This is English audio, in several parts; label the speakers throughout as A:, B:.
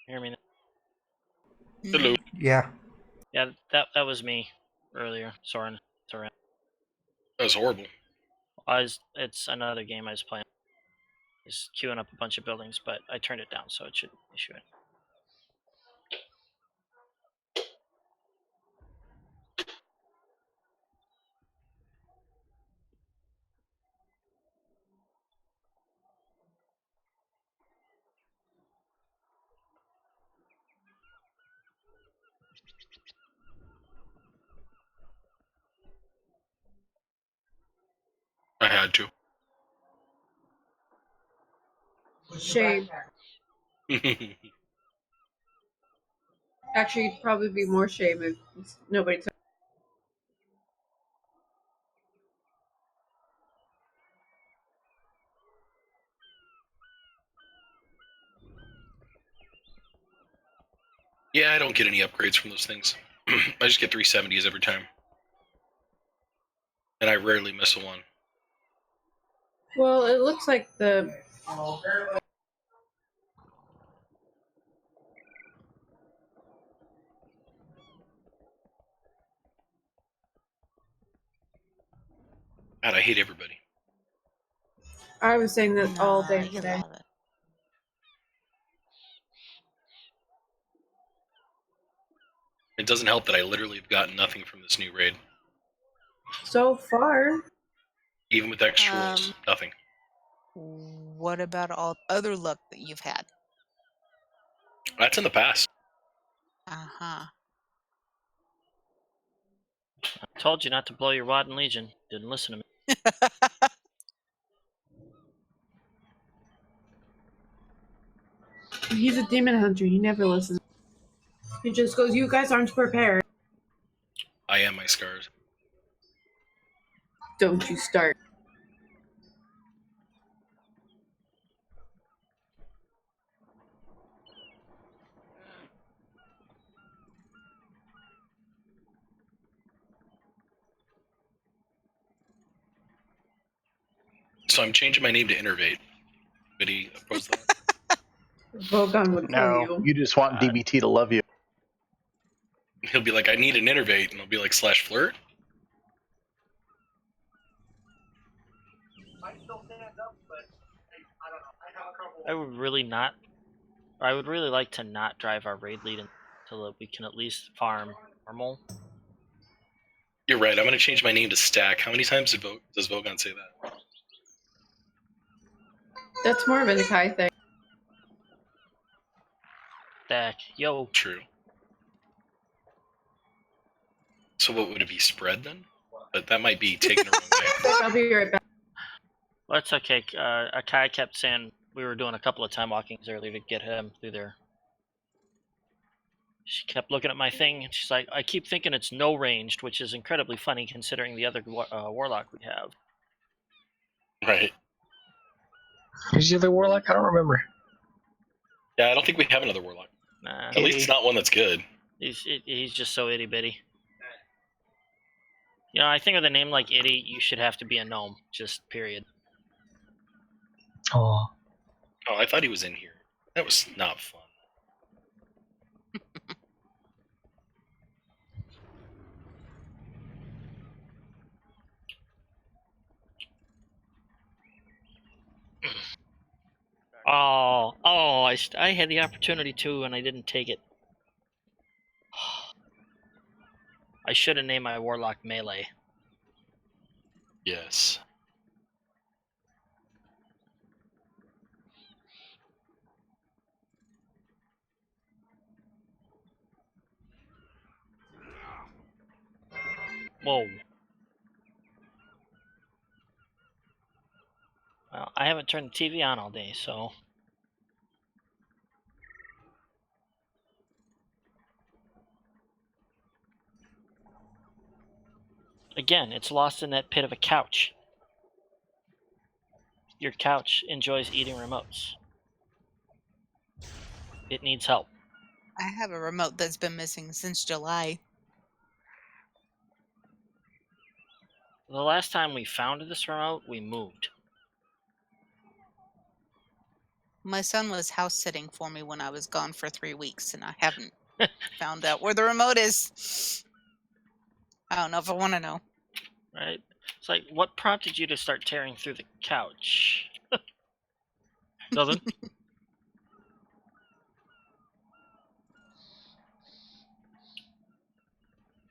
A: Hear me now?
B: Hello.
C: Yeah.
A: Yeah, that was me earlier. Soren.
B: That was horrible.
A: It's another game I was playing. It's queuing up a bunch of buildings, but I turned it down, so it should issue it.
B: I had to.
D: Shame. Actually, it'd probably be more shame if nobody took.
B: Yeah, I don't get any upgrades from those things. I just get 370s every time. And I rarely miss a one.
D: Well, it looks like the.
B: God, I hate everybody.
D: I was saying that all day
E: You
D: today.
E: love it.
B: It doesn't help that I literally have gotten nothing from this new raid.
D: So far.
B: Even with extra rolls, nothing.
E: What about all other luck that you've had?
B: That's in the past.
E: Uh-huh.
A: I told you not to blow your wad in Legion. Didn't listen to me.
D: He's a demon hunter. He never listens. He just goes, "You guys aren't prepared.
B: I am my scars.
D: Don't you start."
B: So I'm changing my name to Innervate. Anybody oppose that?
D: Vogon would kill you.
C: You just want DBT to love you.
B: He'll be like, I need an Innervate, and I'll be like, /flirt?
A: I would really like to not drive our raid lead until we can at least farm normal.
B: You're right. I'm going to change my name to Stack. How many times does Vogon say that?
D: That's more of a Nikai thing.
A: Stack. Yo.
B: True. So what would it be, Spread then? But that might be taken the wrong way.
D: I'll be right back.
A: Well, it's okay. Akai kept saying we were doing a couple of time walkings earlier to get him through there. She kept looking at my thing, and she's like, I keep thinking it's no ranged, which is incredibly funny considering the other warlock we have.
B: Right.
F: Who's the other warlock? I don't remember.
B: Yeah, I don't think we have another warlock.
A: Nah.
B: At least it's not one that's good.
A: He's just so itty bitty. You know, I think with a name like Itty, you should have to be a gnome. Just period.
F: Oh.
B: Oh, I thought he was in here. That was not fun.
A: I had the opportunity to, and I didn't take it. I should have named my warlock Melee.
B: Yes.
A: Whoa. Well, I haven't turned the TV on all day, so... Again, it's lost in that pit of a couch. Your couch enjoys eating remotes. It needs help.
E: I have a remote that's been missing since July.
A: The last time we found this remote, we moved.
E: My son was house sitting for me when I was gone for 3 weeks, and I haven't found out where the remote is. I don't know if I want to know.
A: Right? It's like, what prompted you to start tearing through the couch? Doesn't?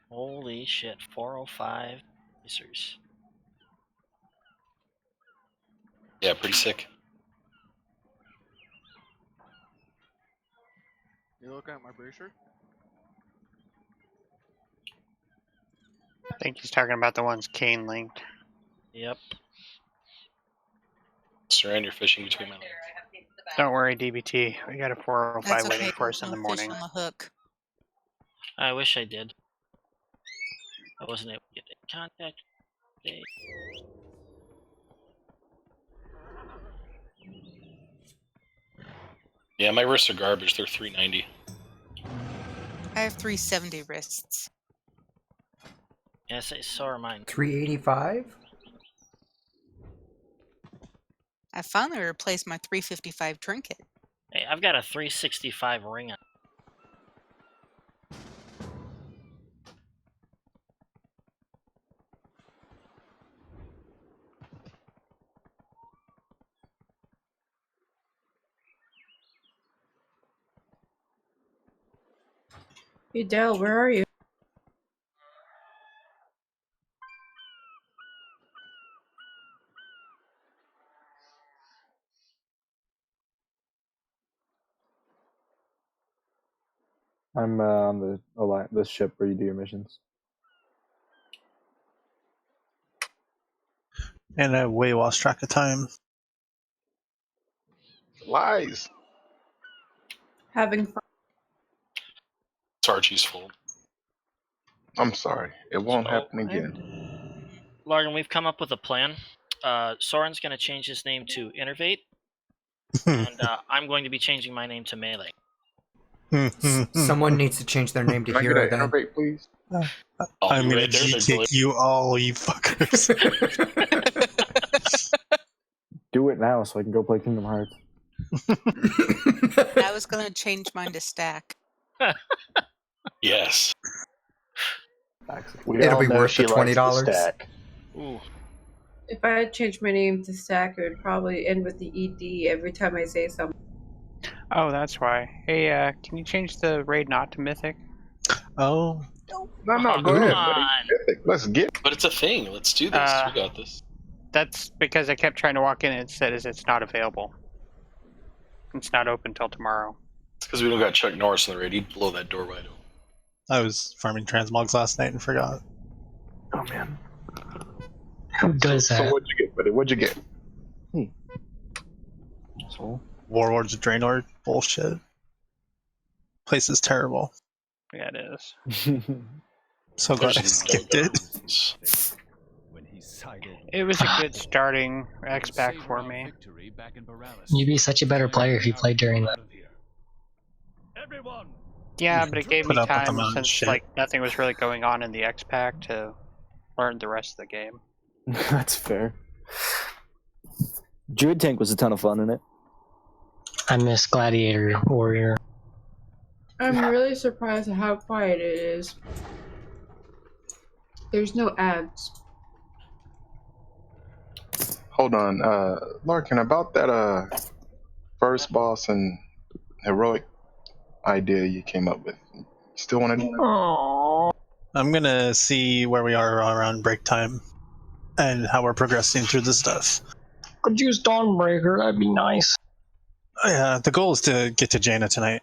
A: Holy shit, 405 racers.
B: Yeah, pretty sick.
C: You looking at my bracer?
G: I think he's talking about the ones Kane linked.
A: Yep.
B: Surround your fishing between my legs.
G: Don't worry, DBT. We got a 405
E: That's okay.
G: waiting for us in
E: No
G: the
E: fish
G: morning.
E: on the hook.
A: I wish I did. I wasn't able to get in contact today.
B: Yeah, my wrists are garbage. They're 390.
E: I have 370 wrists.
A: Yes, so are mine.
H: 385?
E: I finally replaced my 355 trinket.
A: Hey, I've got a 365 ring on.
D: Hey, Dell, where are you?
I: I'm on the ship where you do your missions.
J: And I way lost track of time.
C: Lies.
D: Having fun.
B: It's Archie's fault.
C: I'm sorry. It won't
A: So,
C: happen again.
A: Largan, we've come up with a plan. Soren's going to change his name to Innervate, and I'm going to be changing my name to Melee.
H: Someone needs to change their name to
C: Can I get
H: Hero
C: an
H: then.
C: innovate, please?
B: I'll
J: I'm
B: be
J: gonna
B: right there. There's
J: G-kick you all, you fuckers.
I: Do it now so I can go play Kingdom Hearts.
E: I was going to change mine to Stack.
B: Yes.
H: It'll
C: all
H: be
C: know
H: worth
C: she
H: the
C: likes to
H: $20.
C: stack.
A: Ooh.
D: If I had changed my name to Stack, it would probably end with the ED every time I say something.
G: Oh, that's why. Hey, can you change the raid not to Mythic?
J: Oh,
C: No, go
A: Come
C: ahead,
A: on.
C: buddy. Let's get
B: But it's a thing. Let's do this. We got this.
G: That's because I kept trying to walk in and it said it's not available. It's not open till tomorrow.
B: It's because we don't got Chuck Norris in the raid. He'd blow that door wide open.
J: I was farming transmogs last night and forgot.
I: Oh man.
F: Who does
C: So
F: that?
C: what'd you get, buddy? What'd you get?
I: So
J: Warlords of Draenor bullshit. Place is terrible.
G: Yeah, it is.
J: So glad I
B: There's no
J: skipped it.
B: guns.
G: It was a good starting X-Pack for me.
F: You'd be such a better player if you played during that.
G: Yeah, but it gave
J: Put
G: me
J: up with the
G: time
J: mountain
G: since
J: shit.
G: like nothing was really going on in the X-Pack to learn the rest of the game.
K: That's fair. Druid Tank was a ton of fun in it.
F: I miss Gladiator Warrior.
D: I'm really surprised at how quiet it is. There's no ads.
C: Hold on, Larkin, about that first boss and heroic idea you came up with. You still want to do that?
F: Aww.
J: I'm gonna see where we are around break time and how we're progressing through the stuff.
F: Could use Dawnbreaker, that'd be nice.
J: Yeah, the goal is to get to Jaina tonight.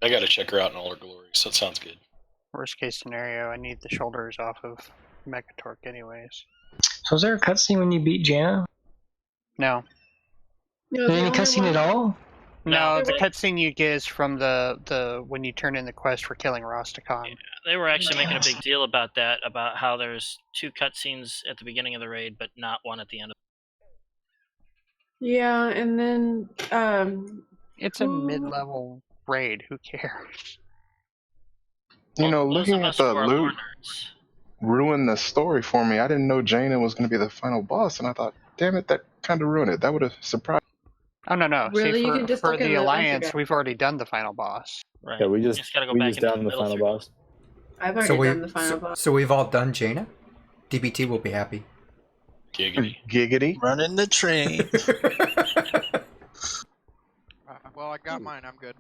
B: I gotta check her out in all her glory, so it sounds good.
G: Worst case scenario, I need the shoulders off of Mechatork anyways.
F: So is there a cutscene when you beat Jaina?
G: No.
D: No,
F: Is there any cutscene at all?
G: No,
A: No,
G: the
A: they-
G: cutscene you get is from the when you turn in the quest for killing Rosticon.
A: They were actually making a big deal about that, about how there's 2 cutscenes at the beginning of the raid, but not one at the end of
D: Yeah, and then
G: It's a mid-level raid. Who cares?
C: You know,
A: those
C: looking
A: of
C: at
A: us who
C: the
A: are
C: loot
A: lore nerds.
C: ruined the story for me. I didn't know Jaina was going to be the final boss, and I thought, damn it, that kind of ruined it. That would have surprised
G: Oh no.
D: Really?
G: See,
D: You can just
G: for
D: look at
G: the
D: the
G: Alliance,
D: Once
G: we've already done the final boss.
A: Right.
I: Yeah, we
A: You
I: just
A: gotta go
I: we
A: back
I: just
A: into
I: down the
A: middle
I: final
A: circle.
I: boss.
D: I've already done the final
H: so,
D: boss.
H: so we've all done Jaina? DBT will be happy.
B: Giggity.
C: Giggity.
J: Running the train.
L: Well, I got mine. I'm good.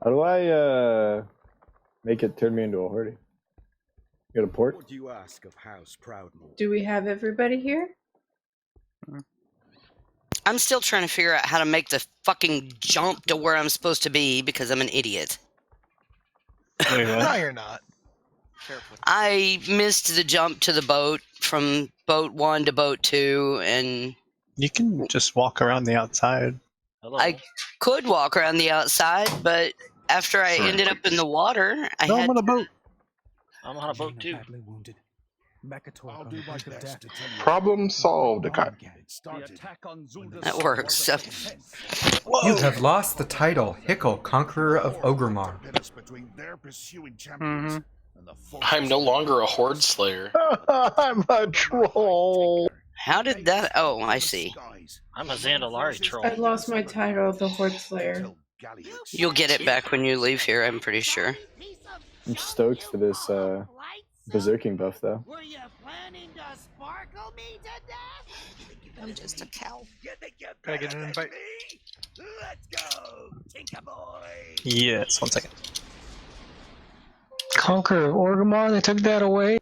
I: How do I make it turn me into a horde? You got a port?
M: What do you ask of House Proudmore?
D: Do we have everybody here?
N: I'm still trying to figure out how to make the fucking jump to where I'm supposed to be because I'm an idiot.
J: Wait, what?
L: No, you're not. Carefully.
N: I missed the jump to the boat from boat 1 to boat 2, and
J: You can just walk around the outside.
A: Hello.
N: I could walk around the outside, but after I ended up in the water, I
J: No,
N: had
J: I'm on a boat.
A: I'm on a boat too.
M: I'll do my best to tell you.
C: Problem solved.
N: that works.
H: You have lost the title, Pickle, Conqueror of Ogremar.
G: Mm-hmm.
B: I'm no longer a horde slayer.
C: I'm a troll.
N: How did that? Oh, I see.
A: I'm a Zandalari troll.
D: I've lost my title of the Horde Slayer.
N: You'll get it back when you leave here, I'm pretty sure.
I: I'm stoked for this berserking buff though.
E: I'm just a cow.
L: Can I get an invite?
J: Yes, 1 second.
F: Conqueror of Orgrimmar, they took that away.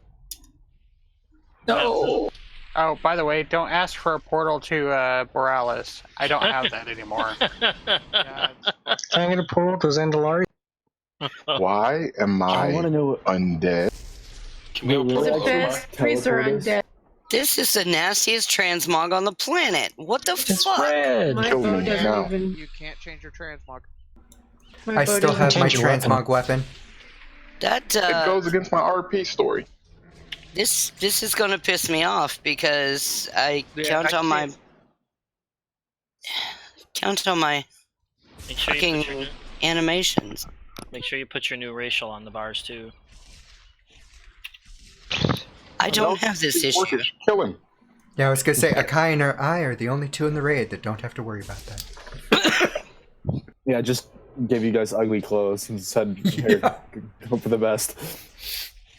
F: No.
G: Oh, by the way, don't ask for a portal to Borealis. I don't have that anymore.
F: Can I get a portal to Zandalari?
C: Why am
I: I
C: I
I: want to know.
C: undead?
B: Can we
I: Will
B: open
I: it
D: The
I: actually
D: best priests are
I: teleport us?
D: undead.
N: This is the nastiest transmog on the planet. What the
F: It's
N: fuck?
F: red.
D: My
C: Kill
D: bow
C: me
D: doesn't
C: now.
D: even.
L: You can't change your transmog.
D: My
H: I
D: bow
H: still
D: doesn't
H: have my
F: Change your weapon.
H: transmog weapon.
N: That
C: It goes against my RP story.
N: this is gonna piss me off because I count on my
A: Make sure you put
N: fucking animations.
A: make sure you put your new racial on the bars too.
N: I don't have this issue.
C: Kill him.
H: Yeah, I was gonna say, Akai and I are the only two in the raid that don't have to worry about that.
I: Yeah, I just gave you guys ugly clothes and said, "Here, hope for the best."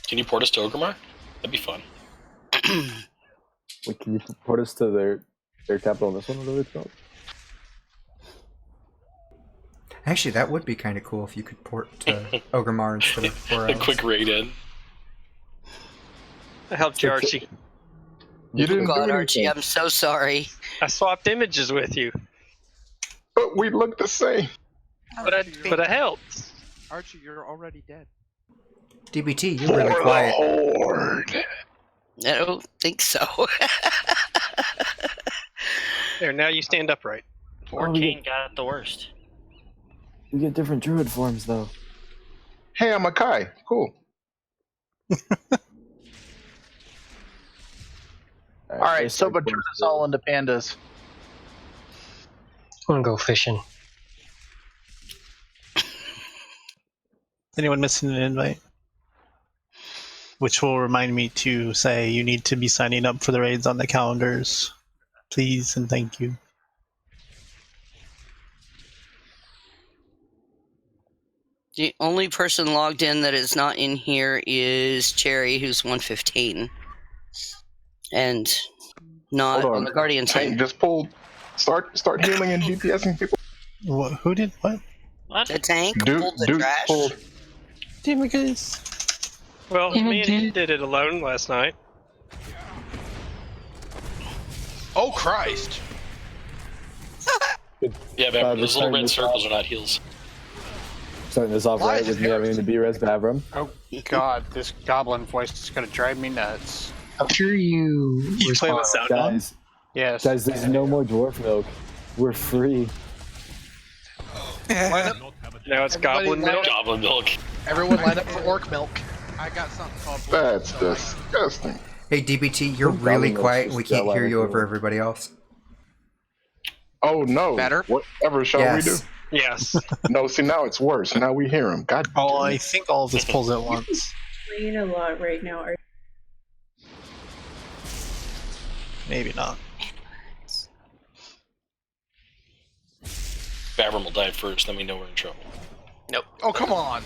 B: Can you port us to Ogremar? That'd be fun.
I: Wait, can you port us to their capital in this one? Whatever it's called.
H: Actually, that would be kind of cool if you could port to Ogremar instead of
B: A
H: Borealis.
B: quick raid in.
O: I helped you, Archie.
C: You didn't
N: God,
C: do
N: Archie,
C: anything.
N: I'm so sorry.
O: I swapped images with you,
C: But we look the same.
O: but I helped.
L: Archie, you're already dead.
H: DBT, you're really
C: For the
H: quiet.
C: horde.
N: I don't think so.
O: There, now you stand upright.
A: Poor King got it the worst.
I: We get different druid forms though.
C: Hey, I'm a Kai. Cool.
P: Alright, Soba turned us all into pandas.
F: I'm gonna go fishing.
J: Anyone missing an invite? Which will remind me to say you need to be signing up for the raids on the calendars. Please and thank you.
N: The only person logged in that is not in here is Cherry, who's 115. And not
C: Hold
N: on the Guardian
C: Tank
N: team.
C: just pulled. Start healing and DPSing people.
J: Who did what?
A: What?
N: The tank
C: Duke,
N: pulled the
C: Duke
N: trash.
C: pulled.
J: Damn it, guys.
O: Well, me and he did it alone last night.
L: Oh Christ!
B: Yeah, but those little red circles are not heals.
I: Starting this off
L: Why
I: right
L: is
I: with
L: it
I: me having to B-res Bavram.
G: Oh God, this goblin voice is gonna drive me nuts.
F: I'm sure you
J: play with sound on?
I: Guys,
G: Yes.
I: guys, there's no more dwarf milk. We're free.
L: Line up.
O: Now it's
L: Everybody
O: goblin
L: line
O: milk.
L: up.
B: Goblin milk.
L: Everyone line up for orc milk. I got something called.
C: That's disgusting.
H: Hey, DBT, you're
I: What
H: really
I: goblin
H: quiet.
I: looks
H: We
I: just
H: can't hear
I: that
H: you
I: loud?
H: over everybody else.
C: Oh no.
L: Better?
C: Whatever shall we do?
H: Yes.
O: Yes.
C: No, see now it's worse. Now we hear him. God.
J: Oh,
C: damn
J: I
C: it.
J: think all of this pulls at once.
D: Playing a lot right now.
J: Maybe not.
B: Bavram will die first, then we know we're in trouble.
L: Nope. Oh, come on.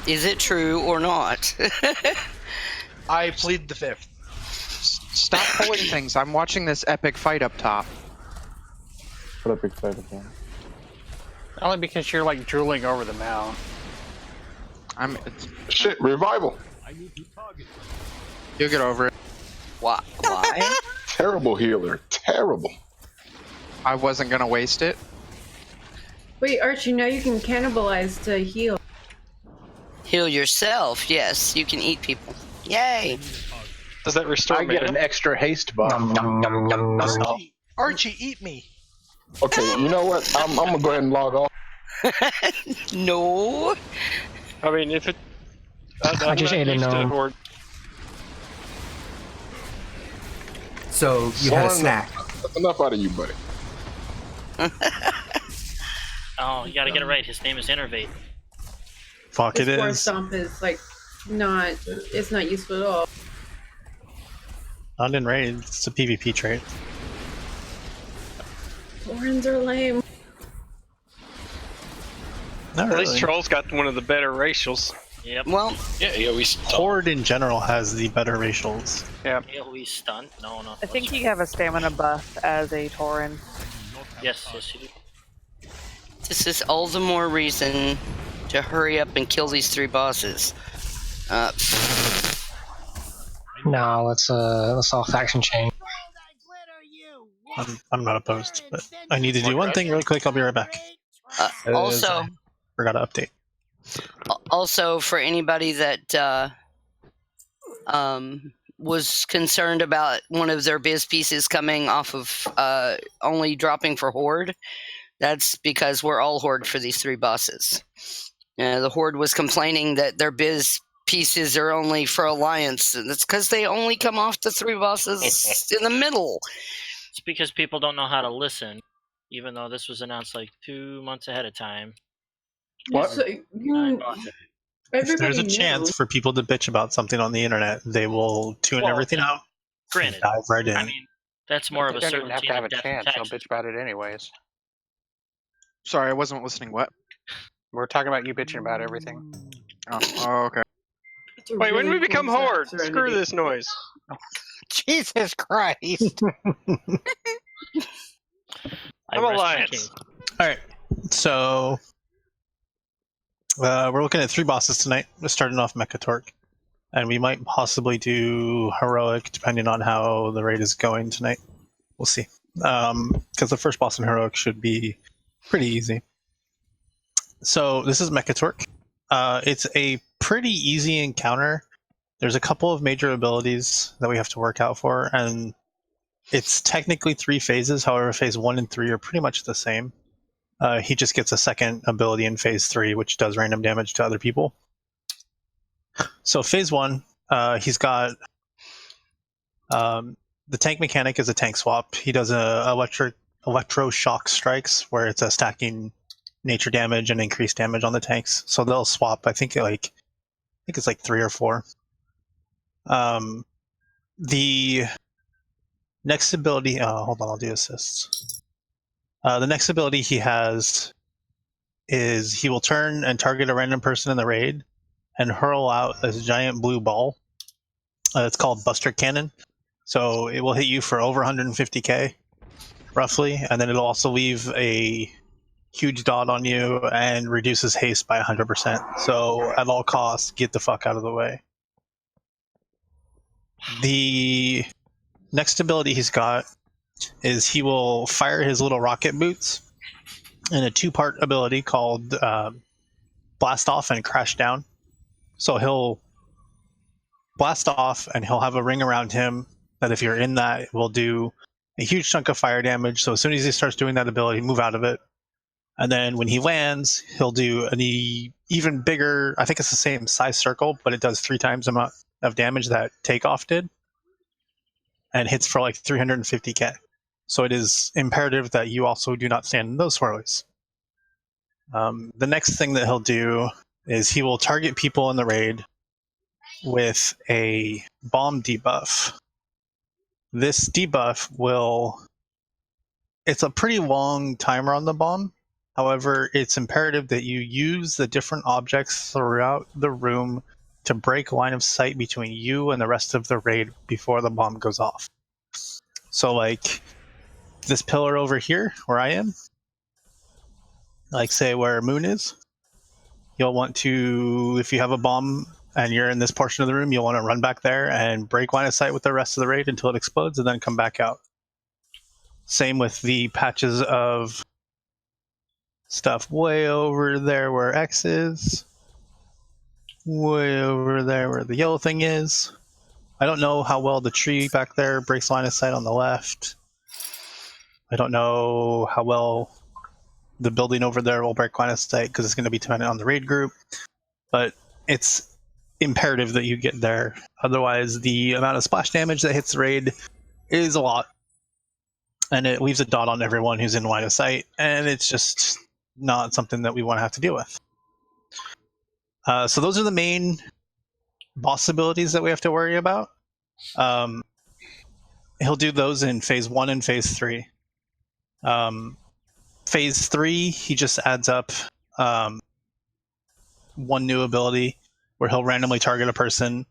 N: Is it true or not?
L: I plead the fifth. Stop pulling things. I'm watching this epic fight up top.
I: What epic fight up there?
G: Only because you're like drooling over the mount.
C: Shit, revival.
L: You'll get over it.
N: Why?
C: Terrible healer. Terrible.
L: I wasn't gonna waste it.
D: Wait, Archie, now you can cannibalize to heal.
N: Heal yourself. Yes, you can eat people. Yay!
O: Does that restore
P: I get
O: mana?
P: an extra haste buff.
L: Archie, eat me.
C: Okay, you know what? I'm gonna go ahead and log off.
N: No.
O: I mean, if it.
F: I just ate a gnome.
O: Horde.
H: So you had a
C: Soren,
H: snack.
C: That's enough out of you, buddy.
A: Oh, you gotta get it right. His name is Innervate.
J: Fuck
D: This
J: it
D: Force
J: is.
D: Stomp is like it's not useful at all.
J: Not in raid. It's a PvP trait.
D: Warrens are lame.
J: Not
O: At least
J: really.
O: Troll's got one of the better racials.
A: Yep.
N: Well,
B: Yeah, we
J: Horde in general has the better racials.
G: Yeah.
A: AoE stun? No.
Q: I think you have a stamina buff as a Tauren.
A: Yes, you do.
N: this is all the more reason to hurry up and kill these 3 bosses.
F: No, let's all faction change.
J: I'm not opposed, but I need to do one thing real quick. I'll be right back.
N: Also,
J: Forgot to update.
N: Also, for anybody that was concerned about one of their biz pieces coming off of only dropping for Horde, that's because we're all Horde for these 3 bosses. The Horde was complaining that their biz pieces are only for Alliance, and that's because they only come off the 3 bosses in the middle.
A: It's because people don't know how to listen, even though this was announced like 2 months ahead of time.
J: What?
D: So,
J: If there's a chance for people to bitch about something on the internet, they will tune everything out.
A: Granted,
J: dive right in.
A: I mean, that's more of a
G: They don't even
A: certainty
G: have to have a
A: than
G: chance.
A: death
G: They'll
A: tax.
G: bitch about it anyways.
L: Sorry, I wasn't listening. What?
G: We're talking about you bitching about everything.
L: Oh, okay.
O: Wait, when we become Horde? Screw this noise.
G: Jesus Christ!
O: I'm Alliance.
J: Alright, so we're looking at 3 bosses tonight. We're starting off Mechatork. And we might possibly do Heroic, depending on how the raid is going tonight. We'll see. Because the first boss in Heroic should be pretty easy. So this is Mechatork. It's a pretty easy encounter. There's a couple of major abilities that we have to work out for, and it's technically 3 phases. However, phase 1 and 3 are pretty much the same. He just gets a second ability in phase 3, which does random damage to other people. So phase 1, he's got the tank mechanic is a tank swap. He does electroshock strikes, where it's a stacking nature damage and increased damage on the tanks. So they'll swap. I think it's like 3 or 4. The next ability. Hold on, I'll do assists. The next ability he has is he will turn and target a random person in the raid and hurl out a giant blue ball. It's called Buster Cannon. So it will hit you for over 150k, roughly, and then it'll also leave a huge dot on you and reduces haste by 100%. So at all costs, get the fuck out of the way. The next ability he's got is he will fire his little rocket boots in a 2-part ability called Blast Off and Crash Down. So he'll blast off and he'll have a ring around him that if you're in that, it will do a huge chunk of fire damage. So as soon as he starts doing that ability, move out of it. And then when he lands, he'll do an even bigger, I think it's the same size circle, but it does 3 times the amount of damage that Takeoff did. And hits for like 350k. So it is imperative that you also do not stand in those swirlies. The next thing that he'll do is he will target people in the raid with a bomb debuff. This debuff will it's a pretty long timer on the bomb. However, it's imperative that you use the different objects throughout the room to break line of sight between you and the rest of the raid before the bomb goes off. So like this pillar over here where I am, like say where Moon is, you'll want to, if you have a bomb and you're in this portion of the room, you'll want to run back there and break line of sight with the rest of the raid until it explodes and then come back out. Same with the patches of stuff way over there where X is. Way over there where the yellow thing is. I don't know how well the tree back there breaks line of sight on the left. I don't know how well the building over there will break line of sight because it's going to be dependent on the raid group. But it's imperative that you get there. Otherwise, the amount of splash damage that hits the raid is a lot. And it leaves a dot on everyone who's in line of sight. And it's just not something that we want to have to deal with. So those are the main boss abilities that we have to worry about. He'll do those in phase 1 and phase 3. Phase 3, he just adds up one new ability where he'll randomly target a person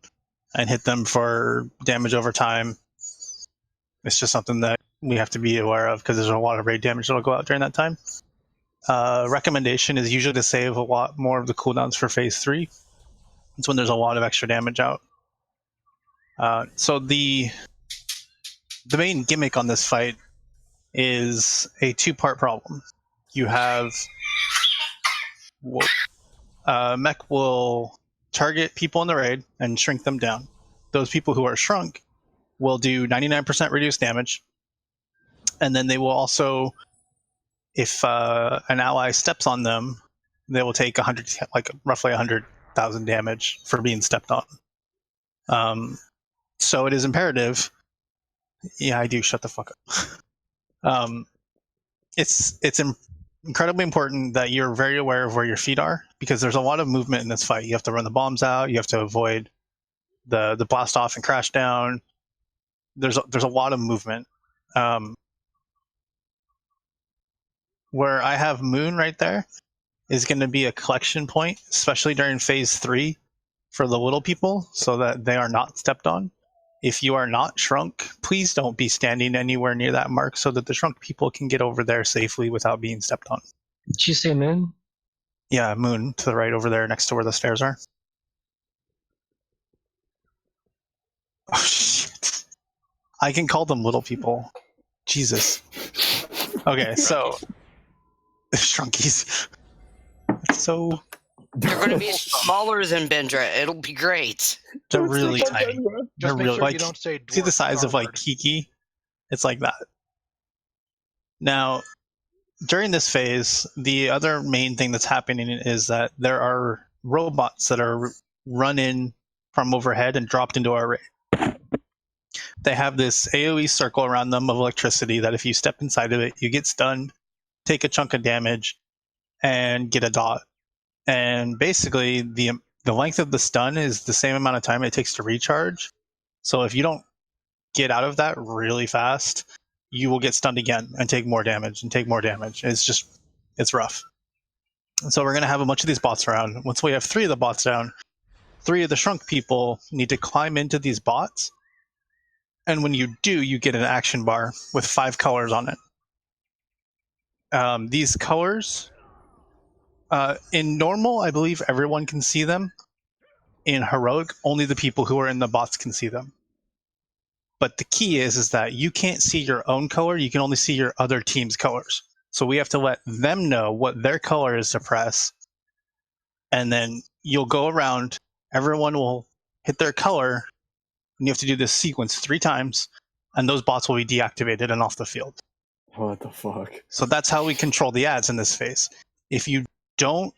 J: and hit them for damage over time. It's just something that we have to be aware of because there's a lot of raid damage that'll go out during that time. Recommendation is usually to save a lot more of the cooldowns for phase 3. It's when there's a lot of extra damage out. So the main gimmick on this fight is a 2-part problem. You have mech will target people in the raid and shrink them down. Those people who are shrunk will do 99% reduced damage, and then they will also, if an ally steps on them, they will take roughly 100,000 damage for being stepped on. So it is imperative. Yeah, I do. Shut the fuck up. It's incredibly important that you're very aware of where your feet are because there's a lot of movement in this fight. You have to run the bombs out. You have to avoid the blast off and crash down. There's a lot of movement. Where I have Moon right there is going to be a collection point, especially during phase 3 for the little people so that they are not stepped on. If you are not shrunk, please don't be standing anywhere near that mark so that the shrunk people can get over there safely without being stepped on.
F: Did you say Moon?
J: Yeah, Moon to the right over there next to where the stairs are. Oh, shit. I can call them little people. Jesus. Okay, so... Shrunkies. So...
N: They're going to be smaller than Bendra. It'll be great.
J: They're really tiny. They're
P: Just make
J: really,
P: sure
J: like,
P: you don't say
J: see the
P: dwarf
J: size of like
P: Starboard.
J: Kiki? It's like that. Now, during this phase, the other main thing that's happening is that there are robots that are run in from overhead and dropped into our raid. They have this AoE circle around them of electricity that if you step inside of it, you get stunned, take a chunk of damage, and get a dot. And basically, the length of the stun is the same amount of time it takes to recharge. So if you don't get out of that really fast, you will get stunned again and take more damage and take more damage. It's rough. And so we're going to have a bunch of these bots around. Once we have 3 of the bots down, 3 of the shrunk people need to climb into these bots. And when you do, you get an action bar with 5 colors on it. These colors... in normal, I believe everyone can see them. In heroic, only the people who are in the bots can see them. But the key is that you can't see your own color. You can only see your other team's colors. So we have to let them know what their color is to press. And then you'll go around. Everyone will hit their color. And you have to do this sequence 3 times. And those bots will be deactivated and off the field.
I: What the fuck?
J: So that's how we control the ads in this phase. If you don't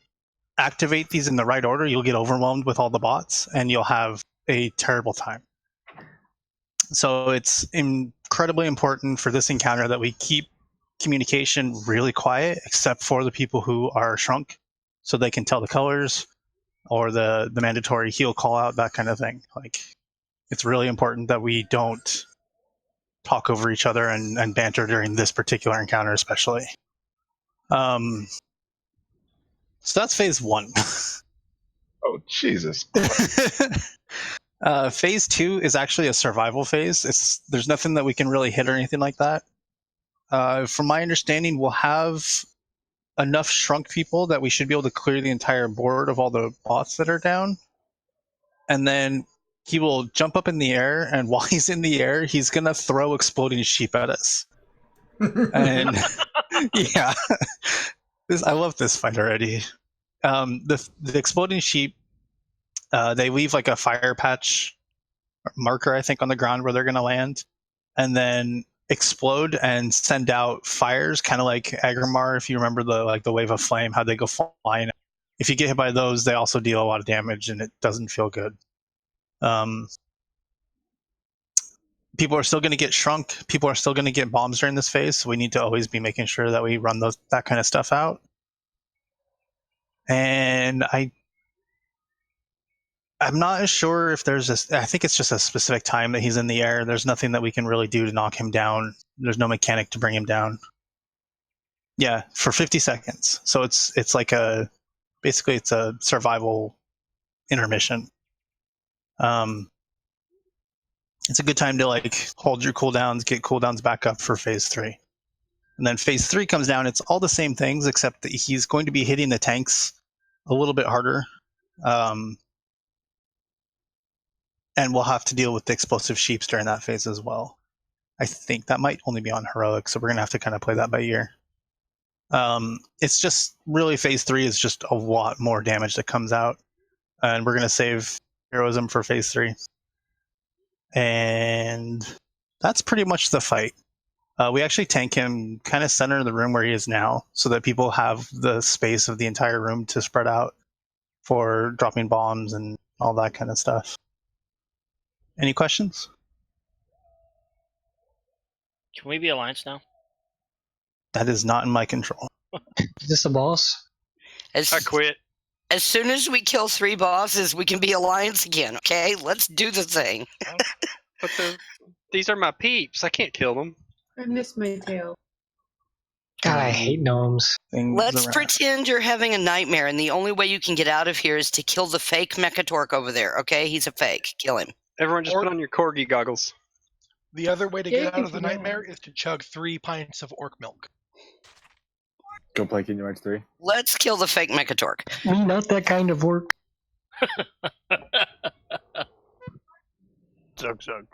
J: activate these in the right order, you'll get overwhelmed with all the bots and you'll have a terrible time. So it's incredibly important for this encounter that we keep communication really quiet, except for the people who are shrunk, so they can tell the colors or the mandatory heal call out, that kind of thing. Like, it's really important that we don't talk over each other and banter during this particular encounter, especially. So that's phase 1.
C: Oh, Jesus.
J: Phase 2 is actually a survival phase. There's nothing that we can really hit or anything like that. From my understanding, we'll have enough shrunk people that we should be able to clear the entire board of all the bots that are down. And then he will jump up in the air, and while he's in the air, he's going to throw exploding sheep at us. And yeah, I love this fight already. The exploding sheep, they leave like a fire patch marker, I think, on the ground where they're going to land, and then explode and send out fires, kind of like Agrimar, if you remember the wave of flame, how they go flying. If you get hit by those, they also deal a lot of damage, and it doesn't feel good. People are still going to get shrunk. People are still going to get bombs during this phase, so we need to always be making sure that we run that kind of stuff out. And I'm not sure if there's I think it's just a specific time that he's in the air. There's nothing that we can really do to knock him down. There's no mechanic to bring him down. Yeah, for 50 seconds. So it's like basically it's a survival intermission. It's a good time to like hold your cooldowns, get cooldowns back up for phase 3. And then phase 3 comes down. It's all the same things, except that he's going to be hitting the tanks a little bit harder. And we'll have to deal with the explosive sheeps during that phase as well. I think that might only be on heroic, so we're going to have to kind of play that by ear. It's just really phase 3 is just a lot more damage that comes out. And we're going to save heroism for phase 3. And that's pretty much the fight. We actually tank him kind of center of the room where he is now, so that people have the space of the entire room to spread out for dropping bombs and all that kind of stuff. Any questions?
A: Can we be alliance now?
J: That is not in my control.
F: Is this a boss?
O: I quit.
N: As soon as we kill 3 bosses, we can be alliance again, okay? Let's do the thing.
O: But these are my peeps. I can't kill them.
D: I miss my tail.
F: God, I hate gnomes.
N: Let's pretend you're having a nightmare, and the only way you can get out of here is to kill the fake Mechatork over there, okay? He's a fake. Kill him.
O: Everyone just put on your corgi goggles.
B: The other way to get out of the nightmare is to chug 3 pints of orc milk.
I: Go play Kingdom Hearts 3.
N: Let's kill the fake Mechatork.
F: Me, not that kind of work.
O: Zug zug.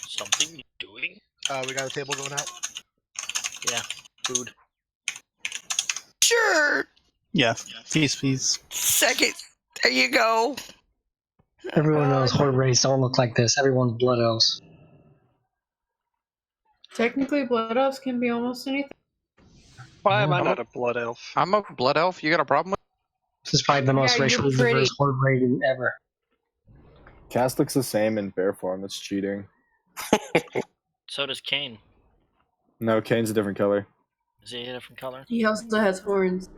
A: Something you're doing?
B: We got a table going out.
A: Yeah, food.
N: Sure.
J: Yeah, feast.
N: Second. There you go.
F: Everyone knows horde raids don't look like this. Everyone's blood elves.
D: Technically, blood elves can be almost anything.
O: Why am I not a blood elf?
L: I'm a blood elf. You got a problem with?
F: This is probably the most racially diverse horde raid ever.
I: Cass looks the same in bear form. That's cheating.
A: So does Kane.
I: No, Kane's a different color.
A: Is he a different color?
D: He also has horns.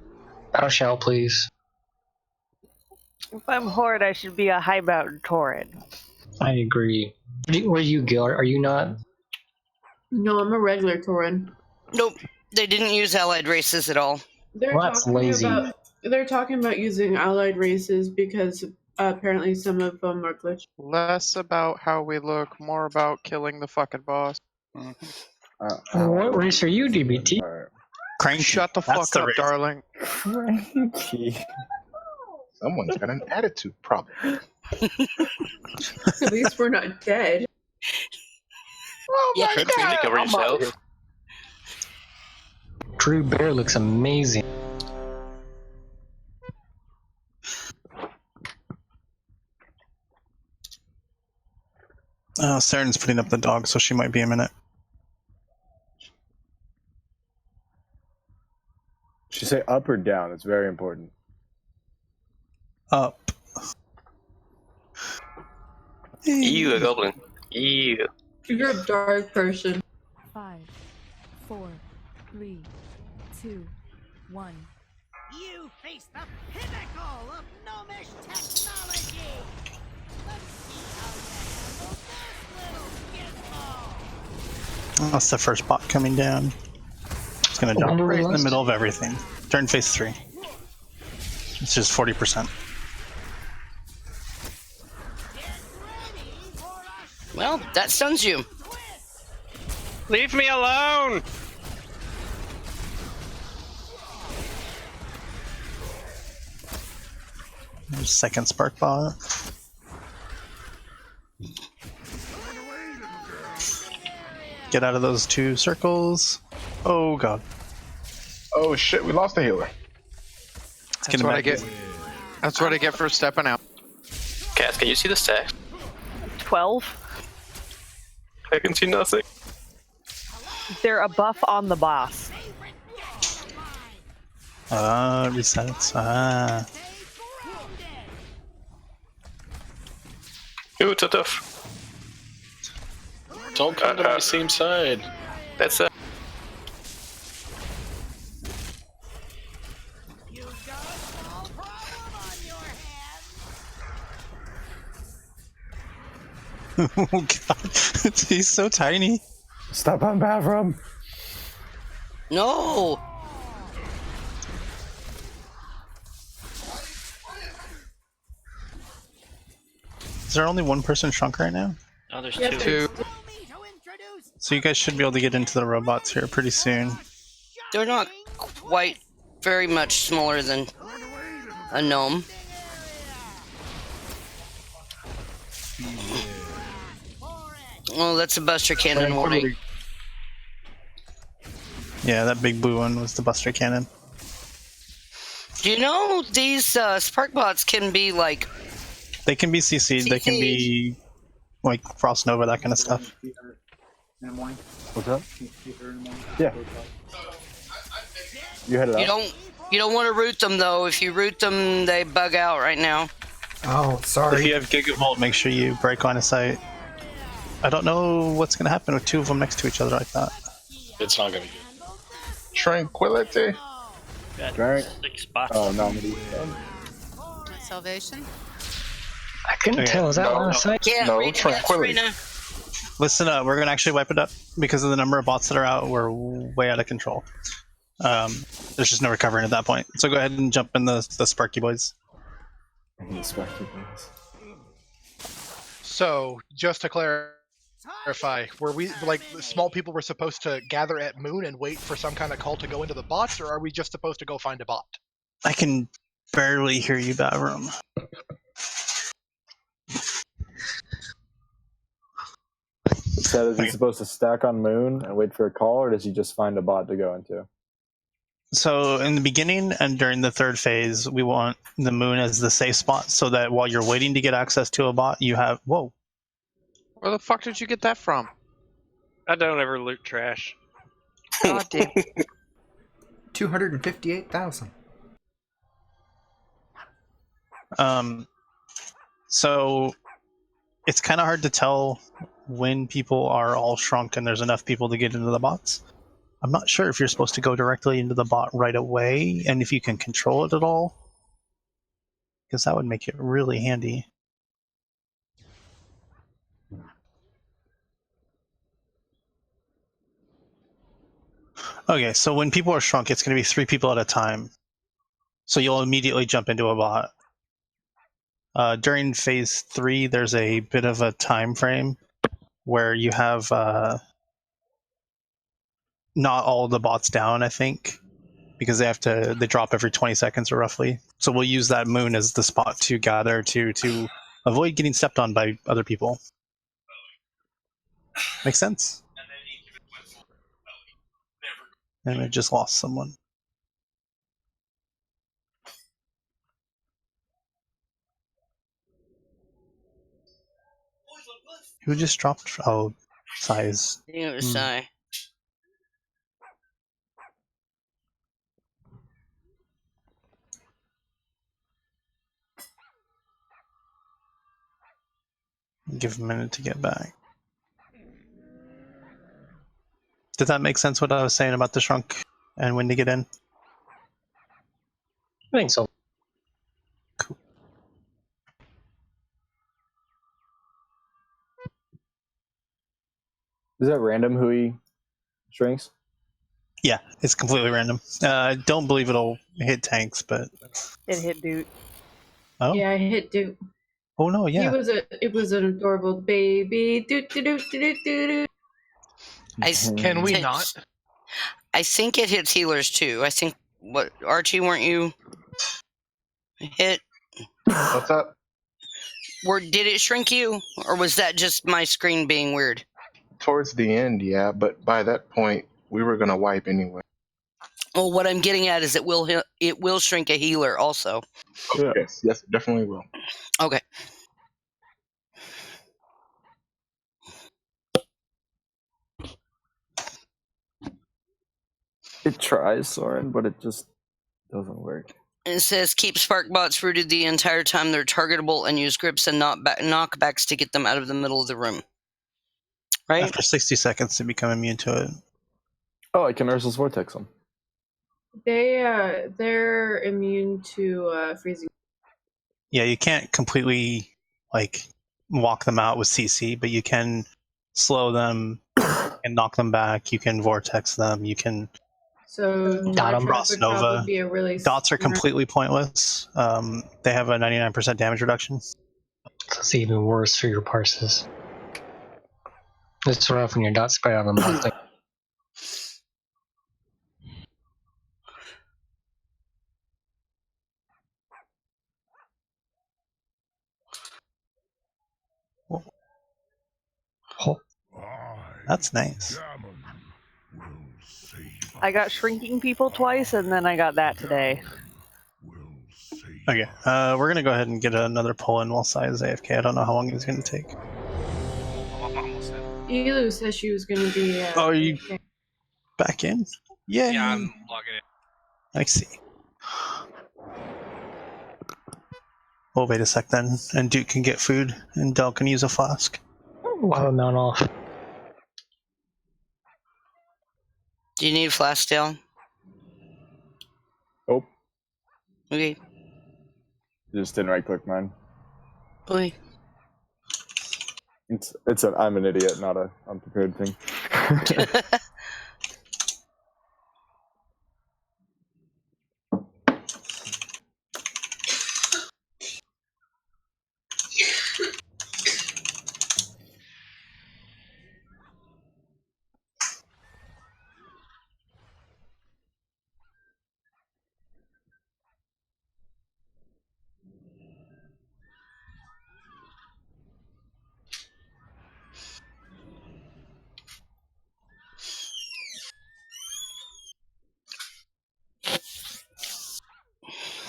F: Thou shalt, please.
Q: If I'm horde, I should be a highbound Tauren.
F: I agree. Where are you, Gil? Are you not?
D: No, I'm a regular Tauren.
N: Nope. They didn't use allied races at all.
D: They're they're talking about using allied races because apparently some of them are glitched.
L: Less about how we look, more about killing the fucking boss.
F: What race are you, DBT?
J: Cranky.
L: Shut the fuck up, darling.
I: Cranky.
C: Someone's got an attitude problem.
D: At least we're not dead.
N: Oh
O: my God, speak over yourself.
F: Drew Bear looks amazing.
J: Saren's putting up the dog, so she might be a minute.
I: Should say up or down? It's very important.
J: Up.
O: You a goblin. You.
D: You're a dark person.
R: 5, 4, 3, 2, 1.
S: You face the pinnacle of gnomish technology! Let's see how you handle this little gizmo!
J: That's the first bot coming down. It's gonna drop right in the middle of everything. During phase 3. It's just 40%.
N: Well, that stuns you.
O: Leave me alone!
J: There's second spark bot. Get out of those 2 circles. Oh god.
C: Oh shit, we lost the healer.
L: That's what I get. That's what I get for stepping out.
T: Cass, can you see the stack?
Q: 12.
T: I can see nothing.
Q: They're a buff on the boss.
J: Resets.
T: Ooh, tough.
B: Don't come to my same side.
T: That's
J: Oh god. He's so tiny.
I: Stop on bathroom.
N: No.
J: Is there only one person shrunk right now?
A: Oh, there's
D: Yep,
A: two.
J: So you guys should be able to get into the robots here pretty soon.
N: They're not quite very much smaller than a gnome. Oh, that's a Buster Cannon warning.
J: Yeah, that big blue one was the Buster Cannon.
N: Do you know these spark bots can be like...
J: They can be CC'd, they can be like Frost Nova, that kind of stuff.
I: What's up? Yeah. You had it up.
N: You don't want to root them though. If you root them, they bug out right now.
H: Oh, sorry.
J: If you have Gigavolt, make sure you break line of sight. I don't know what's going to happen with 2 of them next to each other like that.
B: It's not gonna be good.
C: Tranquility.
A: Got 6 bots.
I: Oh no.
E: Salvation.
F: I couldn't tell. Is that line of sight?
N: Yeah,
C: No,
N: Rena,
C: tranquility.
N: Rena.
J: Listen up, we're going to actually wipe it up. Because of the number of bots that are out, we're way out of control. There's just no recovering at that point. So go ahead and jump in the Sparky boys.
U: So, just to clarify, were we, like, small people were supposed to gather at Moon and wait for some kind of call to go into the bots, or are we just supposed to go find a bot?
J: I can barely hear you, Batroom.
I: So is he supposed to stack on Moon and wait for a call, or does he just find a bot to go into?
J: So in the beginning and during the 3rd phase, we want the Moon as the safe spot so that while you're waiting to get access to a bot, you have... Whoa.
L: Where the fuck did you get that from?
O: I don't ever loot trash.
L: God damn.
H: 258,000.
J: So it's kind of hard to tell when people are all shrunk and there's enough people to get into the bots. I'm not sure if you're supposed to go directly into the bot right away and if you can control it at all, because that would make it really handy. Okay, so when people are shrunk, it's going to be 3 people at a time. So you'll immediately jump into a bot. During phase 3, there's a bit of a time frame where you have not all the bots down, I think, because they drop every 20 seconds or roughly. So we'll use that Moon as the spot to gather to avoid getting stepped on by other people. Make sense? And I just lost someone. Who just dropped? Oh, size.
N: I think it was Sai.
J: Give him a minute to get back. Did that make sense what I was saying about the shrunk and when to get in?
F: I think so.
J: Cool.
I: Is that random who he Shrinks?
J: Yeah, it's completely random. I don't believe it'll hit tanks, but
Q: It hit dude.
J: oh,
D: Yeah, I hit Duke.
J: oh no,
D: It
J: yeah.
D: was an adorable baby. Doot, doot, doot, doot, doot, doot.
U: Can we not?
N: I think it hits healers too. I think what Archie, weren't you hit?
C: What's up?
N: Did it shrink you, or was that just my screen being weird?
C: Towards the end, yeah, but by that point, we were gonna wipe anyway.
N: Well, what I'm getting at is it will shrink a healer also.
C: Oh, yes, it definitely will.
N: Okay.
I: It tries, Soren, but it just doesn't work.
N: It says keep spark bots rooted the entire time they're targetable and use grips and knockbacks to get them out of the middle of the room. Right?
J: After 60 seconds, they become immune to it.
I: Oh, I can Ursus Vortex them.
D: They're immune to freezing.
J: Yeah, you can't completely walk them out with CC, but you can slow them and knock them back. You can vortex them. You can
D: So
J: dot them.
D: Trap would probably be a really
J: Dots are
D: smart-
J: completely pointless. They have a 99% damage reduction.
F: It's even worse for your parses. It's rough when your dots spread out on nothing.
J: Oh, that's nice.
Q: I got shrinking people twice, and then I got that today.
J: Okay, we're gonna go ahead and get another pull in while Sai is AFK. I don't know how long it's gonna take.
D: Elu says she was going to be.
J: Oh, are you back in? Yay!
K: Yeah, I'm logging in.
J: I see. We'll wait a sec then, and Duke can get food, and Del can use a flask.
F: While I'm not off.
N: Do you need a flask, Dale?
I: Nope.
N: Okay.
I: Just didn't right click mine.
N: Boy.
I: It's an I'm an idiot, not a unprepared thing.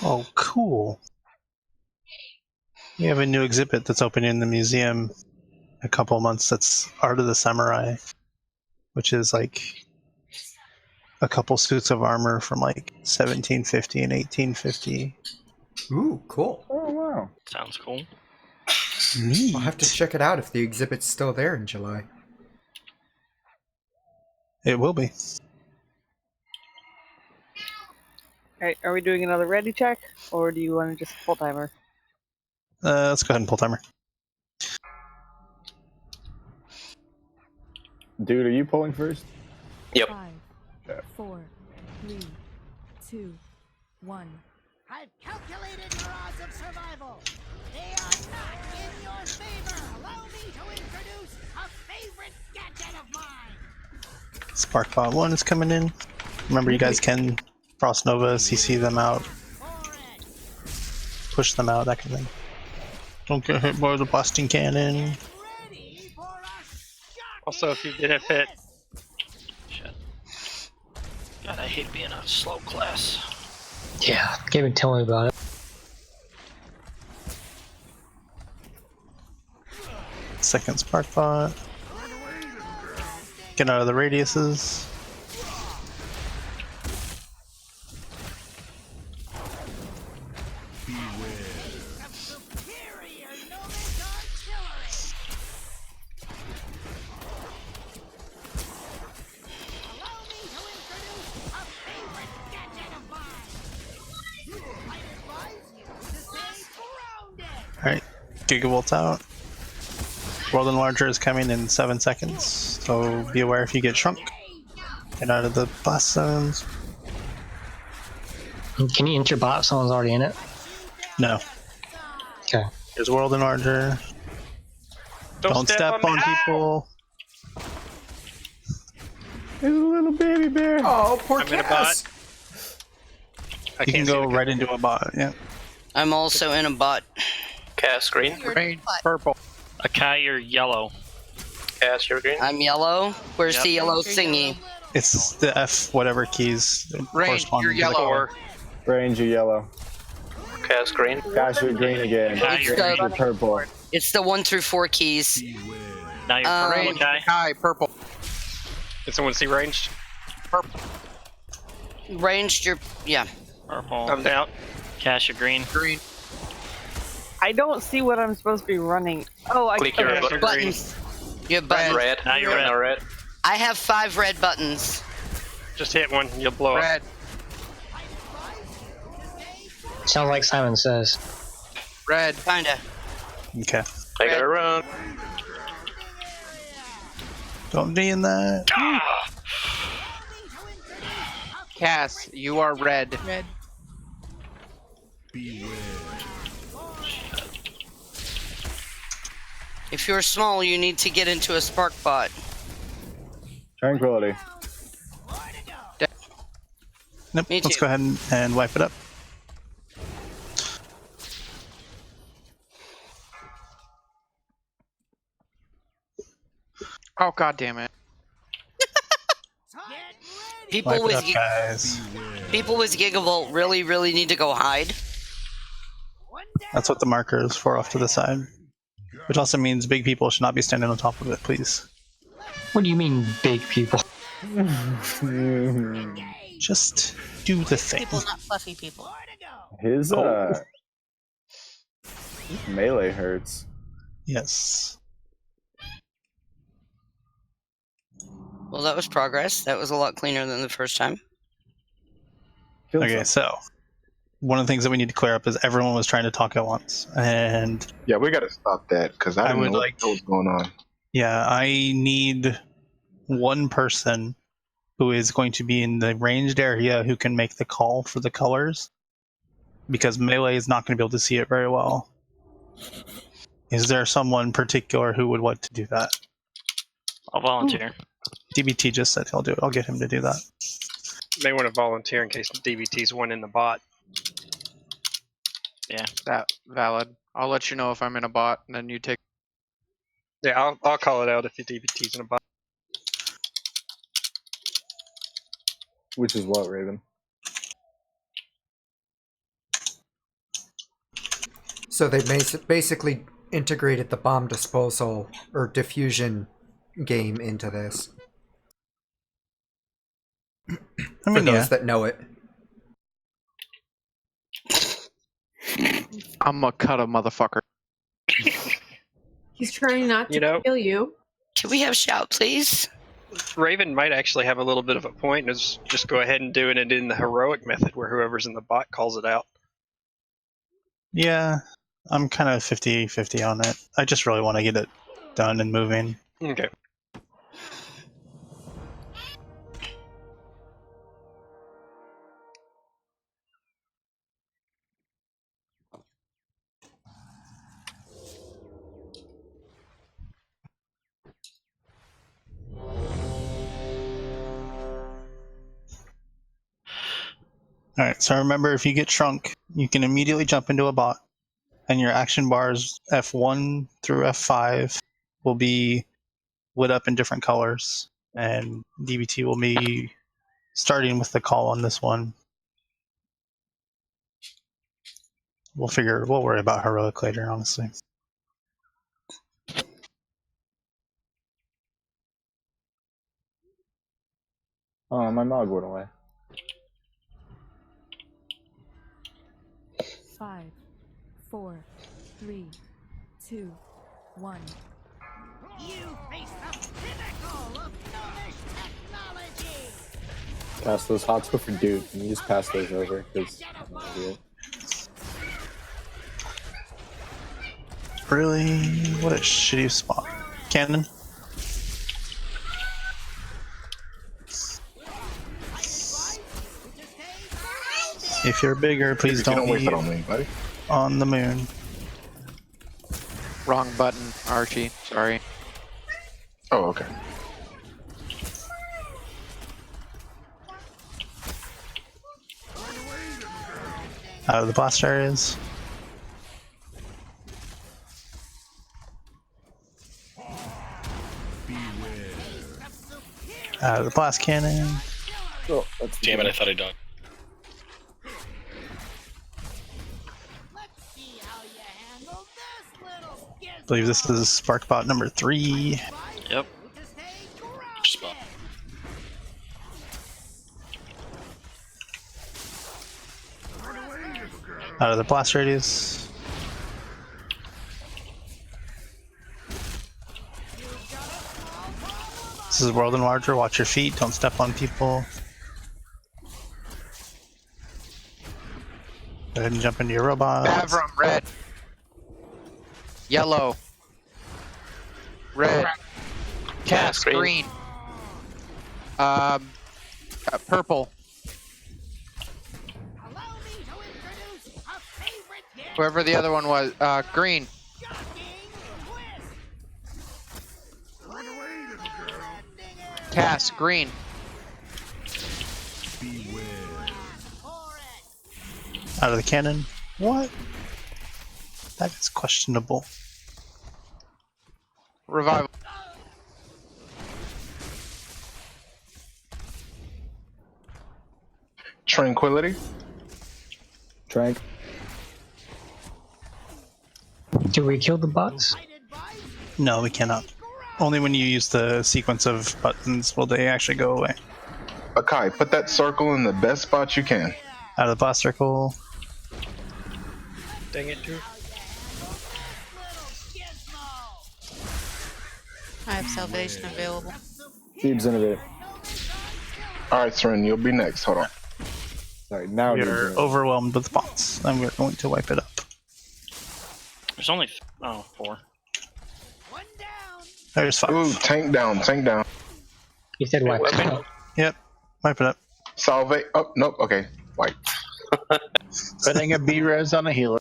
J: Oh, cool. We have a new exhibit that's opening in the museum in a couple of months. That's Art of the Samurai, which is like a couple suits of armor from like 1750 and 1850.
H: Ooh, cool.
I: Oh, wow.
A: Sounds cool.
J: Neat.
H: I'll have to check it out if the exhibit's still there in July.
J: It will be.
Q: Alright, are we doing another ready check, or do you want to just full timer?
J: Let's go ahead and pull timer.
I: Dude, are you pulling first?
T: Yep.
R: 5, 4, 3, 2, 1.
S: I've calculated your odds of survival. They are not in your favor. Allow me to introduce a favorite gadget of mine.
J: Sparkbot 1 is coming in. Remember, you guys can Frost Nova, CC them out, push them out, that kind of thing. Don't get hit by the blasting cannon.
O: Also, if you get a hit,
A: God, I hate being a slow class.
F: Yeah, can't even tell me about it.
J: Second Sparkbot. Get out of the radiuses. Alright, Gigavolt's out. World Enlarger is coming in 7 seconds, so be aware if you get shrunk. Get out of the blast zones.
F: Can you enter bot if someone's already in it?
J: No.
F: Okay.
J: There's world in order. Don't step on people.
I: There's a little baby bear.
H: Oh, poor
O: I'm in a
H: Cass.
O: I
J: You can
O: can't see
J: go
O: the
J: right into a bot, yeah.
N: I'm also in a bot.
T: Cast green.
G: Green, purple.
A: Akai, you're yellow.
T: Cast, you're green.
N: I'm yellow. Where's the yellow thingy?
J: It's the F whatever keys
L: Range,
J: correspond
L: you're
J: to the
L: yellow.
J: color.
I: Range, you yellow.
T: Cast green.
I: Cash, you're green again.
A: Akai, you're
N: the-
A: green.
I: You're purple.
N: It's the 1 through 4 keys.
A: Now you're purple,
L: Range,
A: Akai.
L: Kai, purple.
O: Did someone see ranged?
L: Purple.
N: Ranged, yeah.
A: Purple.
O: I'm down.
A: Cash, you're green.
L: Green.
Q: I don't see what I'm supposed to be running. Oh, I
T: Click your
Q: okay.
T: button.
N: Buttons. You have buttons.
T: Red.
A: Now you're red.
T: Now red.
N: I have 5 red buttons.
O: Just hit one, you'll blow up.
L: Red.
F: Sounds like Simon says.
L: Red.
N: Kinda.
J: Okay.
T: I gotta run.
J: Don't be in that.
L: Cass, you are red.
E: Red.
N: If you're small, you need to get into a spark bot.
I: Tranquility.
J: Nope.
N: Me
J: Let's
N: too.
J: go ahead and wipe it up.
L: Oh, god damn it.
N: People
J: Wipe it
N: with
J: up, guys.
N: people with Gigavolt really need to go hide.
J: That's what the marker is for off to the side. Which also means big people should not be standing on top of it, please.
F: What do you mean, big people?
J: Just do the thing.
E: People, not fluffy people.
I: His
J: Oh.
I: his melee hurts.
J: Yes.
N: Well, that was progress. That was a lot cleaner than the first time.
J: Okay, so one of the things that we need to clear up is everyone was trying to talk at once, and
C: Yeah, we got to stop that because I
J: I
C: didn't
J: would
C: know
J: like-
C: what was going on.
J: yeah, I need one person who is going to be in the ranged area who can make the call for the colors, because melee is not going to be able to see it very well. Is there someone particular who would want to do that?
A: I'll volunteer.
J: DBT just said he'll do it. I'll get him to do that.
O: May want to volunteer in case DBT's one in the bot.
A: Yeah.
L: That valid. I'll let you know if I'm in a bot, and then you take.
O: Yeah, I'll call it out if the DBT's in a bot.
I: Which is what, Raven?
H: So they basically integrated the bomb disposal or diffusion game into this.
J: I
H: For
J: mean,
H: those
J: yeah.
H: that know it.
L: I'm a cut a motherfucker.
D: He's trying not to
O: You know-
D: kill you.
N: Can we have shout, please?
O: Raven might actually have a little bit of a point. Is just go ahead and do it in the heroic method where whoever's in the bot calls it out.
J: Yeah, I'm kind of 50-50 on it. I just really want to get it done and moving.
O: Okay.
J: Alright, so remember, if you get shrunk, you can immediately jump into a bot, and your action bars F1 through F5 will be lit up in different colors, and DBT will be starting with the call on this one. We'll worry about heroic later, honestly.
I: Oh, my mog went away.
R: 5, 4, 3, 2, 1.
S: You face the pinnacle of gnomish technology!
I: Pass those hots go for dude. Can you just pass those over? Because I'm an idiot.
J: Really? What a shitty spot. Cannon? If you're bigger, please
C: Figured you
J: don't
C: don't waste
J: be
C: it on me, buddy.
J: on the moon.
L: Wrong button, Archie. Sorry.
C: Oh, okay.
J: Out of the blast areas. Out of the blast cannon.
I: Oh, that's
B: Damn it! I thought I died.
J: I believe this is spark bot number 3.
A: Yep.
B: Spot.
J: Out of the blast radius. This is World Enlarger. Watch your feet. Don't step on people. Go ahead and jump into your robot.
L: Bavrum, red. Yellow. Red. Cast, green. Purple. Whoever the other one was, green. Cast, green.
J: Out of the cannon. What? That is questionable.
L: Revival.
C: Tranquility.
I: Trank.
F: Do we kill the bots?
J: No, we cannot. Only when you use the sequence of buttons will they actually go away.
C: Akai, put that circle in the best spot you can.
J: Out of the blast circle.
O: Dang it, dude.
E: I have salvation available.
I: Thebes innovative.
C: Alright, Seren, you'll be next. Hold on.
I: Sorry, now
J: We
I: Thebes
J: are
I: innovative.
J: overwhelmed with bots, and we're going to wipe it up.
A: There's only 4.
J: There's 5.
C: Ooh, tank down, tank down.
F: You said wipe it up.
J: Yep, wipe it up.
C: Salve. Oh, nope, okay. Wipe.
P: Putting a B-res on a healer.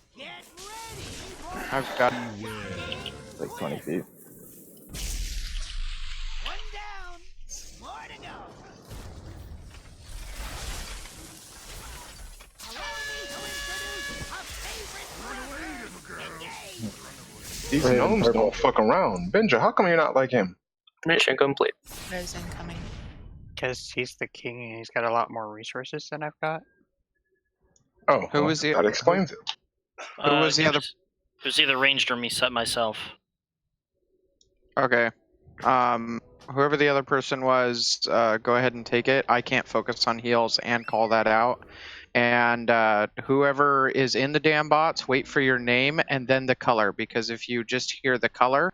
L: I've got
I: Like 20 feet.
C: These
I: Red and
C: gnomes
I: purple.
C: don't fuck around. Benja, how come you're not like him?
T: Mission complete.
E: Those incoming.
G: Because he's the king and he's got a lot more resources than I've got.
C: Oh,
L: Who
C: well,
L: was the-
C: that explains it.
L: Who was the other?
A: It was either ranged or me set myself.
L: Okay. Whoever the other person was, go ahead and take it. I can't focus on heals and call that out. And whoever is in the damn bots, wait for your name and then the color. Because if you just hear the color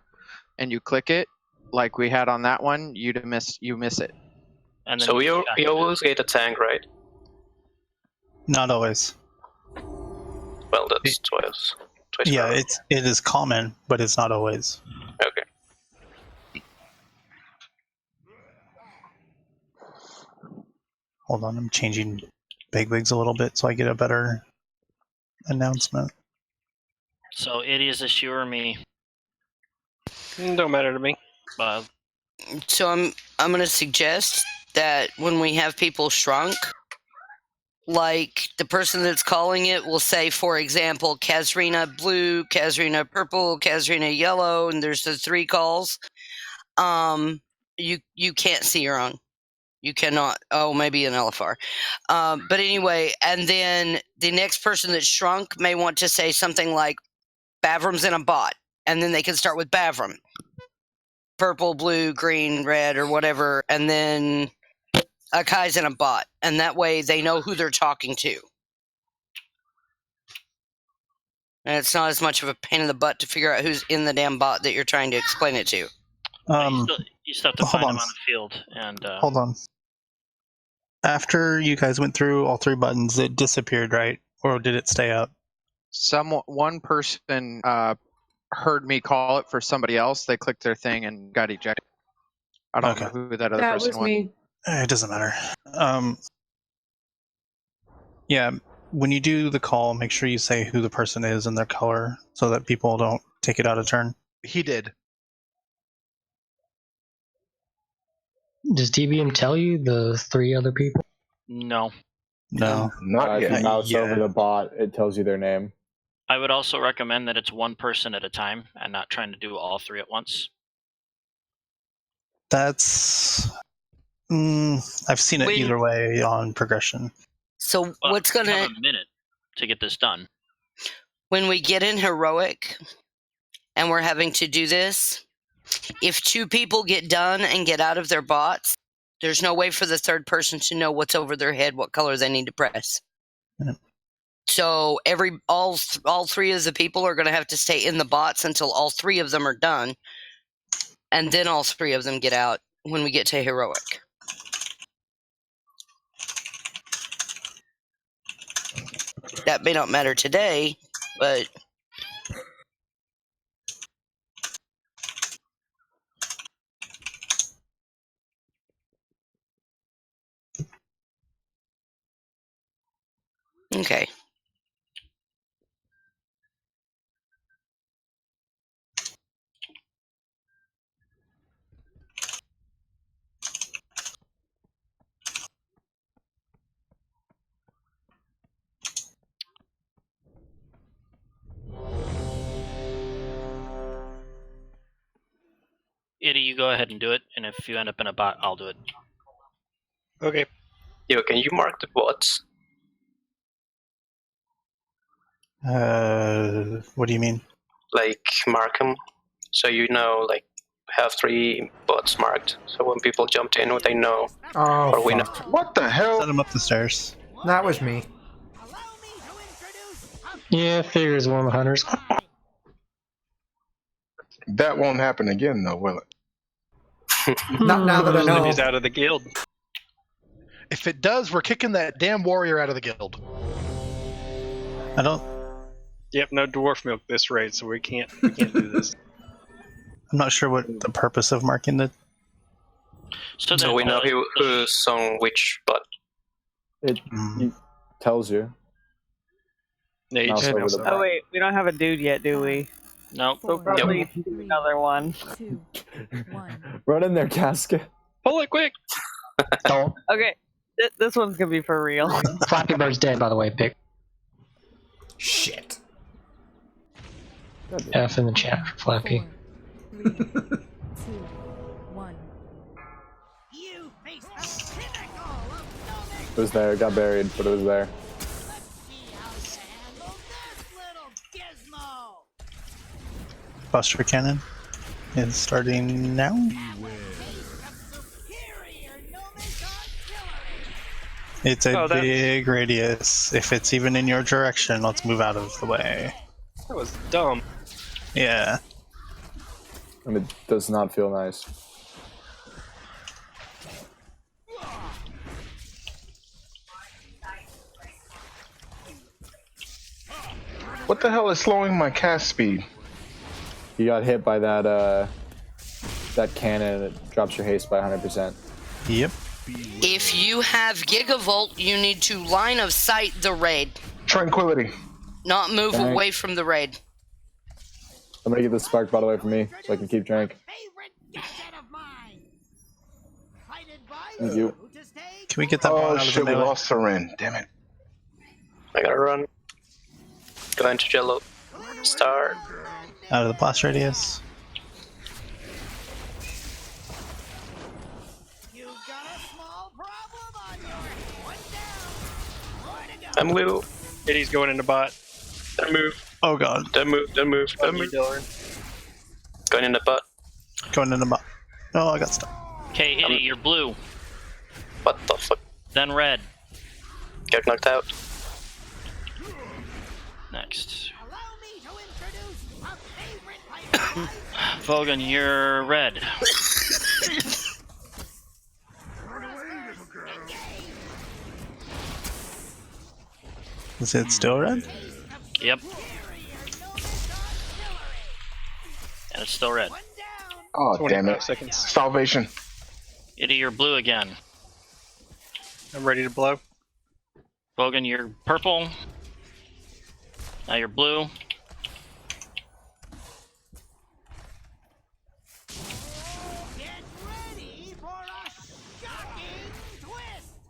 L: and you click it, like we had on that one, you miss it.
A: And then
T: So you always get a tank, right?
J: Not always.
T: Well, that's twice.
J: Yeah, it is common, but it's not always.
T: Okay.
J: Hold on, I'm changing bigwigs a little bit so I get a better announcement.
A: So it is issue or me.
O: Don't matter to me.
N: So I'm gonna suggest that when we have people shrunk, like the person that's calling it will say, for example, Kazrina blue, Kazrina purple, Kazrina yellow, and there's the 3 calls. You can't see your own. You cannot. Oh, maybe an LFR. But anyway, and then the next person that's shrunk may want to say something like Bavrum's in a bot, and then they can start with Bavrum. Purple, blue, green, red, or whatever, and then Akai's in a bot, and that way they know who they're talking to. And it's not as much of a pain in the butt to figure out who's in the damn bot that you're trying to explain it to.
A: You still have to find them on the field. And
J: Hold on. After you guys went through all 3 buttons, it disappeared, right? Or did it stay up?
L: One person heard me call it for somebody else. They clicked their thing and got ejected. I don't know who that other
D: That
L: person
D: was me.
J: It doesn't matter. Yeah, when you do the call, make sure you say who the person is and their color so that people don't take it out of turn.
U: He did.
F: Does DBM tell you the 3 other people?
A: No.
J: No.
C: Not
I: If you
C: yet.
I: mouse over the bot, it tells you their name.
A: I would also recommend that it's one person at a time and not trying to do all 3 at once.
J: That's. I've seen it either way on progression.
N: So
A: Well,
N: what's
A: we
N: gonna
A: have a minute to get this done.
N: when we get in heroic and we're having to do this, if 2 people get done and get out of their bots, there's no way for the third person to know what's over their head, what color they need to press.
J: Yeah.
N: So all 3 of the people are going to have to stay in the bots until all 3 of them are done, and then all 3 of them get out when we get to heroic. That may not matter today, but okay.
A: Itty, you go ahead and do it, and if you end up in a bot, I'll do it.
O: Okay.
T: Yo, can you mark the bots?
J: What do you mean?
T: Like, mark them so you know, like, have 3 bots marked. So when people jumped in, they know.
H: Oh,
T: or we know.
H: fuck.
C: What the hell?
J: Send them up the stairs.
H: That was me.
F: Yeah, figures one of the hunters.
C: That won't happen again, though, will it?
H: Not now that I know.
O: He's out of the guild.
U: If it does, we're kicking that damn warrior out of the guild.
J: I don't.
O: Yep, no dwarf milk this raid, so we can't do this.
J: I'm not sure what the purpose of marking the.
T: So we know who's on which bot.
I: It tells you.
O: Yeah, you
I: Mouse
O: just
I: over the
O: know.
I: bot.
Q: Oh wait, we don't have a dude yet, do we?
A: Nope.
Q: So probably do another one.
R: 2, 1.
I: Run in there, casket.
O: Pull it quick!
F: Don't.
Q: Okay, this one's gonna be for real.
F: Flappy Bird's dead, by the way, Pick.
H: Shit.
F: F in the chat for Flappy.
R: 4, 3, 2, 1.
S: You face the pinnacle of
I: It was there. It got buried, but it was there.
J: Buster cannon is starting now. It's a big radius. If it's even in your direction, let's move out of the way.
O: That was dumb.
J: Yeah.
I: And it does not feel nice.
C: What the hell is slowing my cast speed?
I: You got hit by that cannon, and it drops your haste by 100%.
J: Yep.
N: If you have Gigavolt, you need to line of sight the raid.
C: Tranquility.
N: Not move
I: Dang.
N: away from the raid.
I: Somebody get this spark bottle away from me so I can keep drink. Thank you.
J: Can we get that
C: Oh
J: ball out of
C: shit,
J: the
C: we
J: melee?
C: lost Seren. Damn it.
T: I gotta run. Go into yellow. Star.
J: Out of the blast radius.
T: I'm blue.
O: Kitty's going into bot.
T: Don't move.
J: Oh god.
T: Don't move. Don't move. Don't move. Going in the bot.
J: Going in the bot. Oh, I got stuck.
A: Okay, Itty, you're blue.
T: What the fuck?
A: Then red.
T: Get knocked out.
A: Next. Vogan, you're red.
J: Is it still red?
A: Yep. And it's still red.
C: Oh, damn
O: 25
C: it.
O: seconds.
A: Bogan, you're purple. Now you're blue.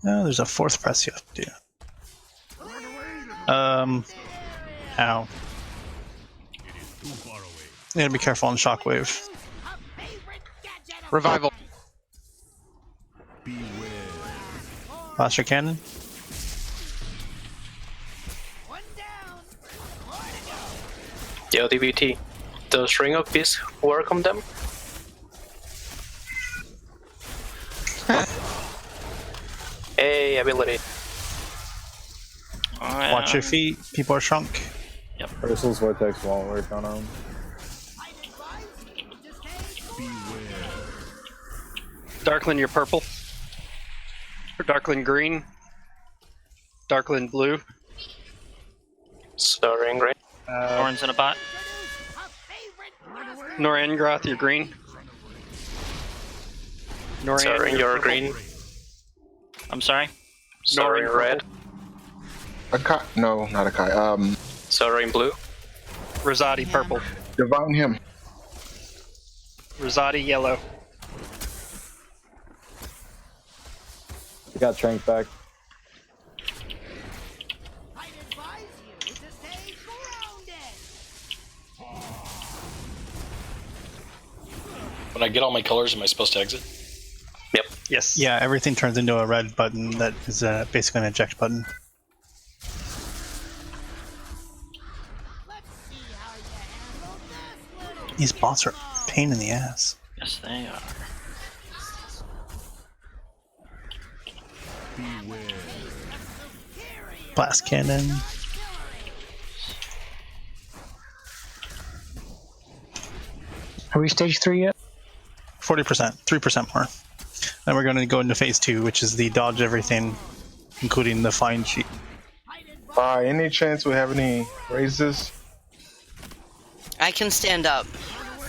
J: Oh, there's a fourth press you have to do. Ow. You gotta be careful on shockwave.
L: Revival.
J: Blaster cannon.
T: Yo, DBT. Does Ring of Peace work on them? Hey, ability.
J: Watch your feet. People are shrunk.
A: Yep.
I: Ursul's Vortex won't work on them.
O: Darkland, you're purple. Darkland green. Darkland blue.
T: Soaring green.
A: Orange in a bot.
O: Norangroth, you're green.
T: Soaring, you're green.
A: I'm sorry?
T: Soaring red.
C: No, not a Kai.
T: Soaring blue.
O: Rosati purple.
C: Divine him.
O: Rosati yellow.
I: You got Trank back.
B: When I get all my colors, am I supposed to exit?
T: Yep.
O: Yes.
J: Yeah, everything turns into a red button that is basically an eject button. These bots are a pain in the ass.
A: Yes, they are.
J: Blast cannon.
F: Are we stage 3 yet?
J: 40%, 3% more. Then we're going to go into phase 2, which is the dodge everything, including the flying sheet.
C: Any chance we have any raises?
N: I can stand up.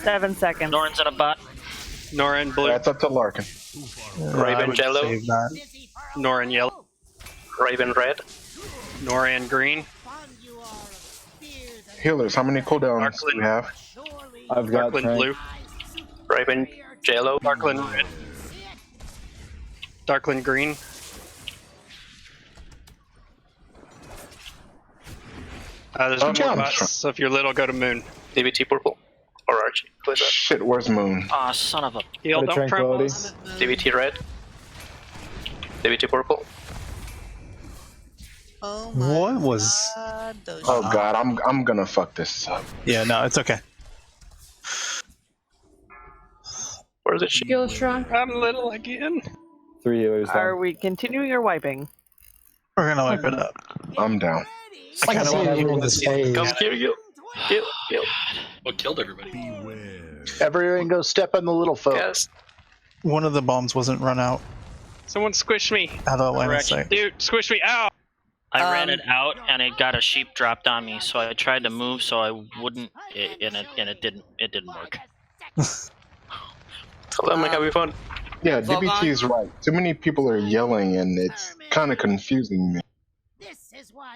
Q: 7 seconds.
A: Norin's in a bot.
O: Norin blue.
C: That's up to Larkin.
T: Raven yellow.
O: Norin yellow.
T: Raven red.
O: Noran green.
C: Healers, how many cooldowns do we have?
I: I've got
O: Darkland
I: Trank.
O: blue.
T: Raven yellow.
O: Darkland red. Darkland green. There's more bots, so if you're little, go to moon.
T: DBT purple. Or Archie. Who is that?
C: Shit, where's Moon?
A: Aw, son of a...
O: Heal, don't trample.
T: DBT red. DBT purple.
E: Oh
J: What was...
C: Oh god, I'm gonna fuck this up.
J: Yeah, no, it's okay.
T: Where's it?
D: Skill shrunk.
O: I'm little again.
I: 3 healers down.
Q: Are we continuing or wiping?
J: We're going to wipe it up.
C: I'm down.
J: I kind of want people to stay.
T: Come here, you. Kill.
B: What killed everybody?
P: Everyone go step on the little folk.
T: Yes.
J: One of the bombs wasn't run out.
O: Someone squish me.
J: Out of line of sight.
O: Dude, squish me. Ow!
A: I ran it out and it got a sheep dropped on me, so I tried to move so I wouldn't, and it didn't work.
T: Tell them like having fun.
C: Yeah, DBT is right. Too many people are yelling and it's kind of confusing me.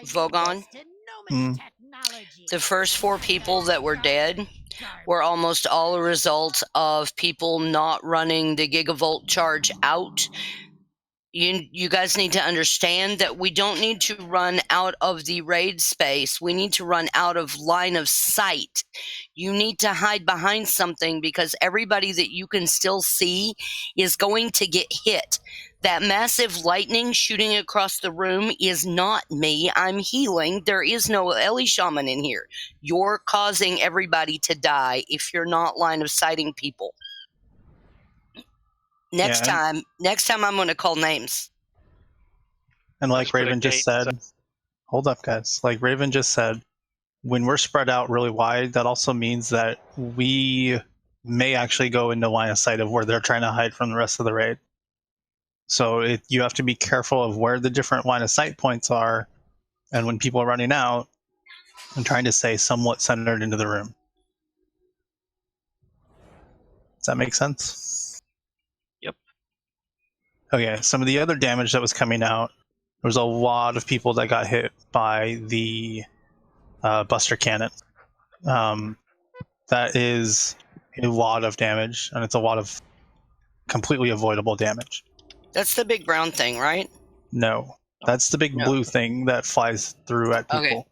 N: Vogon, the first 4 people that were dead were almost all a result of people not running the gigavolt charge out. You guys need to understand that we don't need to run out of the raid space. We need to run out of line of sight. You need to hide behind something because everybody that you can still see is going to get hit. That massive lightning shooting across the room is not me. I'm healing. There is no Ellie Shaman in here. You're causing everybody to die if you're not line of sighting people. Next time I'm going to call names.
J: And like Raven just said, hold up, guys. Like Raven just said, when we're spread out really wide, that also means that we may actually go into line of sight of where they're trying to hide from the rest of the raid. So you have to be careful of where the different line of sight points are, and when people are running out, I'm trying to stay somewhat centered into the room. Does that make sense?
A: Yep.
J: Okay, some of the other damage that was coming out there was a lot of people that got hit by the Buster Cannon. That is a lot of damage, and it's a lot of completely avoidable damage.
N: That's the big brown thing, right?
J: No, that's the big blue thing that flies through at people.
N: Okay.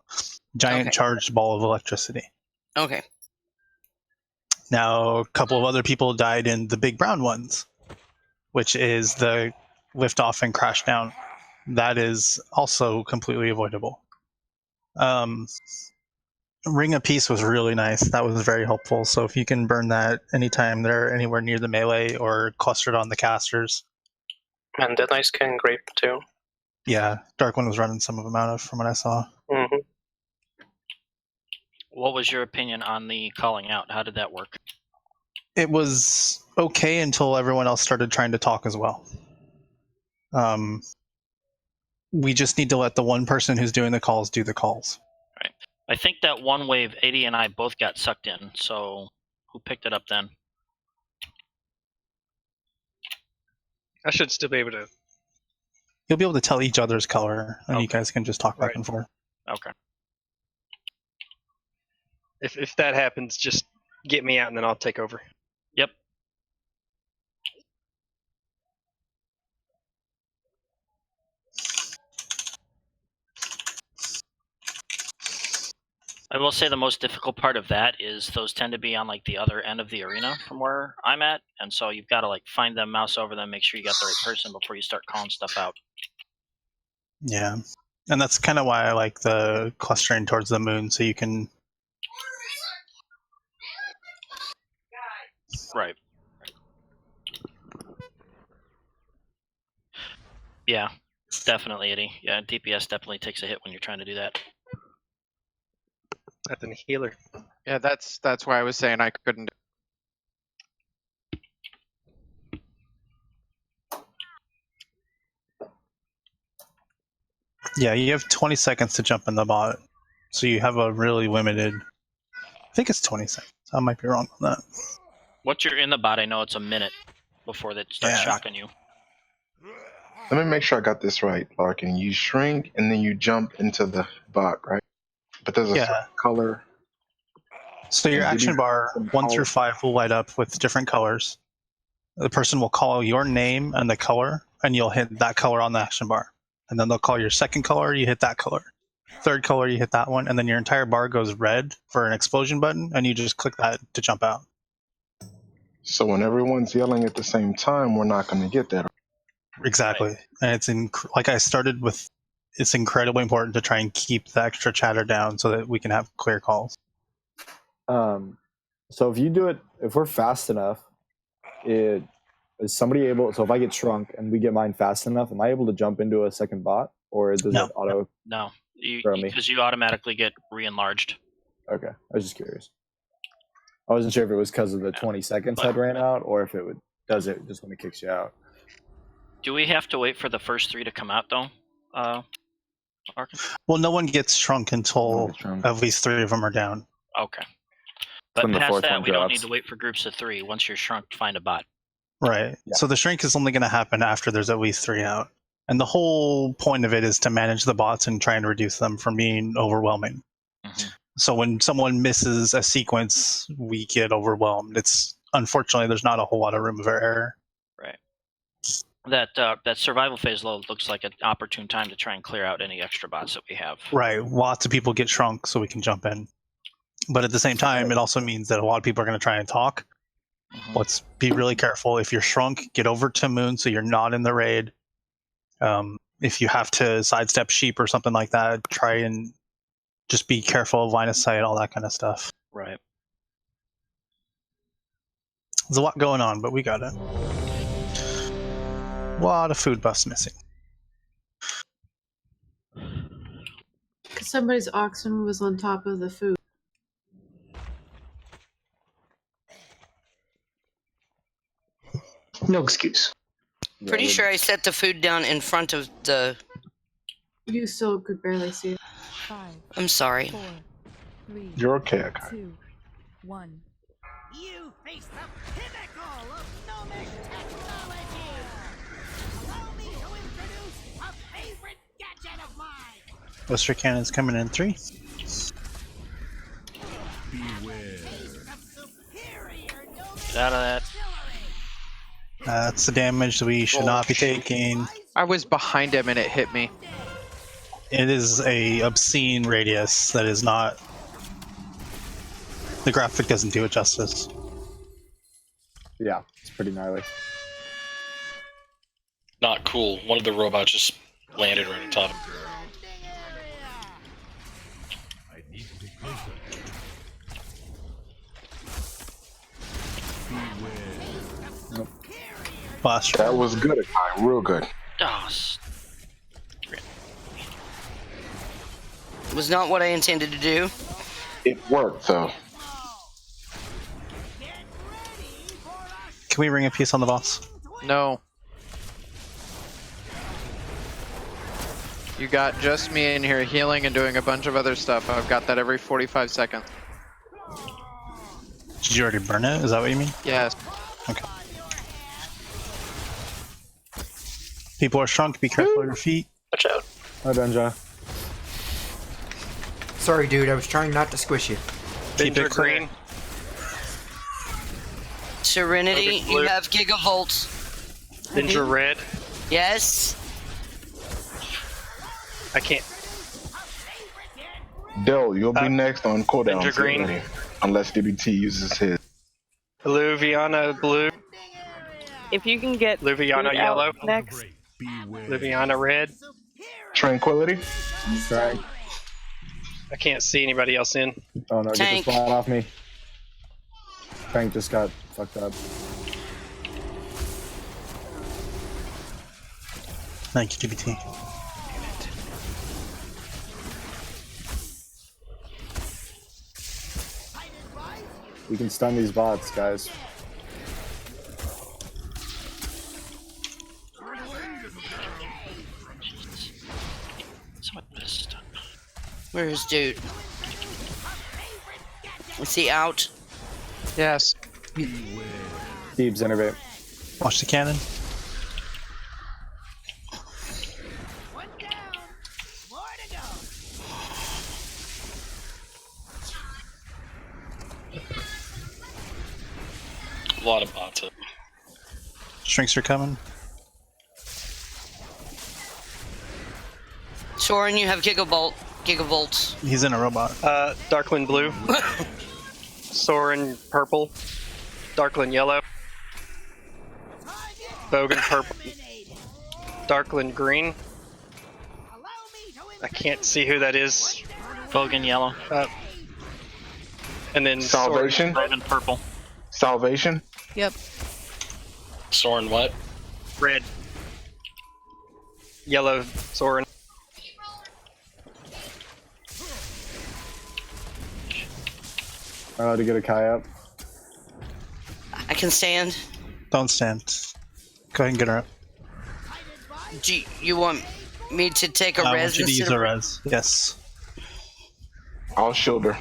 J: Giant
N: Okay.
J: charged ball of electricity.
N: Okay.
J: Now, a couple of other people died in the big brown ones, which is the lift off and crash down. That is also completely avoidable. Ring of Peace was really nice. That was very helpful. So if you can burn that anytime they're anywhere near the melee or clustered on the casters.
T: And Dead Knights can grape too.
J: Yeah, Dark One was running some of them out of from what I saw.
T: Mm-hmm.
A: What was your opinion on the calling out? How did that work?
J: It was okay until everyone else started trying to talk as well. We just need to let the one person who's doing the calls do the calls.
A: Right. I think that one wave, 80 and I both got sucked in. So who picked it up then?
O: I should still be able to.
J: You'll be able to tell each other's color, and you guys can just talk back and forth.
A: Okay.
O: If that happens, just get me out and then I'll take over.
A: Yep. I will say the most difficult part of that is those tend to be on like the other end of the arena from where I'm at, and so you've got to like find them, mouse over them, make sure you got the right person before you start calling stuff out.
J: Yeah, and that's kind of why I like the clustering towards the moon, so you can.
A: Right. Yeah, definitely, Eddie. Yeah, DPS definitely takes a hit when you're trying to do that.
O: That's a healer.
L: Yeah, that's why I was saying I couldn't.
J: Yeah, you have 20 seconds to jump in the bot, so you have a really limited. I think it's 20 seconds. I might be wrong on that.
A: Once you're in the bot, I know it's a minute before they start shocking you.
C: Let me make sure I got this right, Larkin. You shrink and then you jump into the bot, right? But there's a certain color.
J: So your action bar 1 through 5 will light up with different colors. The person will call your name and the color, and you'll hit that color on the action bar. And then they'll call your second color, you hit that color. Third color, you hit that one, and then your entire bar goes red for an explosion button, and you just click that to jump out.
C: So when everyone's yelling at the same time, we're not going to get that.
J: Exactly. And it's like I started with, it's incredibly important to try and keep the extra chatter down so that we can have clear calls.
I: So if you do it, if we're fast enough, is somebody able? So if I get shrunk and we get mine fast enough, am I able to jump into a second bot, or does it auto?
A: No,
I: throw me?
A: because you automatically get re-enlarged.
I: Okay, I was just curious. I wasn't sure if it was because of the 20 seconds had ran out, or if it does it just when it kicks you out.
A: Do we have to wait for the first 3 to come out though? Arkin?
J: Well, no one gets shrunk until at least 3 of them are down.
A: Okay. But
I: When the
A: past
I: fourth
A: that,
I: one
A: we don't need
I: drops.
A: to wait for groups of 3. Once you're shrunk, find a bot.
J: Right. So the shrink is only going to happen after there's at least 3 out. And the whole point of it is to manage the bots and try and reduce them from being overwhelming.
A: Mm-hmm.
J: So when someone misses a sequence, we get overwhelmed. It's unfortunately there's not a whole lot of room for error.
A: Right. That survival phase load looks like an opportune time to try and clear out any extra bots that we have.
J: Right. Lots of people get shrunk so we can jump in. But at the same time, it also means that a lot of people are going to try and talk.
A: Mm-hmm.
J: Let's be really careful. If you're shrunk, get over to Moon so you're not in the raid. If you have to sidestep sheep or something like that, try and just be careful of line of sight, all that kind of stuff.
A: Right.
J: There's a lot going on, but we got it. A lot of food buffs missing.
D: Somebody's oxen was on top of the food.
F: No excuse.
N: Pretty sure I set the food down in front of the.
D: You still could barely see it.
R: 5,
N: I'm sorry.
R: 4, 3,
C: You're okay, Akai.
R: 2, 1.
S: You face the pinnacle of gnomic technology! Allow me to introduce a favorite
J: Blister cannon's coming in 3.
A: Get out of that.
J: That's the damage that we should not be taking.
L: I was behind him and it hit me.
J: It is a obscene radius that is not. The graphic doesn't do it justice.
I: Yeah, it's pretty gnarly.
B: Not cool. One of the robots just landed right on top of him.
J: Blast.
C: That was good, Akai. Real good.
A: Oh,
N: Was not what I intended to do.
C: It worked, though.
J: Can we ring a piece on the boss?
L: No. You got just me in here healing and doing a bunch of other stuff. I've got that every 45 seconds.
J: Did you already burn it? Is that what you mean?
L: Yes.
J: Okay. People are shrunk. Be careful of your feet.
T: Watch out.
I: Hi, Benja.
H: Sorry, dude. I was trying not to squish you.
J: Keep it clear.
O: Green.
N: Serenity,
O: Okay, blue.
N: you have gigavolts.
O: Ninja red.
N: Yes.
O: I can't.
C: Dill, you'll be next on cooldown.
O: Ninja green.
C: Ready. Unless DBT uses his.
O: Luviana blue.
Q: If you can get
O: Luviana
Q: Dude
O: yellow.
Q: out next.
O: Luviana red.
C: Tranquility?
I: Sorry.
O: I can't see anybody else in.
I: Oh no, get the
N: Tank.
I: spot off me. Tank just got fucked up.
J: Thank you, DBT.
I: We can stun these bots, guys.
N: Where is dude? Is he out?
L: Yes.
I: Thebes, innervate.
J: Watch the cannon.
B: A lot of bots up.
J: Shrinks are coming.
N: Soren, you have gigavolts.
J: He's in a robot.
O: Darkland blue. Soren purple. Darkland yellow. Bogan purple. Darkland green. I can't see who that is.
A: Bogan yellow.
O: And then
C: Salvation?
O: Soren
A: Bogan purple.
C: Salvation?
N: Yep.
B: Soren what?
O: red. Yellow Soren.
I: To get a Kai up.
N: I can stand.
J: Don't stand. Go ahead and get her up.
N: Do you want me to take a
J: I
N: res
J: want you to use
N: instead
J: a
N: of
J: res. Yes.
C: I'll shield her.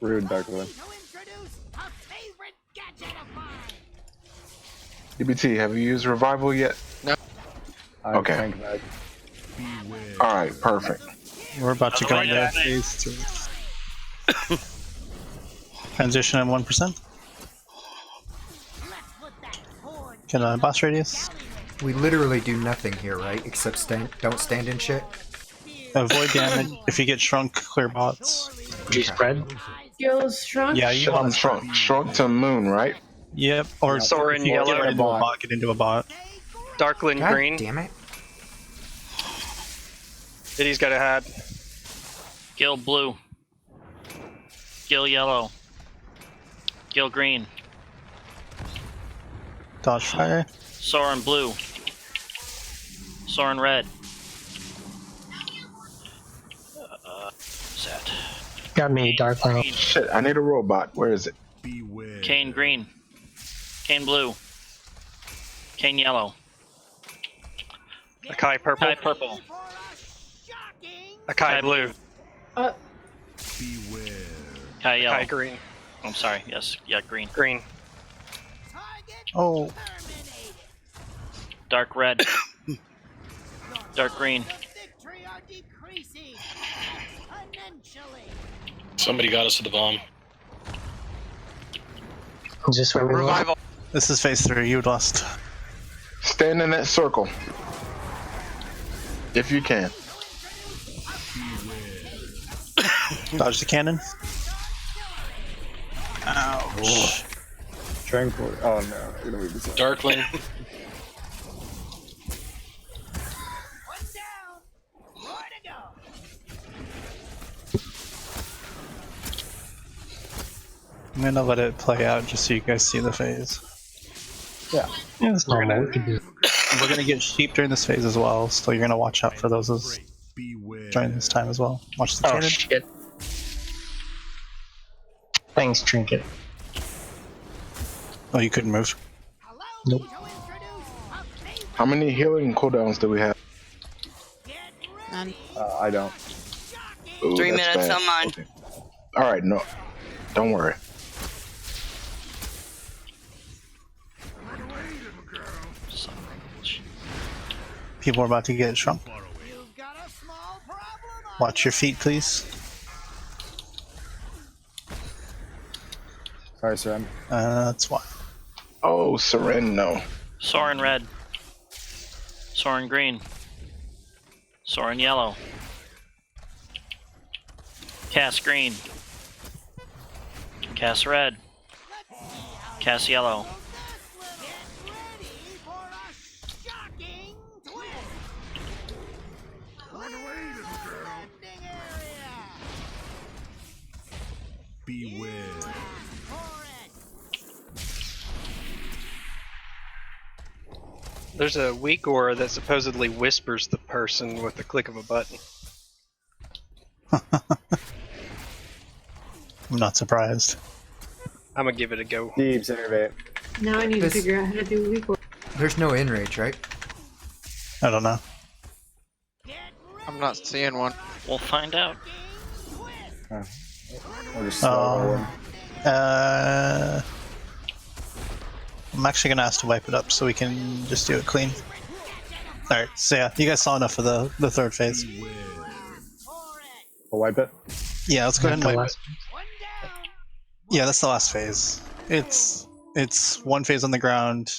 I: Rude, Darkwood.
C: DBT, have you used revival yet?
L: No.
C: Okay.
I: Tank back.
C: All right, perfect.
J: We're about to go into
A: Yeah.
J: phase 3. Transition at 1%. Get a boss radius.
H: We literally do nothing here, right? Except don't stand in shit.
J: Avoid damage. If you get shrunk, clear bots.
F: G spread.
D: Skills shrunk.
J: Yeah, you want
C: shrunk to moon, right?
J: Yep. Or
O: Soren
J: if you
O: yellow.
J: get into a bot, get into a bot.
O: Darkland
H: God
O: green.
H: damn it.
O: Diddy's got a hat.
A: Gil blue. Gil yellow. Gil green.
J: Dodge fire.
A: Soren blue. Soren red. Set.
F: Got me, Darkland.
C: Shit, I need a robot. Where is it?
A: Kane green. Kane blue. Kane yellow.
O: Akai purple.
A: Kai purple.
O: Akai blue.
A: Kai yellow.
O: Akai green.
A: I'm sorry. Yes. Yeah. Green.
O: Green.
J: Oh.
A: Dark red. Dark green.
S: Victory are decreasing exponentially.
B: Somebody got us to the bomb.
F: Just where we were.
L: Revival.
J: This is phase 3. You lost.
C: Stand in that circle. If you can.
J: Dodge the cannon. Ouch.
I: Tranquil. Oh no, I'm gonna leave this out.
B: Darkling.
J: I'm gonna let it play out just so you guys see the phase.
I: Yeah.
F: Yeah, that's normal. We can do.
J: We're gonna get sheep during this phase as well, so you're gonna watch out for those during this time as well. Watch the
F: Oh
J: cannon.
F: shit! Thanks, Trinket.
J: Oh, you couldn't move.
F: Nope.
C: How many healing cooldowns do we have?
E: None.
I: I don't.
C: Ooh,
N: 3
C: that's
N: minutes
C: bad.
N: on mine.
C: Okay. All right, no, don't worry.
J: People are about to get shrunk. Watch your feet, please.
I: Sorry, sir.
J: That's why.
C: Oh, Seren, no.
A: Soren red. Soren green. Soren yellow. Cass green. Cass red. Cass yellow.
M: Beware.
O: There's a weak aura that supposedly whispers the person with the click of a button.
J: I'm not surprised.
O: I'm gonna give it a go.
I: Deeps innervate.
D: Now I need to
H: This-
D: figure out how to do weak.
H: There's no in rage, right?
J: I don't know.
L: I'm not seeing one.
A: We'll find out.
I: I'll just slow roll in.
J: I'm actually gonna ask to wipe it up so we can just do it clean. Alright, so yeah, you guys saw enough of the third phase.
I: I'll wipe it.
J: Yeah, let's go ahead and wipe it.
F: Last-
J: Yeah, that's the last phase. It's one phase on the ground,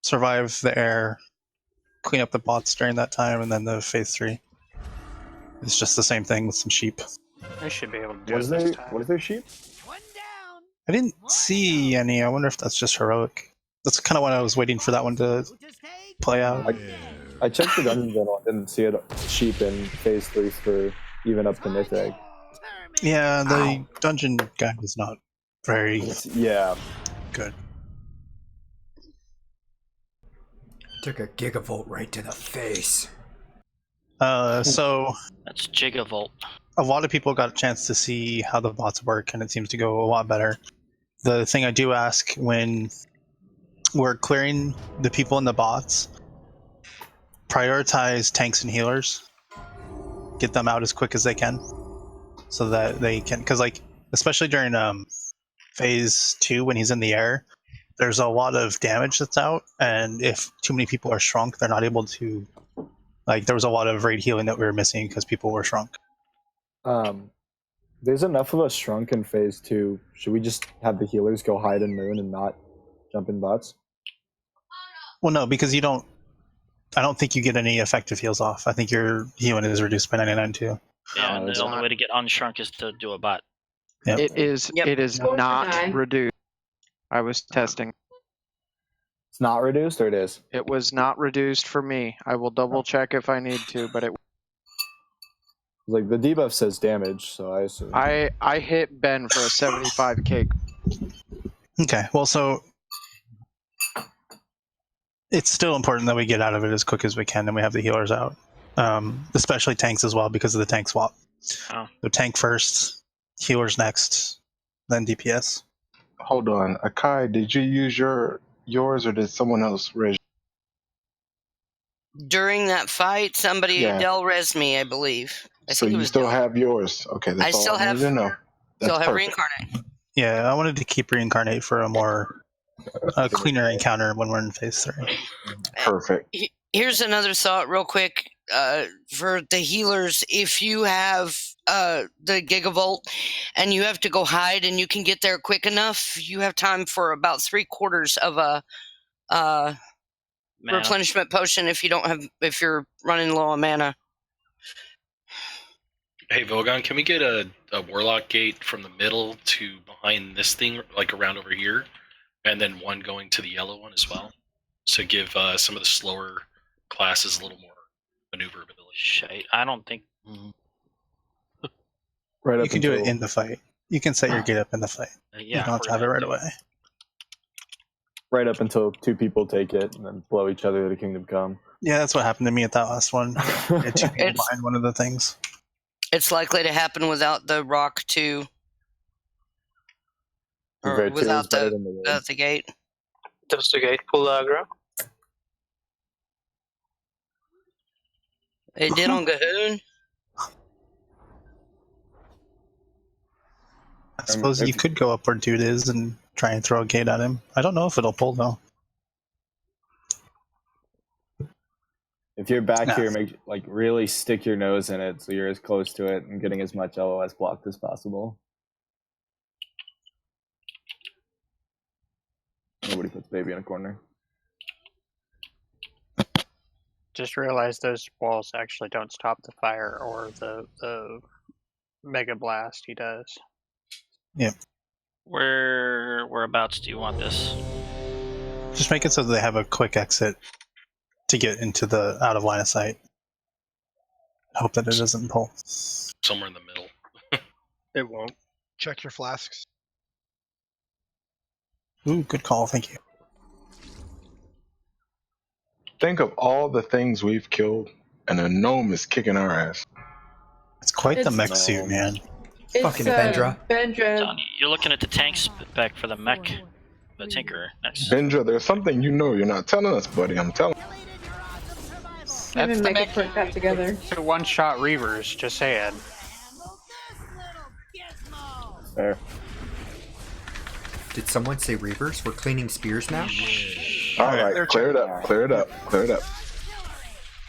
J: survive the air, clean up the bots during that time, and then the phase 3. It's just the same thing with some sheep.
G: I should be able to do
I: Was
G: it this
I: there
G: time.
I: was there sheep?
J: I didn't see any. I wonder if that's just heroic. That's kind of what I was waiting for that one to play out.
I: I checked the dungeon journal. I didn't see it sheep in phase 3 for even up to mythic.
J: Yeah, the dungeon guide was not very
I: Yeah.
J: good.
H: Took a gigavolt right to the face.
J: So
A: That's gigavolt.
J: a lot of people got a chance to see how the bots work, and it seems to go a lot better. The thing I do ask when we're clearing the people in the bots, prioritize tanks and healers. Get them out as quick as they can, so that they can, because like especially during phase 2 when he's in the air, there's a lot of damage that's out, and if too many people are shrunk, they're not able to. Like there was a lot of raid healing that we were missing because people were shrunk.
I: There's enough of us shrunk in phase 2. Should we just have the healers go hide in moon and not jump in bots?
J: Well, no, because you don't. I don't think you get any effective heals off. I think your healing is reduced by 99 too.
A: Yeah, and
I: that's
A: the only way to get unshrunk is to do a bot.
J: Yep.
L: It is not reduced. I was testing.
I: It's not reduced, or it is?
L: It was not reduced for me. I will double check if I need to, but it.
I: Like the debuff says damage, so I assume.
L: I hit Ben for a 75k.
J: Okay, well, so it's still important that we get out of it as quick as we can, and we have the healers out, especially tanks as well because of the tank swap.
A: Oh.
J: So tank first, healers next, then DPS.
C: Hold on, Akai, did you use yours or did someone else raise?
N: During that fight, somebody
C: Yeah.
N: Del res me, I believe. I
C: So
N: think it
C: you
N: was
C: still
N: Del.
C: have yours? Okay, that's
N: I
C: all
N: still
C: I
N: have.
C: needed to know. That's
N: Still have
C: perfect.
N: reincarnate.
J: Yeah, I wanted to keep reincarnate for a more cleaner encounter when we're in phase 3.
C: Perfect.
N: Here's another thought, real quick, for the healers. If you have the Gigavolt and you have to go hide and you can get there quick enough, you have time for about 3/4 of a replenishment potion if you're running low on mana.
B: Hey, Vogon, can we get a Warlock gate from the middle to behind this thing, like around over here, and then one going to the yellow one as well? So give some of the slower classes a little more maneuverability.
A: Shite. I don't think.
I: Right up
J: You can do it
I: until-
J: in the fight. You can set your gate up in the fight.
A: Yeah,
J: you don't have to have it right away.
I: Right up until 2 people take it and then blow each other to Kingdom Come.
J: Yeah, that's what happened to me at that last one. I had 2 people behind one of the things.
N: It's likely to happen without the rock too, or
I: Compared to
N: without
I: it's better
N: the
I: than the wood.
N: without the gate.
T: Does the gate pull aggro?
N: It did on Gahoon.
J: I suppose you could go up where Dude is and try and throw a gate at him. I don't know if it'll pull though.
I: If you're back here, really stick your nose in it so you're as close to it and getting as much LOS blocked as possible. Nobody puts baby in a corner.
G: Just realized those walls actually don't stop the fire or the mega blast he does.
J: Yeah.
A: Whereabouts do you want this?
J: Just make it so that they have a quick exit to get into the out of line of sight. Hope that it doesn't pull.
B: Somewhere in the middle.
O: It won't.
U: Check your flasks.
J: Ooh, good call. Thank you.
C: Think of all the things we've killed, and a gnome is kicking our ass.
J: It's quite the mech suit, man.
D: It's,
H: Fucking Avendra.
D: Vendra.
A: You're looking at the tank spec for the mech, the Tinker. Next.
C: Benja, there's something you know you're not telling us, buddy. I'm telling.
D: Him and Megatork got together.
G: So one-shot Reavers, just saying.
I: Fair.
H: Did someone say Reavers? We're cleaning spears now?
C: All right, clear it up, clear it up, clear it up.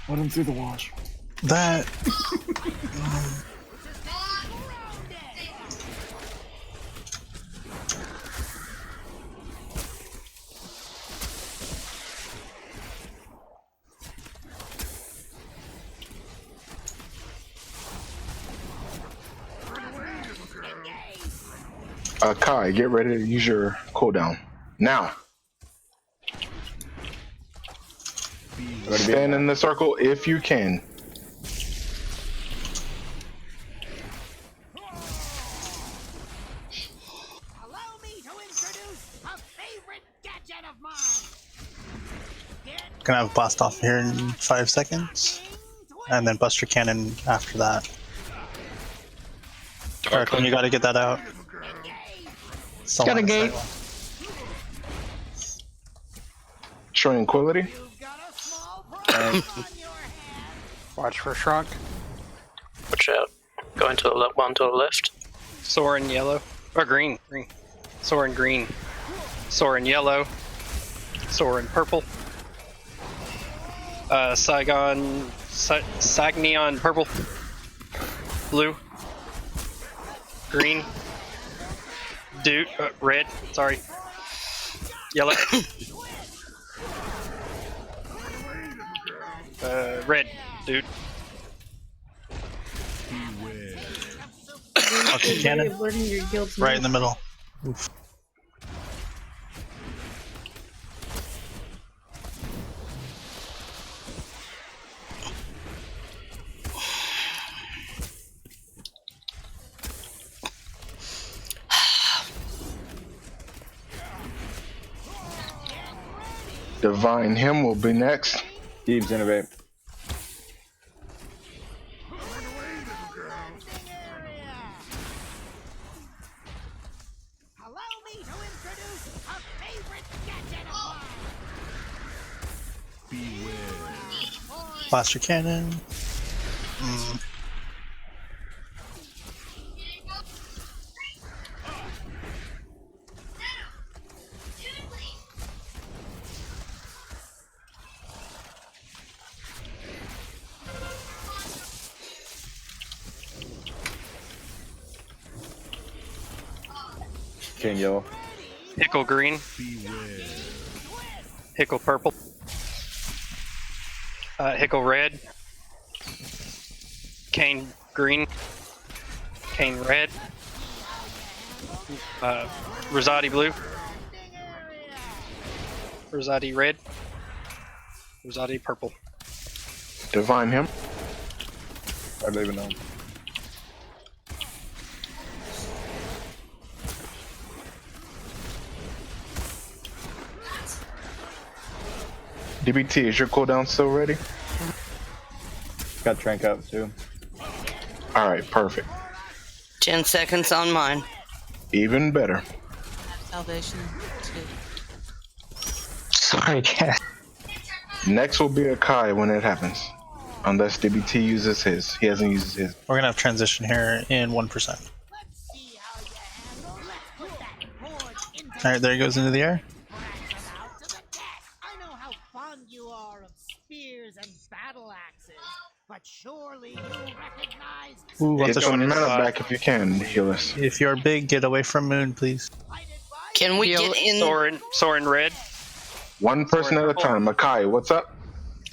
I: Put him through the wash.
J: That.
C: Kai, get ready to use your cooldown. Now. Stand in the circle if you can.
S: Allow me to introduce a favorite gadget of mine.
J: Gonna have a blast off here in 5 seconds, and then Buster Cannon after that. Darkland, you gotta get that out.
F: Got a gate.
C: Tranquility.
G: Watch for Shrunk.
T: Watch out. Going to the one to the left.
O: Soren yellow. Or green. Green. Soren green. Soren yellow. Soren purple. Sagneon purple. Blue. Green. Dude. Red. Sorry. Yellow. Red. Dude.
J: Okay, Cannon. Right in the middle. Oof.
C: Divine Him will be next.
I: Deebs innovate.
S: Allow me to introduce a favorite gadget of mine.
J: Blaster Cannon.
I: Cane yellow.
O: Pickle green. Pickle purple. Pickle red. Cane green. Cane red. Rosati blue. Rosati red. Rosati purple.
C: Divine him.
I: I don't even know.
C: DBT, is your cooldown still ready?
I: Got Trank up too.
C: Alright, perfect.
N: 10 seconds on mine.
C: Even better.
E: Salvation 2.
F: Sorry, cat.
C: Next will be a Kai when it happens. Unless DBT uses his. He hasn't used his.
J: We're gonna have transition here in 1%. Alright, there he goes into the air.
S: I know how fond you are of spears and battle axes, but surely you recognize.
J: Ooh,
C: Get
J: what's
C: some mana back if you can, heal us.
J: If you're big, get away from Moon, please.
N: Can we get in?
O: Soren red.
C: One person at a time. Makai, what's up?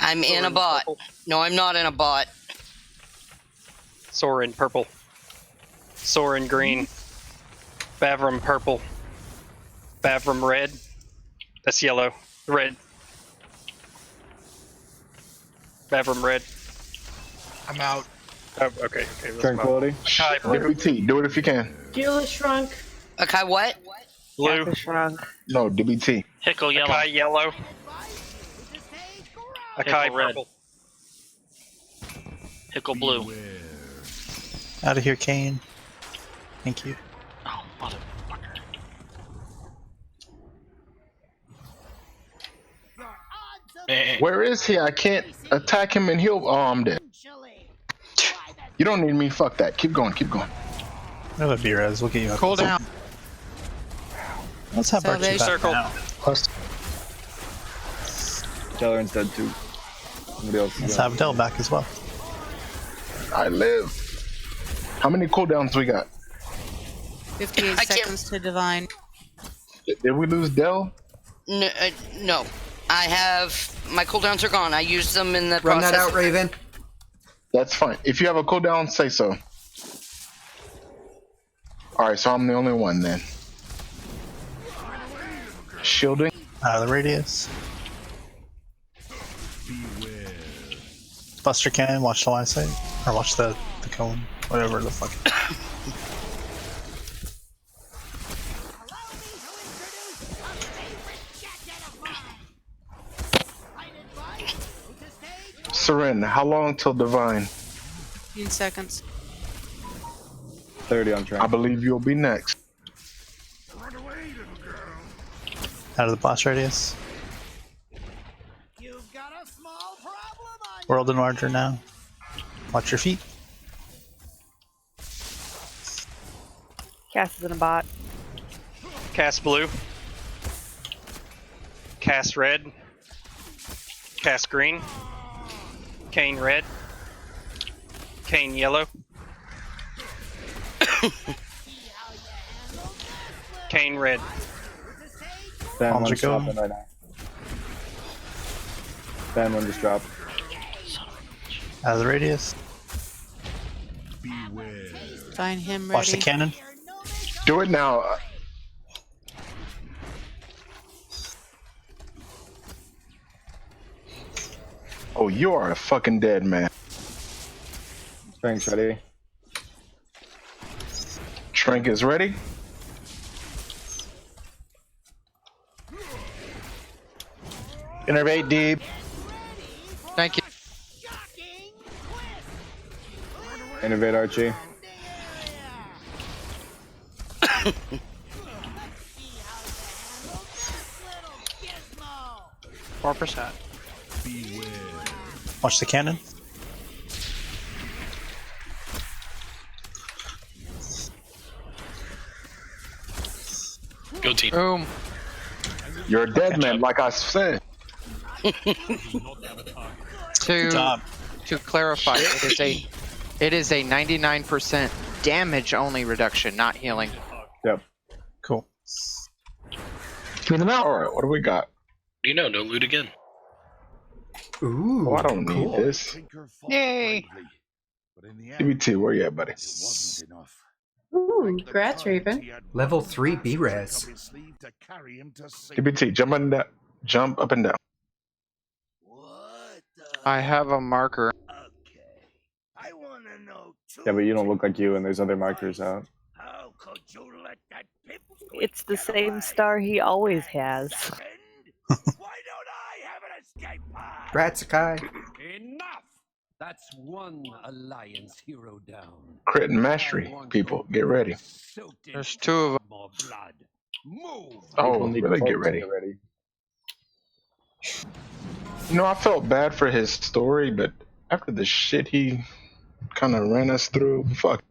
N: I'm in a bot. No, I'm not in a bot.
O: Soren purple. Soren green. Bavram purple. Bavram red. That's yellow. Red. Bavram red.
U: I'm out.
O: Oh, okay.
I: Tranquility.
C: DBT, do it if you can.
D: Gila shrunk.
N: Okay, what?
O: Blue.
C: No, DBT.
A: Pickle yellow.
O: Akai yellow. Akai
A: red.
O: purple.
A: Pickle blue.
J: Out of here, Kane. Thank you.
A: Oh, motherfucker.
C: Where is he? I can't attack him and heal. Oh, I'm dead. You don't need me. Fuck that. Keep going. Keep going.
J: No, that'd be res. We'll get you up.
L: Cool down.
J: Let's have Archie back
O: Circle.
J: now. Close.
I: Teller's dead too. Somebody else.
J: Let's have Dell back as well.
C: I live. How many cooldowns we got?
E: 58 seconds to divine.
C: Did we lose Dell?
N: No. I have... My cooldowns are gone. I used them in the
H: Run
N: process.
H: that out, Raven.
C: That's fine. If you have a cooldown, say so. Alright, so I'm the only one then. Shielding.
J: Out of the radius. Buster cannon, watch the line sight. Or watch the cone. Whatever the fuck.
C: Seren, how long till Divine?
E: 15 seconds.
I: 30 on track.
C: I believe you'll be next.
J: Out of the blast radius. World Enlarger now. Watch your feet.
Q: Cass is in a bot.
O: Cast blue. Cast red. Cast green. Cane red. Cane yellow. Cane red.
I: Ban
J: Palms
I: one
J: are going.
I: dropping right now. Ban one just dropped.
J: Out of the radius.
E: Find him ready.
J: Watch the cannon.
C: Do it now. Oh, you are a fucking dead man.
I: Trank's ready.
C: Trank is ready.
P: Innervate deep.
L: Thank you.
I: Innovate Archie.
G: %.
J: Watch the cannon.
B: Go team.
L: Boom.
C: You're a dead man, like I said.
J: Good job.
L: To clarify, it is a 99% damage only reduction, not healing.
I: Yep.
J: Cool.
F: Clean them out.
C: All right, what do we got?
B: You know, no loot again.
H: Ooh,
C: Oh, I don't need
H: cool.
C: this.
E: Yay!
C: DBT, where you at, buddy?
D: Ooh, Grats Raven.
H: Level 3 B-Res.
C: DBT, jump up and down.
L: I have a marker.
I: Yeah, but you don't look like you, and there's other markers out.
Q: It's the same star he always has.
H: Gratsakai.
K: Enough! That's one Alliance hero down.
C: Crit and mastery, people, get ready.
L: There's two of them.
K: More blood. Move!
C: Oh, really get ready. You know, I felt bad for his story, but after the shit he kind of ran us through, fuck.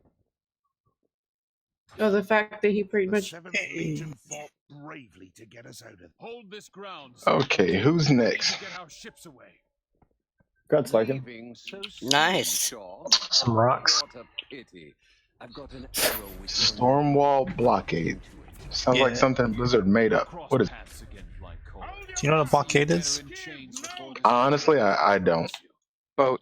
D: Oh, the fact that he pretty much.
M: Bravely to get us out of. Hold this ground.
C: Okay, who's next?
M: Get our ships away.
I: God's liking.
N: Nice.
F: Some rocks.
C: Stormwall blockade. Sounds like something Blizzard made up. What is?
J: Do you know what a blockade is?
C: Honestly, I don't.
L: Boat.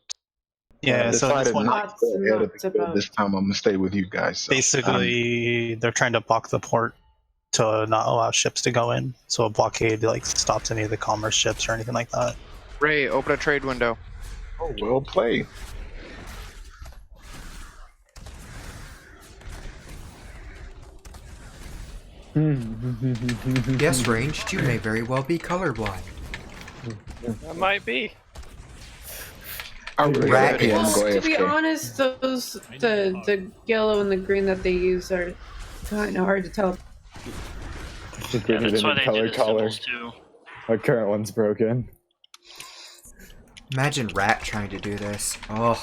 J: Yeah, so
C: decided
J: this one,
C: not to go ahead of the field this time. I'm gonna stay with you guys. So,
J: basically, they're trying to block the port to not allow ships to go in. So a blockade like stops any of the commerce ships or anything like that.
L: Ray, open a trade window.
C: Oh, well played.
H: Yes, ranged, you may very well be colorblind.
O: That might be.
C: I really
H: Rat
C: hope
D: Well,
C: I'm going
D: to be
C: AFK.
D: honest, the yellow and the green that they use are kind of hard to tell.
C: Yeah,
A: that's why they do the symbols too.
I: My current one's broken.
H: Imagine Rat trying to do this. Oh,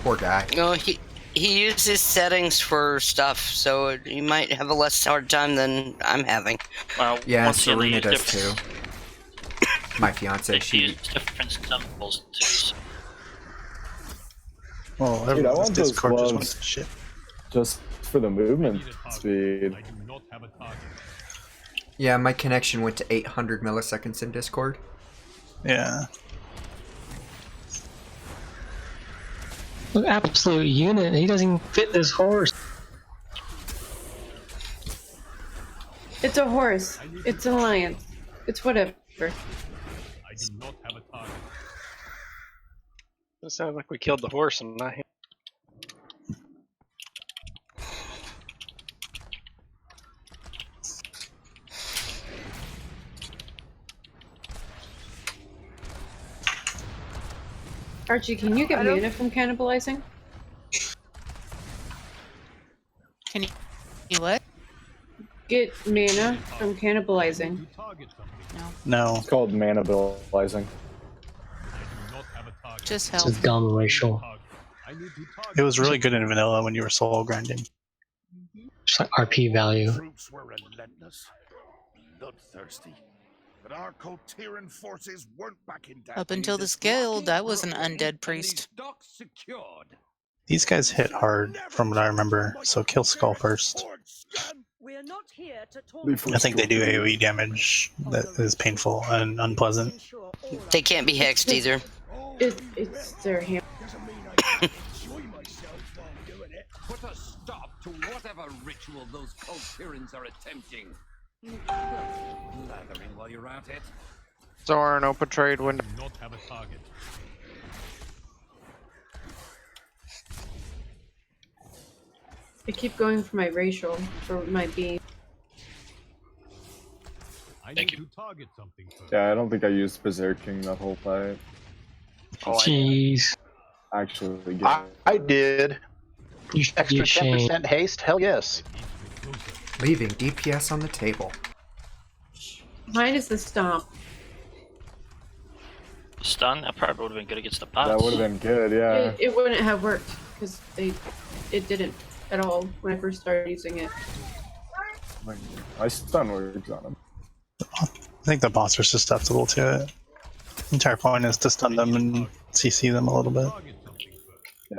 H: poor guy.
N: No, he uses settings for stuff, so you might have a less hard time than I'm having.
A: Well,
H: Yeah,
A: once again, they
H: Serena
A: use
H: does too.
A: different,
H: My fiance,
A: they
H: she.
A: use different symbols too. So.
J: Well,
I: Dude, I
J: everyone's
I: want those
J: Discord just
I: gloves
J: wants to shit.
I: just for the movement speed.
H: Yeah, my connection went to 800 milliseconds in Discord.
J: Yeah.
F: Look, absolute unit. He doesn't even fit this horse.
D: It's a horse. It's an alliance. It's whatever.
M: I do not have a target.
O: It sounds like we killed the horse and not him.
D: Archie, can you get mana from cannibalizing?
E: Can you what?
H: Get mana from cannibalizing.
J: No.
I: It's called manabilizing.
E: Just
F: It's
E: help.
F: a dumb racial.
J: It was really good in vanilla when you were solo grinding.
F: Just like RP value.
M: Troops were relentless, bloodthirsty, but our Coltiran forces weren't backing down.
E: Up until this guild, I was an undead priest.
J: These guys hit hard, from what I remember, so kill Skull first. I think they do AoE damage that is painful and unpleasant.
N: They can't be hexed either.
H: It's their hand.
K: Put a stop to whatever ritual those Coltirans are attempting. Lathering while you're at it.
L: Zoran, open trade window.
M: Not have a target.
H: I keep going for my racial, for my being.
M: I need to target something first.
I: Yeah, I don't think I used Berserking that whole fight.
F: Jeez.
I: Actually, yeah.
P: I did.
F: You should be
P: Extra
F: ashamed.
P: 10% haste? Hell yes.
H: Leaving DPS on the table.
D: Mine is the stomp.
A: Stun? That probably would have been good against the bots.
I: That would have been good, yeah.
H: It wouldn't have worked because it didn't at all when I first started using it.
I: I stun works on him.
J: I think the bots are susceptible to it. The entire point is to stun them and CC them a little bit.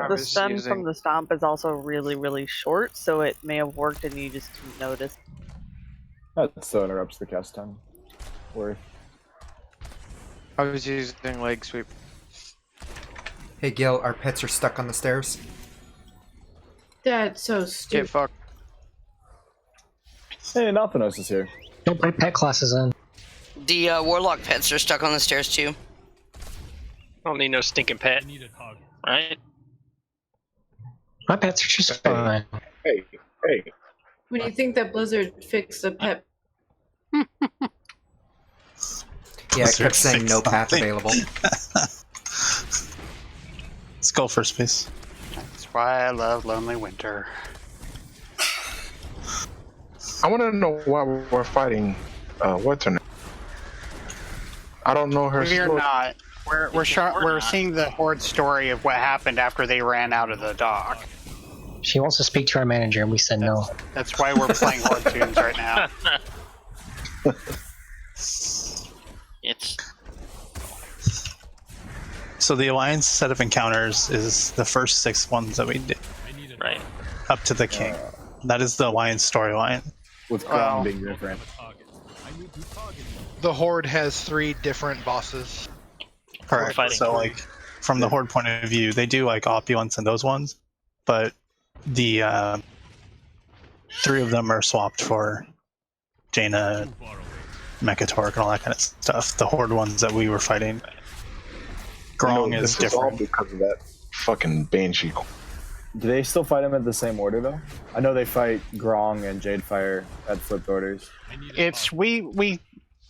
Q: The stun from the stomp is also really, really short, so it may have worked and you just didn't notice.
I: That still interrupts the cast time. Worth.
L: I was using leg sweep.
H: Hey Gil, our pets are stuck on the stairs.
D: That's so
L: Get
D: stupid.
L: fucked.
I: Hey, Nothanos is here.
F: Don't bring pet classes in.
N: The warlock pets are stuck on the stairs too.
O: I don't need no stinking pet.
A: Right?
F: My pets are just fine.
C: Hey.
D: When you think that Blizzard fixed the pet,
H: Yeah, it
J: Blizzard
H: kept saying no
J: fixed
H: path
J: something.
H: available.
J: Let's go first base.
G: That's why I love Lonely Winter.
C: I want to know why we're fighting. What's her name? I don't know her
G: We're
C: story.
G: not. We're seeing the Horde story of what happened after they ran out of the dock.
F: She wants to speak to our manager, and we said no.
G: That's why we're playing Horde tunes right now.
A: It's
J: So the Alliance set of encounters is the first 6 ones that we did.
A: right.
J: Up to the King. That is the Alliance storyline.
I: With Crown being different.
U: The Horde has 3 different bosses.
J: Correct.
A: fighting
J: So
A: for.
J: like from the Horde point of view, they do like opulence and those ones, but the 3 of them are swapped for Jaina, Mechatork, and all that kind of stuff. The Horde ones that we were fighting, Grong is
C: this all
J: different.
C: because of that fucking Banshee.
I: Do they still fight him at the same order though? I know they fight Grong and Jadefire at flipped orders.
G: It's we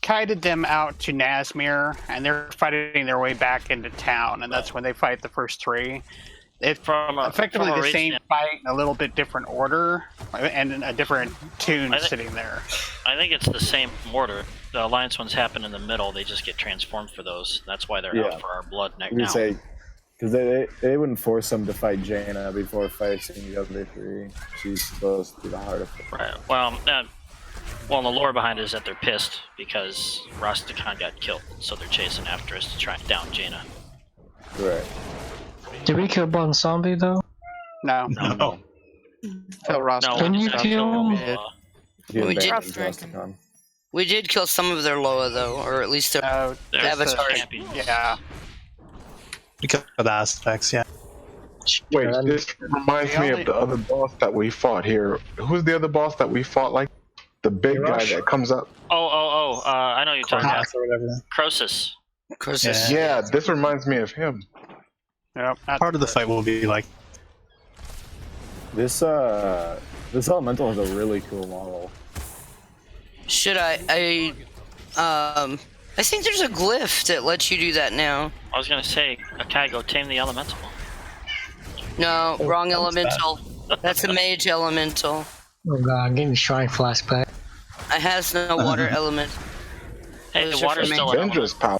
G: kited them out to Nazmir, and they're fighting their way back into town, and that's when they fight the first 3. It's effectively
A: from a
G: the
A: race
G: same
A: stand-
G: fight in a little bit different order, and a different tune
A: I thi-
G: sitting there.
A: I think it's the same order. The Alliance ones happen in the middle. They just get transformed for those. That's why they're
I: Yeah.
A: out for our blood
I: You
A: now.
I: could say, because they wouldn't force them to fight Jaina before facing the other 3. She's supposed to be the heart of it.
A: Right. Well, the lore behind it is that they're pissed because Rastakhan got killed, so they're chasing after us to track down Jaina.
I: Right.
F: Did we kill Bon Zombie though?
G: No.
J: No.
L: Kill Ross.
A: No,
F: Can
A: we
F: you
A: did not
F: kill him?
N: We did-
I: Rastakhan.
N: We did kill some of their Loa though, or at least their avatars.
G: Yeah.
J: Because of the aspects, yeah.
C: Wait, this reminds me of the other boss that we fought here. Who's the other boss that we fought? Like the big guy that comes up.
A: I know you're talking about.
J: Or whatever.
A: Croesus.
N: Croesus.
C: Yeah, this reminds me of him.
G: Yep.
J: Part of the fight will be like
I: This elemental has a really cool model.
N: Should I think there's a glyph that lets you do that now.
A: I was gonna say, okay, go tame the elemental.
N: No,
F: Oh,
N: wrong
F: that was
N: elemental. That's a mage elemental.
F: Oh god, give me Shrine flashback.
N: I has no water element.
A: Hey,
N: Those
A: the
N: are
A: water's
N: for
A: still
N: mage.
A: an
C: Dangerous power.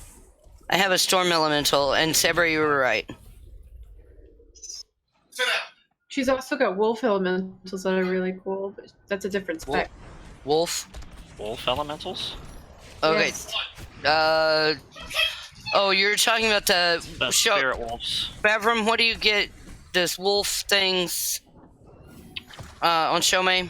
N: I have a storm elemental, and Sebra, you were right.
D: she's also got wolf elementals that are really cool, but that's a different spec.
N: Wolf.
A: Wolf elementals?
N: Okay.
D: Yes.
N: Oh, you're talking about the
A: spirit wolves.
N: Bavram, what do you get? This wolf things on Shomei?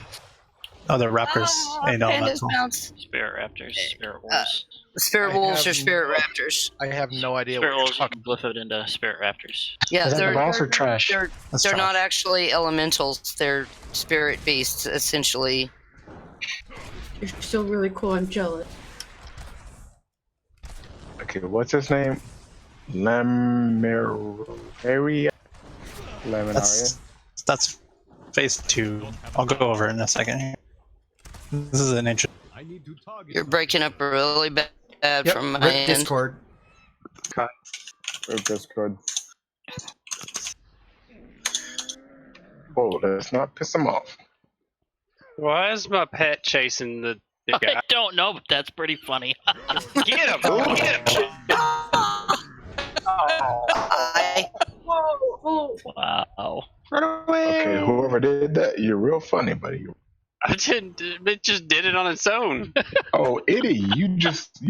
J: oh, the Raptors. Ain't
N: Pandas
J: elemental.
N: mounts.
A: Spirit raptors, spirit wolves.
N: Spirit
U: I
N: wolves
U: have
N: or spirit raptors?
U: I have no idea
A: Spirit
U: what you're
A: wolves, you
U: talking
A: can glyph it into spirit raptors.
N: Yeah,
F: Is that the boss or trash?
N: They're
J: That's
N: they're
J: trash.
N: not actually elementals. They're spirit beasts, essentially.
D: You're still really cool. I'm jealous.
C: Okay, what's his name? Lemuria.
J: That's phase 2. I'll go over it in a second here. This is an interesting.
N: You're breaking up really bad from my
H: Rip
N: end.
H: Discord.
I: Rip Discord.
C: Whoa, let's not piss him off.
O: Why is my pet chasing the
A: I
O: guy?
A: don't know, but that's pretty funny.
O: Get him! Get him!
D: Whoa!
A: Wow.
G: Run away!
C: Okay, whoever did that, you're real funny, buddy.
O: I didn't. It just did it on its own.
C: Oh, idiot! You just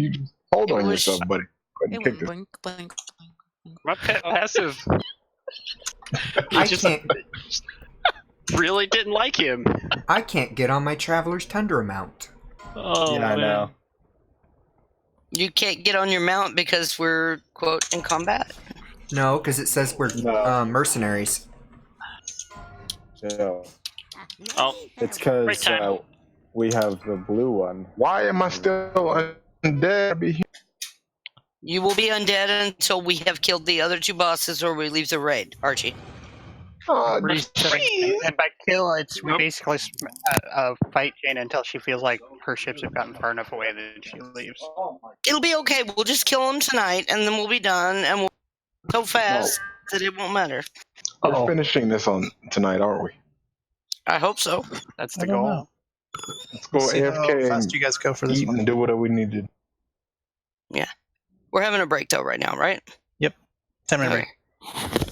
C: hold on
E: was-
C: yourself, buddy. Go ahead
E: It
C: and kick
E: went
C: this.
E: blink, blink, blink.
O: My pet passive
H: I
O: just
H: can't.
O: really didn't like him.
H: I can't get on my Traveler's Tundra mount.
A: Oh,
I: Yeah, I know.
N: You can't get on your mount because we're, quote, in combat.
H: No, because it says we're mercenaries.
I: Yeah.
A: Oh,
I: It's
A: break
I: because
A: time.
I: we have the blue one.
C: Why am I still undead?
N: You will be undead until we have killed the other two bosses or we leave the raid, Archie.
G: Resetting. And by kill, it's basically a fight chain until she feels like her ships have gotten far enough away that she leaves.
N: It'll be okay. We'll just kill them tonight, and then we'll be done, and we'll so fast that it won't matter.
C: We're finishing this on tonight, aren't we?
N: I hope so.
G: That's
J: I
G: the
J: don't
G: goal.
J: know.
C: Let's go
J: We'll see how
C: AFK
J: fast
C: and
J: you guys go for this
C: eat
J: one.
C: and do whatever we need to do.
N: Yeah. We're having a break, though, right now, right?
J: Yep. 10-minute break.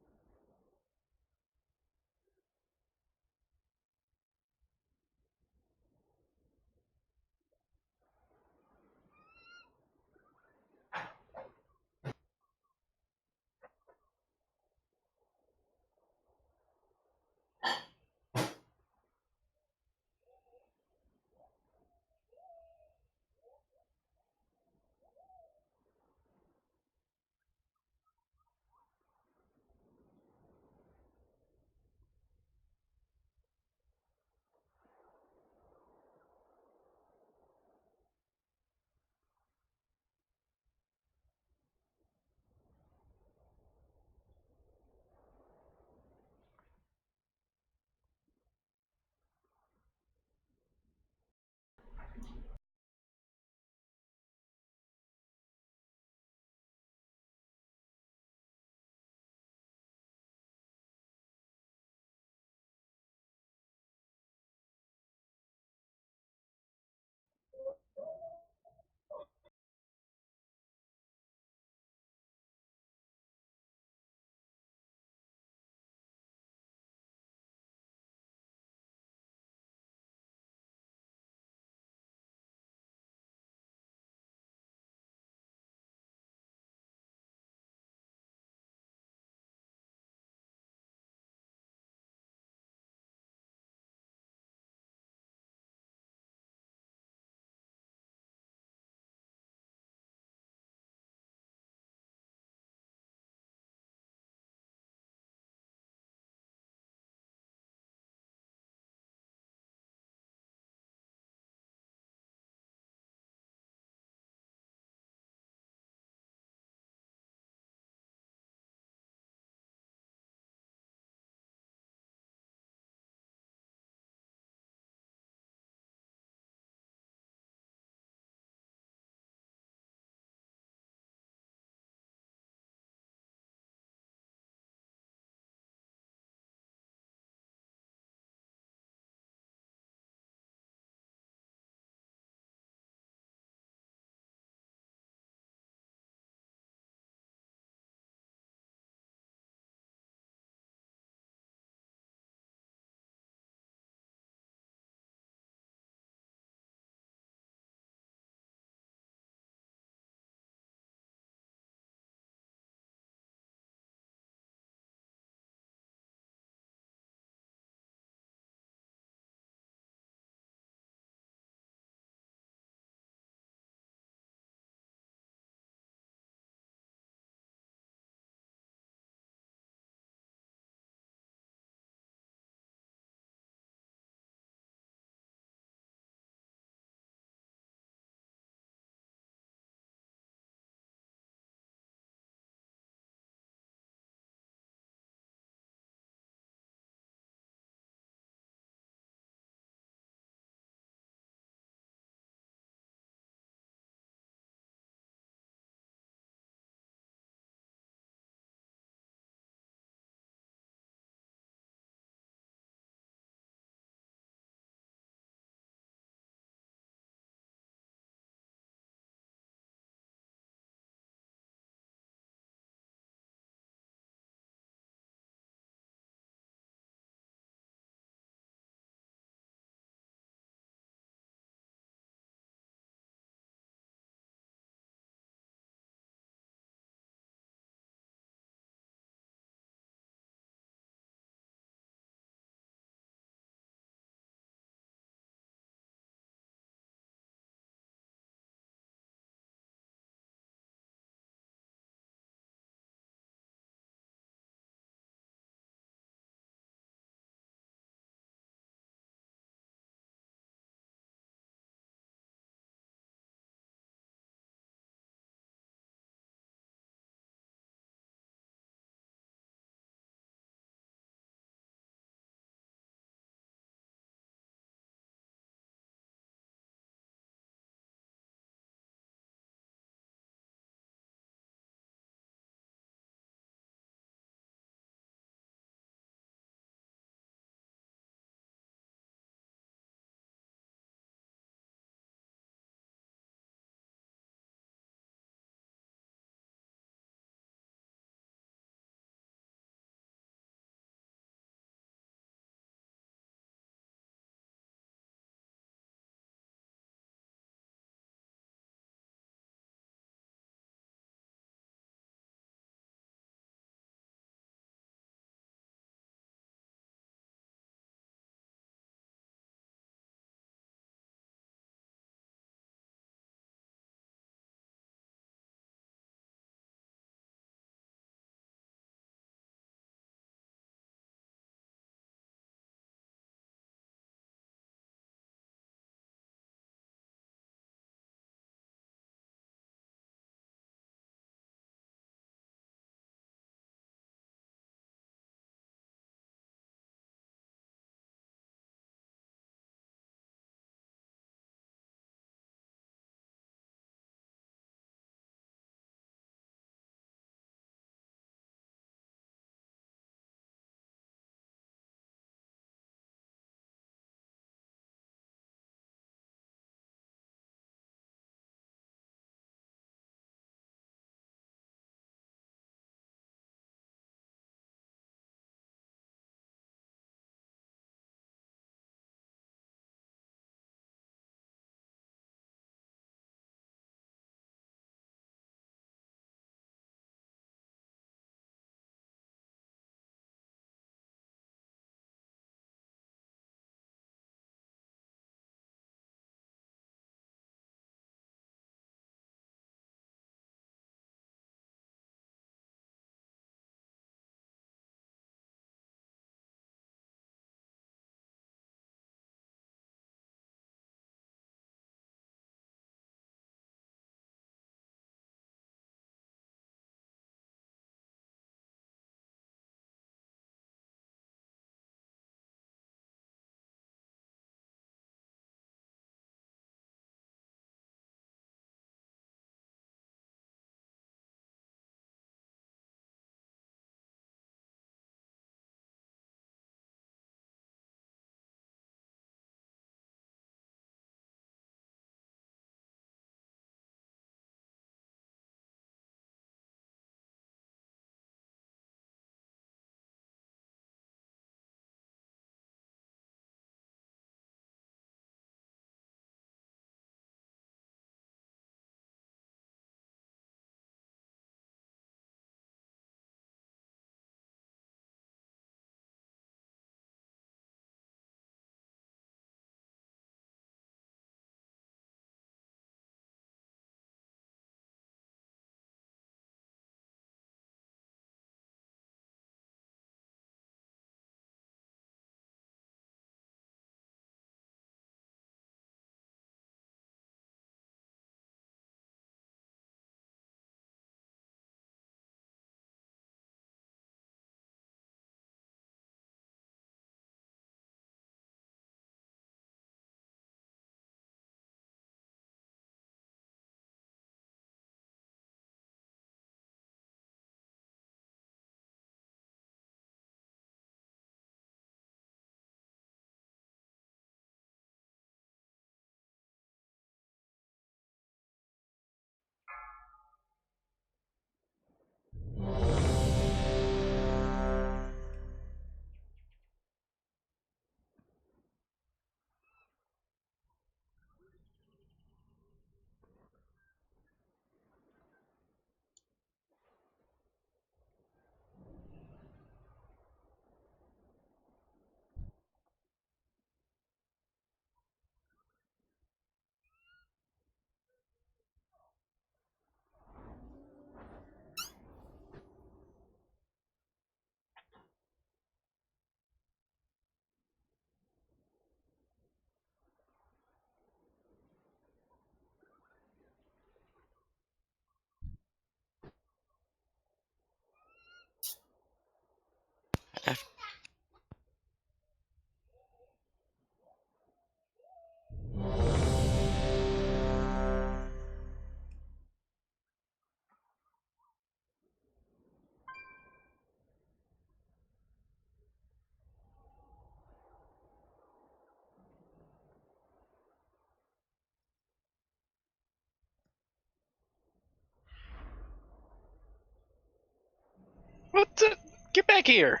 O: What the? Get back here!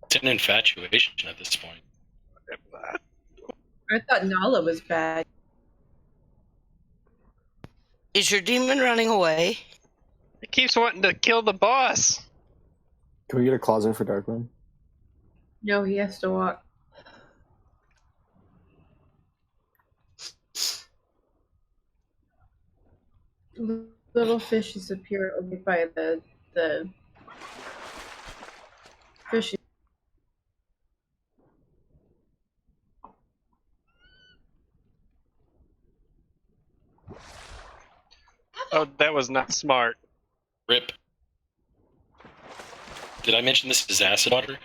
B: It's an infatuation at this point.
D: I thought Nala was bad.
N: Is your demon running away?
O: It keeps wanting to kill the boss.
I: Can we get a closet for Darkman?
D: No, he has to walk. Little fishes appear over by the fish.
O: Oh, that was not smart.
B: Rip. Did I mention this is acid water?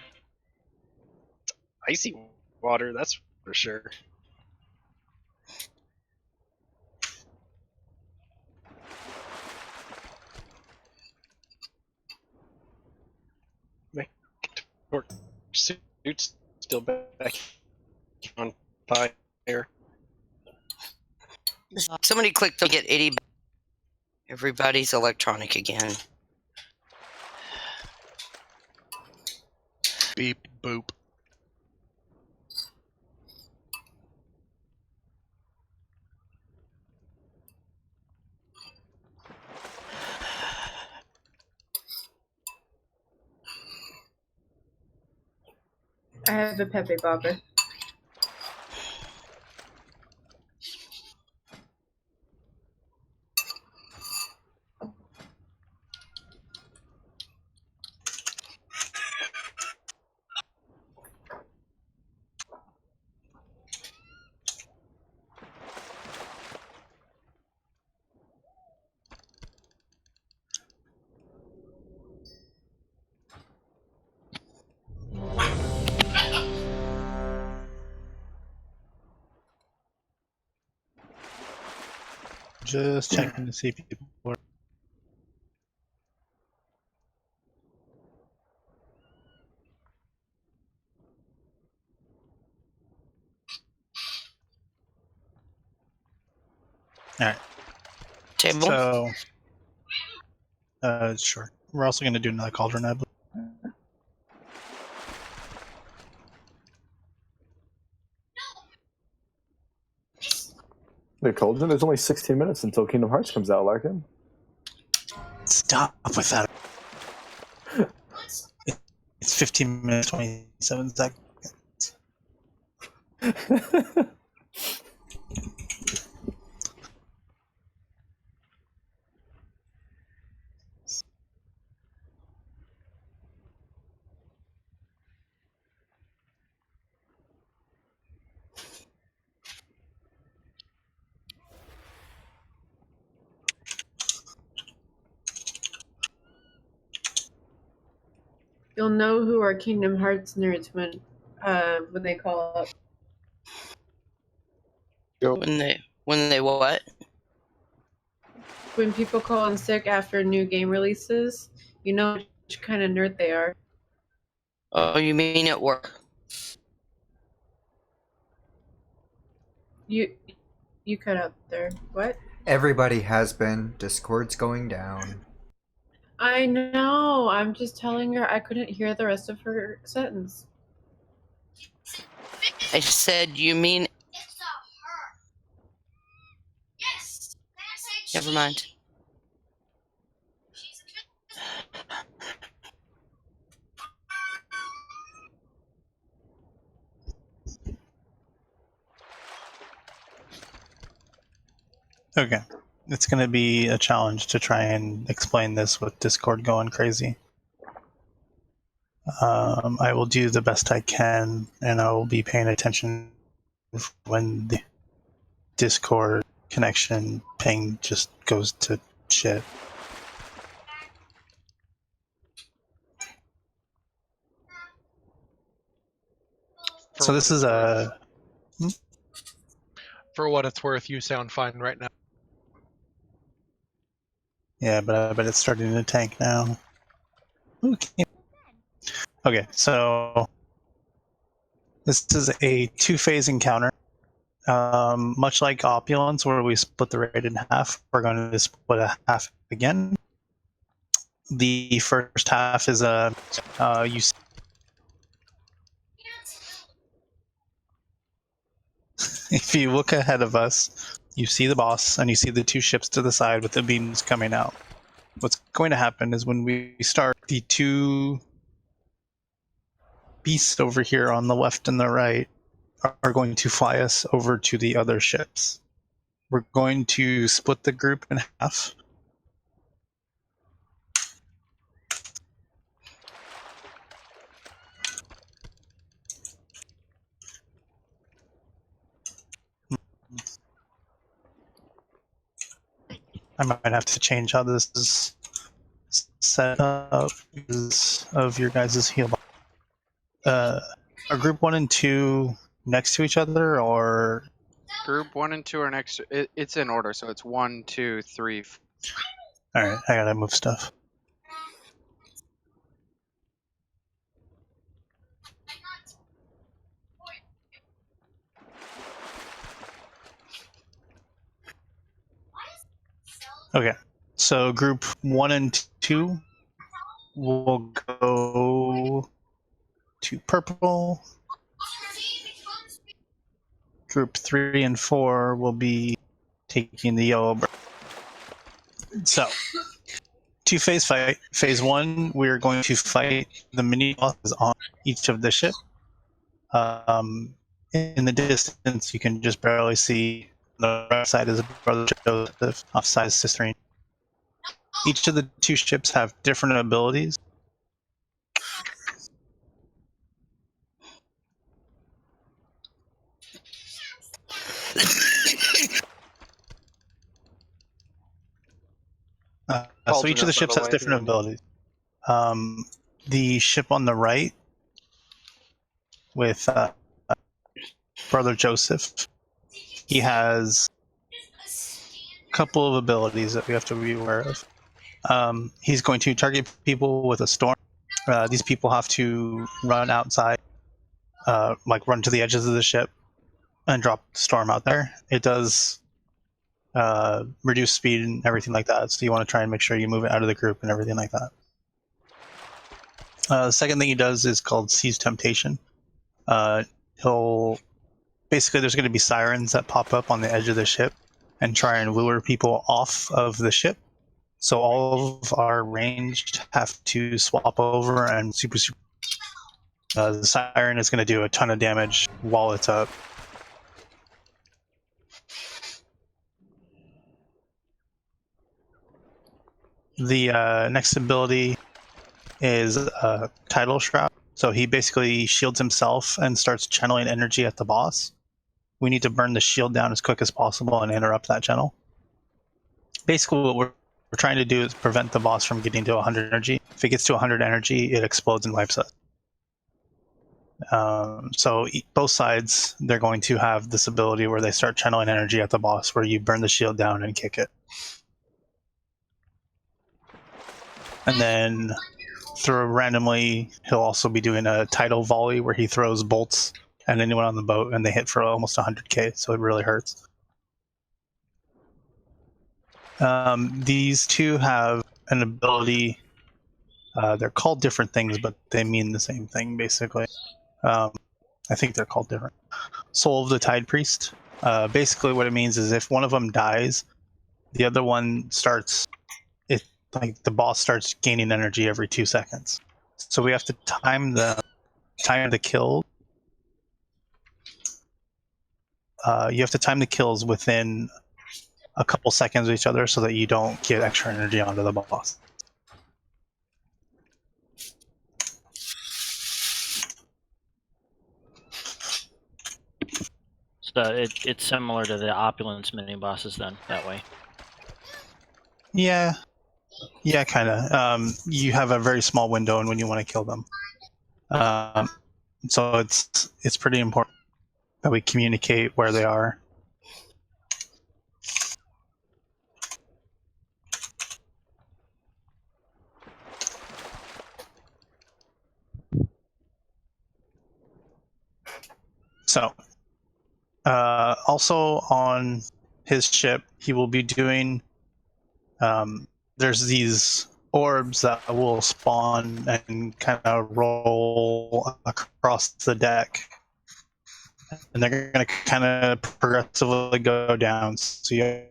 O: Icy water, that's for sure. Suit's still back on fire.
N: Somebody click to get 80. Everybody's electronic again.
U: Beep boop.
D: I have a Pepe Bopper.
J: Just checking to see if people are. Alright.
N: Table?
J: So, sure. We're also going to do another cauldron, I believe.
I: The cauldron? There's only 16 minutes until Kingdom Hearts comes out, Larkin.
J: Stop with that. It's 15 minutes, 27 seconds.
D: You'll know who are Kingdom Hearts nerds when they call up.
N: When they what?
D: When people call in sick after new game releases, you know which kind of nerd they are.
N: Oh, you mean at work?
D: You cut out there. What?
H: Everybody has been. Discord's going down.
D: I know. I'm just telling her I couldn't hear the rest of her sentence.
N: I said, you mean... Never mind.
J: Okay. It's going to be a challenge to try and explain this with Discord going crazy. I will do the best I can, and I will be paying attention when the Discord connection ping just goes to shit.
U: For
J: this
U: what
J: is
U: it's worth.
J: a.
U: For what it's worth, you sound fine right now.
J: Yeah, but I bet it's starting to tank now. Okay. Okay, so this is a two-phase encounter. Much like Opulence, where we split the raid in half, we're going to split a half again. The first half is you see, if you look ahead of us, you see the boss and you see the two ships to the side with the beams coming out. What's going to happen is when we start, the two beasts over here on the left and the right are going to fly us over to the other ships. We're going to split the group in half. I might have to change how this is set up because of your guys' heal. Are group 1 and 2 next to each other, or
L: Group 1 and 2 are next. It's in order, so it's 1, 2, 3.
J: all right? I gotta move stuff. Okay, so group 1 and 2 will go to purple. Group 3 and 4 will be taking the yellow. So, two-phase fight. Phase 1, we're going to fight the mini bosses on each of the ship. In the distance, you can just barely see. On the right side is Brother Joseph, offside is Sister. Each of the two ships have different abilities. So each of the ships has different abilities. The ship on the right with Brother Joseph, he has a couple of abilities that we have to be aware of. He's going to target people with a storm. These people have to run outside, like run to the edges of the ship and drop the storm out there. It does reduce speed and everything like that, so you want to try and make sure you move it out of the group and everything like that. The second thing he does is called Seize Temptation. He'll basically, there's going to be sirens that pop up on the edge of the ship and try and lure people off of the ship. So all of our ranged have to swap over and super. The siren is going to do a ton of damage while it's up. The next ability is Tidal Shroud. So he basically shields himself and starts channeling energy at the boss. We need to burn the shield down as quick as possible and interrupt that channel. Basically, what we're trying to do is prevent the boss from getting to 100 energy. If it gets to 100 energy, it explodes and wipes us. So both sides, they're going to have this ability where they start channeling energy at the boss, where you burn the shield down and kick it. And then randomly, he'll also be doing a tidal volley where he throws bolts at anyone on the boat and they hit for almost 100k, so it really hurts. These two have an ability, they're called different things, but they mean the same thing, basically. I think they're called different. Soul of the Tide Priest. Basically what it means is if one of them dies, the other one starts, like the boss starts gaining energy every 2 seconds. So we have to time the kill. You have to time the kills within a couple seconds of each other so that you don't get extra energy onto the boss.
A: So it's similar to the Opulence mini bosses then, that way.
J: Yeah, kind of. You have a very small window and when you want to kill them. So it's pretty important that we communicate where they are. So, also on his ship, he will be doing. There's these orbs that will spawn and kind of roll across the deck, and they're going to kind of progressively go down. So you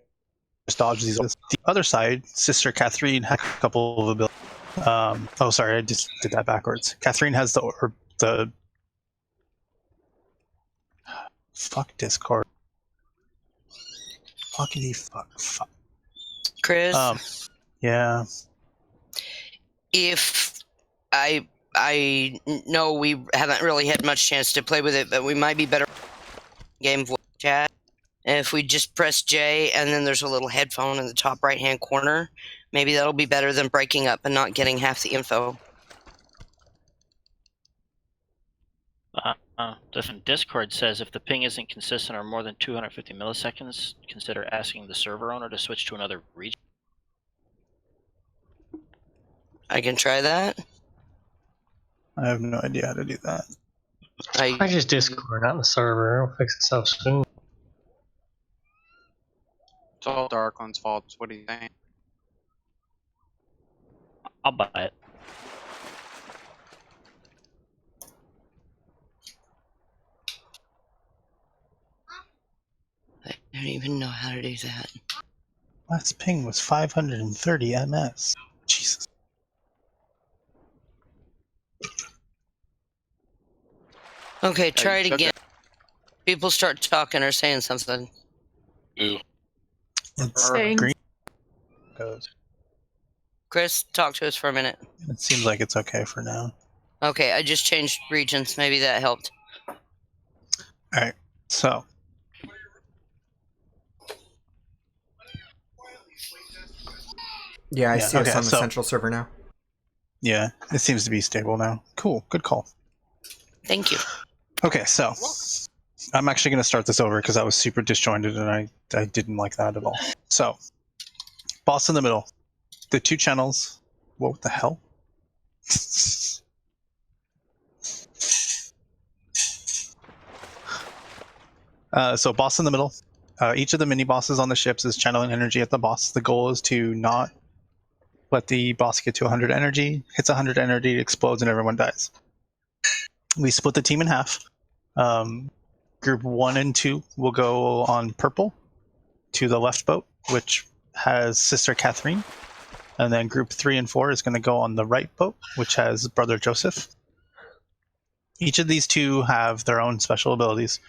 J: just dodge these. The other side, Sister Catherine had a couple of abilities. Oh, sorry, I just did that backwards. Catherine has the fuck Discord. Fuckity fuck.
N: Chris,
J: Yeah.
N: if I know we haven't really had much chance to play with it, but we might be better game voice chat. And if we just press J and then there's a little headphone in the top right hand corner, maybe that'll be better than breaking up and not getting half the info.
A: The Discord says if the ping isn't consistent or more than 250 milliseconds, consider asking the server owner to switch to another region.
N: I can try that.
J: I have no idea how to do that.
F: I just Discord, not the server. It'll fix itself soon.
L: It's all Darkland's fault. What do you think?
A: I'll buy it.
N: I don't even know how to do that.
J: Last ping was 530 ms. Jesus.
N: Okay, try it again. People start talking or saying something.
B: Ooh.
J: It's
D: Saying.
J: green. Goes.
N: Chris, talk to us for a minute.
J: It seems like it's okay for now.
N: Okay, I just changed regions. Maybe that helped.
J: Alright, so.
H: Yeah, I see us
J: okay,
H: on the central server now.
J: Yeah, it seems to be stable now. Cool, good call.
N: Thank you.
J: Okay, so I'm actually going to start this over because I was super disjointed and I didn't like that at all. So, boss in the middle. The two channels. What the hell? So, boss in the middle. Each of the mini bosses on the ships is channeling energy at the boss. The goal is to not let the boss get to 100 energy. Hits 100 energy, explodes, and everyone dies. We split the team in half. Group 1 and 2 will go on purple to the left boat, which has Sister Catherine. And then group 3 and 4 is going to go on the right boat, which has Brother Joseph. Each of these two have their own special abilities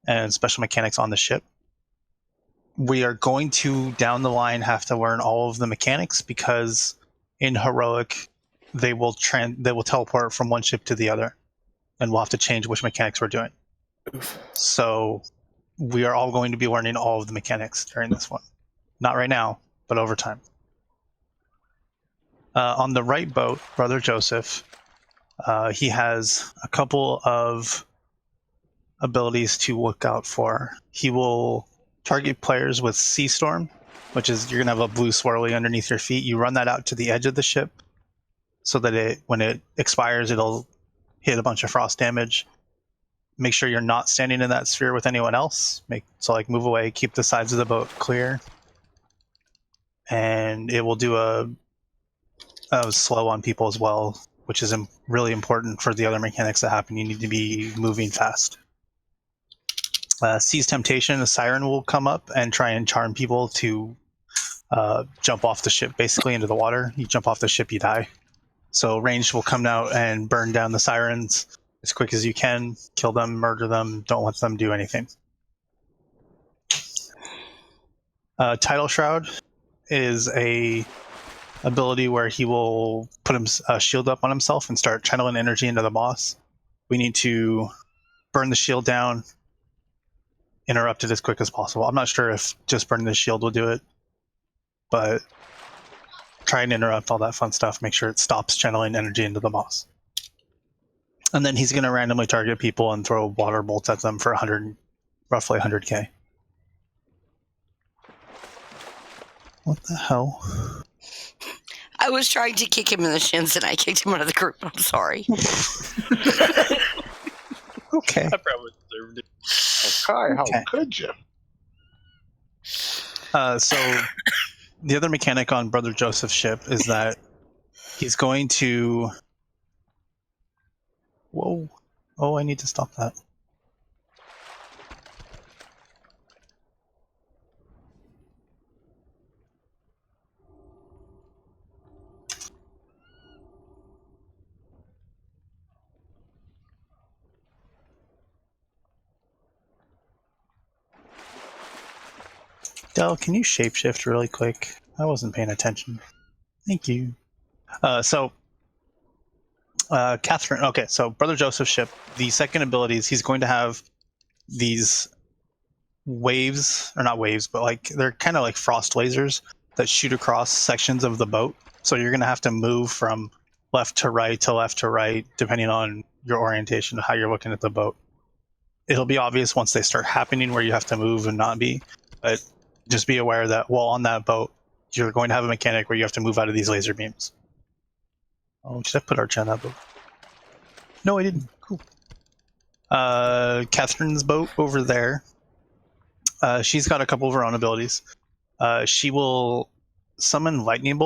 J: and special mechanics on the ship. We are going to, down the line, have to learn all of the mechanics because in Heroic, they will teleport from one ship to the other, and we'll have to change which mechanics we're doing. So we are all going to be learning all of the mechanics during this one. Not right now, but over time. On the right boat, Brother Joseph, he has a couple of abilities to look out for. He will target players with Sea Storm, which is you're going to have a blue swirly underneath your feet. You run that out to the edge of the ship so that when it expires, it'll hit a bunch of frost damage. Make sure you're not standing in that sphere with anyone else. Move away, keep the sides of the boat clear. And it will do a slow on people as well, which is really important for the other mechanics that happen. You need to be moving fast. Seize Temptation, a siren will come up and try and charm people to jump off the ship, basically into the water. You jump off the ship, you die. So ranged will come out and burn down the sirens as quick as you can, kill them, murder them, don't let them do anything. Tidal Shroud is a ability where he will put a shield up on himself and start channeling energy into the boss. We need to burn the shield down, interrupt it as quick as possible. I'm not sure if just burning the shield will do it, but try and interrupt all that fun stuff. Make sure it stops channeling energy into the boss. And then he's going to randomly target people and throw water bolts at them for roughly 100k. What the hell?
N: I was trying to kick him in the shins and I kicked him out of the group. I'm sorry.
J: Okay.
O: I probably deserved it.
P: Okay, how
J: Okay.
P: could you?
J: So the other mechanic on Brother Joseph's ship is that he's going to... Whoa. Oh, I need to stop that. Del, can you shapeshift really quick? I wasn't paying attention. Thank you. Catherine, okay, so Brother Joseph's ship, the second ability is he's going to have these waves, or not waves, but like they're kind of like frost lasers that shoot across sections of the boat. So you're going to have to move from left to right, depending on your orientation, how you're looking at the boat. It'll be obvious once they start happening where you have to move and not be, but just be aware that while on that boat, you're going to have a mechanic where you have to move out of these laser beams. Oh, should I put Arch on that boat? No, I didn't. Cool. Catherine's boat over there. She's got a couple of her own abilities. She will summon lightning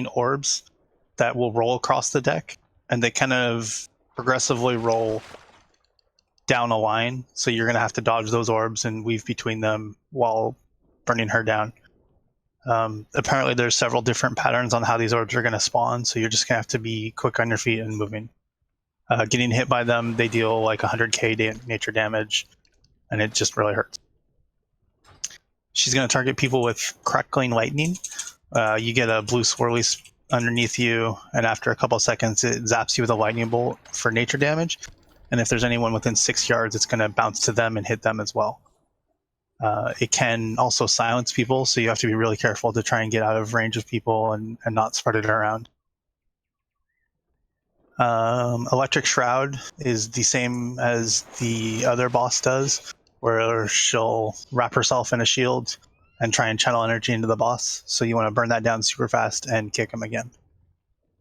J: orbs that will roll across the deck, and they kind of progressively roll down a line. So you're going to have to dodge those orbs and weave between them while burning her down. Apparently, there's several different patterns on how these orbs are going to spawn, so you're just going to have to be quick on your feet and moving. Getting hit by them, they deal like 100k nature damage, and it just really hurts. She's going to target people with crackling lightning. You get a blue swirly underneath you, and after a couple of seconds, it zaps you with a lightning bolt for nature damage. And if there's anyone within 6 yards, it's going to bounce to them and hit them as well. It can also silence people, so you have to be really careful to try and get out of range of people and not spread it around. Electric Shroud is the same as the other boss does, where she'll wrap herself in a shield and try and channel energy into the boss. So you want to burn that down super fast and kick him again.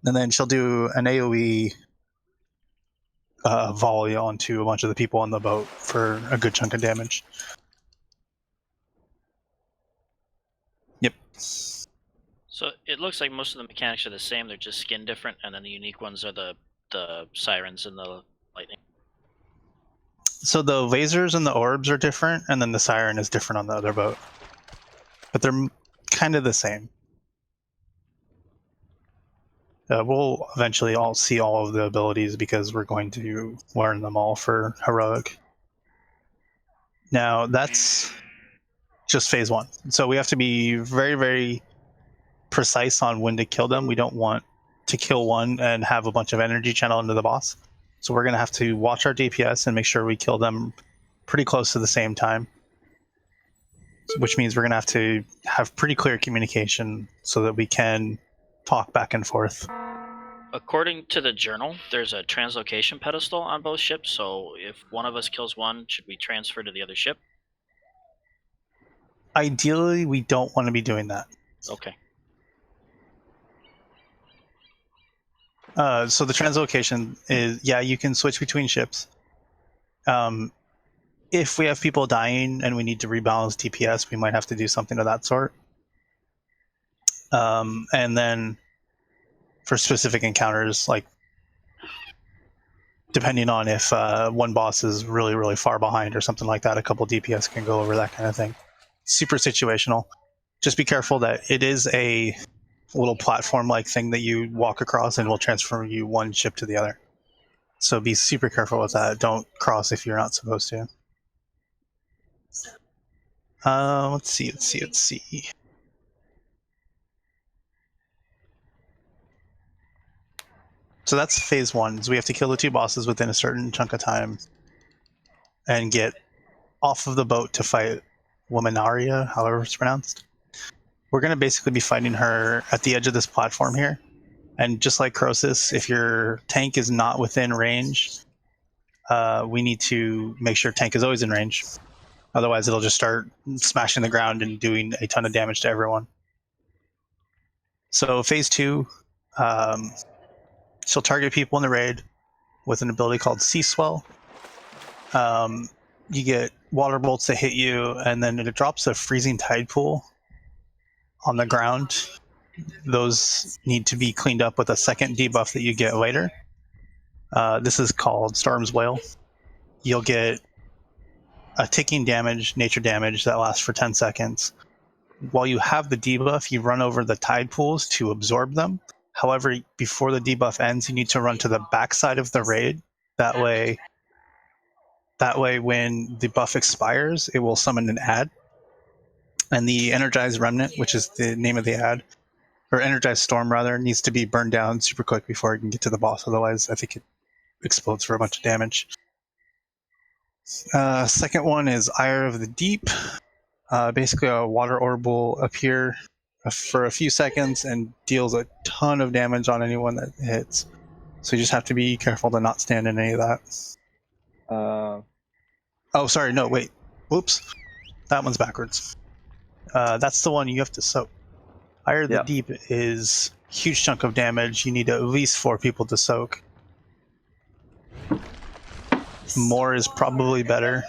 J: And then she'll do an AoE volley onto a bunch of the people on the boat for a good chunk of damage. Yep.
A: So it looks like most of the mechanics are the same. They're just skin different, and then the unique ones are the sirens and the lightning.
J: So the lasers and the orbs are different, and then the siren is different on the other boat. But they're kind of the same. We'll eventually all see all of the abilities because we're going to learn them all for heroic. Now, that's just phase 1. So we have to be very, very precise on when to kill them. We don't want to kill one and have a bunch of energy channel into the boss. So we're going to have to watch our DPS and make sure we kill them pretty close to the same time. Which means we're going to have pretty clear communication so that we can talk back and forth.
A: According to the journal, there's a translocation pedestal on both ships, so if one of us kills one, should we transfer to the other ship?
J: Ideally, we don't want to be doing that.
A: Okay.
J: So the translocation is, yeah, you can switch between ships. If we have people dying and we need to rebalance DPS, we might have to do something of that sort. And then for specific encounters, like depending on if one boss is really, really far behind or something like that, a couple DPS can go over, that kind of thing. Super situational. Just be careful that it is a little platform-like thing that you walk across and will transfer you one ship to the other. So be super careful with that. Don't cross if you're not supposed to. Let's see. So that's phase 1. So we have to kill the 2 bosses within a certain chunk of time and get off of the boat to fight Wominaria, however it's pronounced. We're going to basically be fighting her at the edge of this platform here. And just like Crosis, if your tank is not within range, we need to make sure tank is always in range. Otherwise, it'll just start smashing the ground and doing a ton of damage to everyone. So phase 2, she'll target people in the raid with an ability called Sea Swell. You get water bolts that hit you, and then it drops a freezing tide pool on the ground. Those need to be cleaned up with a second debuff that you get later. This is called Storm's Wail. You'll get a ticking damage, nature damage, that lasts for 10 seconds. While you have the debuff, you run over the tide pools to absorb them. However, before the debuff ends, you need to run to the backside of the raid. That way when the buff expires, it will summon an ad. And the Energized Remnant, which is the name of the ad, or Energized Storm rather, needs to be burned down super quick before it can get to the boss. Otherwise, I think it explodes for a bunch of damage. Second one is Ire of the Deep. Basically, a water orb will appear for a few seconds and deals a ton of damage on anyone that hits. So you just have to be careful to not stand in any of that. Oh, sorry, no, wait. Whoops. That one's backwards. That's the one you have to soak. Ire of the Deep is a huge chunk of damage. You need at least 4 people to soak. More is probably better.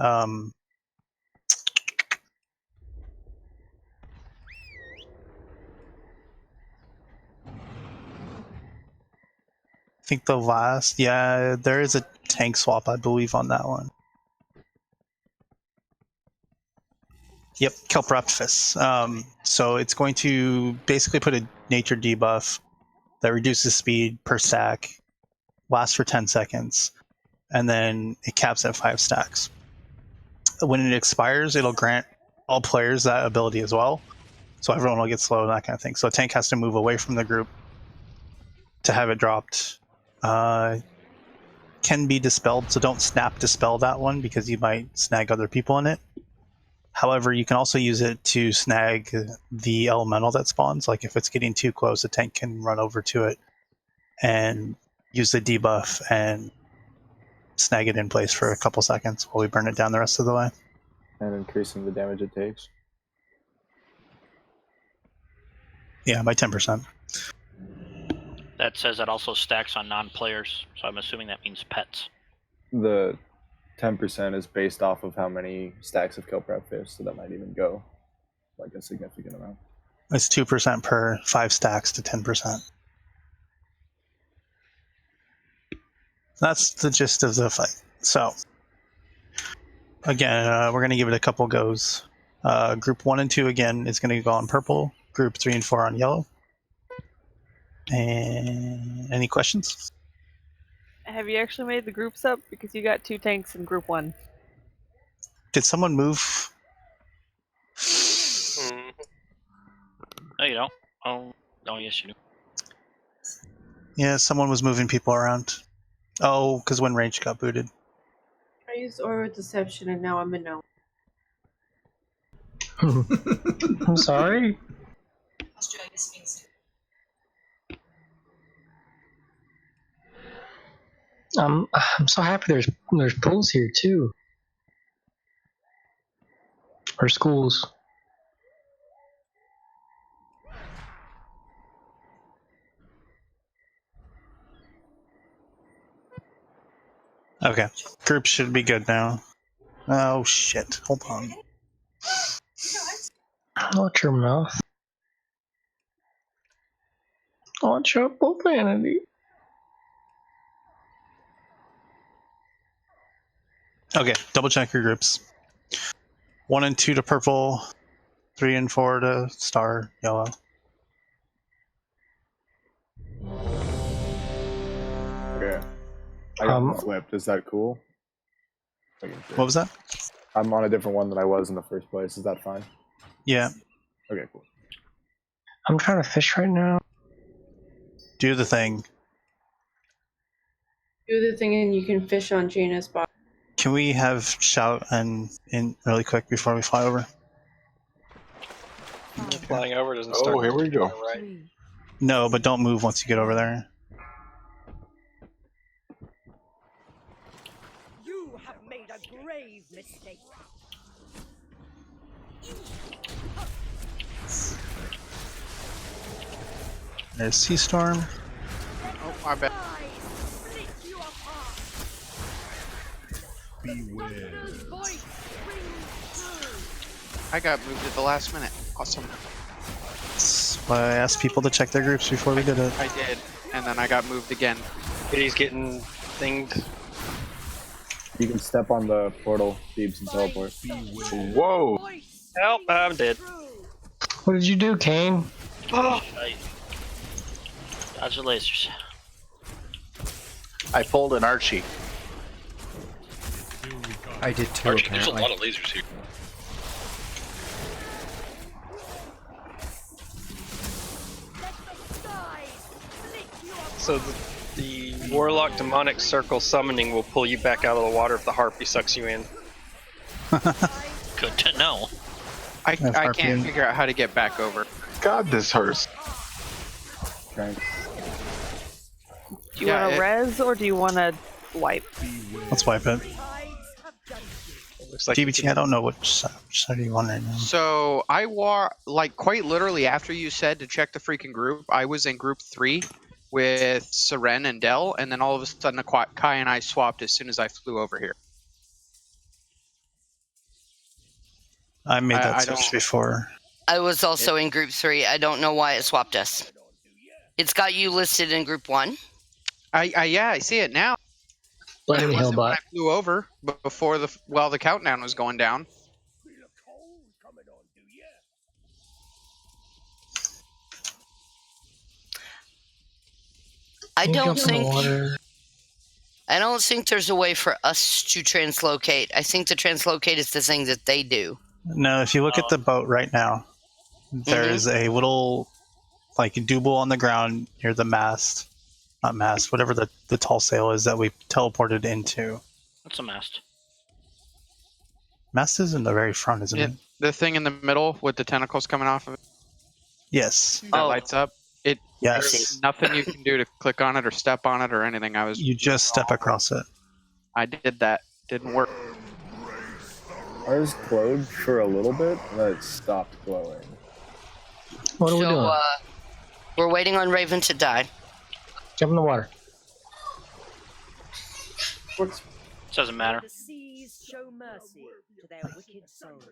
J: I think the last, there is a tank swap, I believe, on that one. Yep, Kelprapthus. So it's going to basically put a nature debuff that reduces speed per stack, lasts for 10 seconds, and then it caps at 5 stacks. When it expires, it'll grant all players that ability as well. So everyone will get slow and that kind of thing. So a tank has to move away from the group to have it dropped. Can be dispelled, so don't snap dispel that one because you might snag other people in it. However, you can also use it to snag the elemental that spawns. Like if it's getting too close, the tank can run over to it and use the debuff and snag it in place for a couple seconds while we burn it down the rest of the way.
I: And increasing the damage it takes.
J: Yeah, by 10%.
A: That says it also stacks on non-players, so I'm assuming that means pets.
I: The 10% is based off of how many stacks of Kelprapthus, so that might even go like a significant amount.
J: It's 2% per 5 stacks to 10%. That's the gist of the fight. So, again, we're going to give it a couple goes. Group 1 and 2, again, is going to go on purple. Group 3 and 4 on yellow. And any questions?
Q: Have you actually made the groups up? Because you got 2 tanks in group 1.
J: Did someone move?
A: No, you don't. Oh, yes, you do.
J: Yeah, someone was moving people around. Oh, because when range got booted.
D: I used Aura Deception and now I'm a no.
F: I'm sorry. I'm so happy there's pools here too. Or schools.
J: Okay, group should be good now. Oh shit, hold on.
F: Watch your mouth. Watch your profanity.
J: Okay, double check your groups. 1 and 2 to purple, 3 and 4 to star yellow.
I: Okay. I got flipped. Is that cool?
J: What was that?
I: I'm on a different one than I was in the first place. Is that fine?
J: Yeah.
I: Okay, cool.
F: I'm trying to fish right now.
J: Do the thing.
D: Do the thing and you can fish on Jaina's spot.
J: Can we have shout and in really quick before we fly over?
O: flying over doesn't
C: Oh,
O: start.
C: here we go.
O: Right.
J: No, but don't move once you get over there.
S: You have made a grave mistake.
J: There's Sea Storm.
L: Oh, my bad. I got moved at the last minute. Awesome.
J: That's why I asked people to check their groups before we did it.
L: I did, and then I got moved again.
O: He's getting thinged.
I: You can step on the portal, Thebes, and teleport.
C: Whoa!
O: Help! I'm dead.
F: What did you do, Kane?
O: Oh.
A: Dodge the lasers.
P: I pulled an Archie.
H: I did too,
B: Archie, there's a
H: apparently.
B: lot of lasers here.
O: So the Warlock Demonic Circle summoning will pull you back out of the water if the Harpy sucks you in.
A: Good to know.
L: I can't figure out how to get back over.
C: God, this hurts.
I: Okay.
Q: Do you want to res or do you want to wipe?
J: Let's wipe it.
O: Looks like
J: GBT, I don't know which side do you want right now.
L: So I like quite literally after you said to check the freaking group, I was in group 3 with Seren and Dell, and then all of a sudden Kai and I swapped as soon as I flew over here.
J: I made that switch before.
N: I was also in group 3. I don't know why it swapped us. It's got you listed in group 1.
L: Yeah, I see it now. But it wasn't when I flew over before the countdown was going down.
N: I don't think there's a way for us to translocate. I think the translocate is the thing that they do.
J: No, if you look at the boat right now, there's a little like dooble on the ground near the mast. Not mast, whatever the tall sail is that we teleported into.
A: What's a mast?
J: Mast is in the very front, isn't it?
L: The thing in the middle with the tentacles coming off of it.
J: Yes.
L: That lights up.
J: Yes.
L: There's nothing you can do to click on it or step on it or anything.
J: You just step across it.
L: I did that. Didn't work.
I: Ours glowed for a little bit, and then it stopped glowing.
F: What are we doing?
N: We're waiting on Raven to die.
F: Jump in the water.
A: Doesn't matter.
S: The seas show mercy to their wicked souls.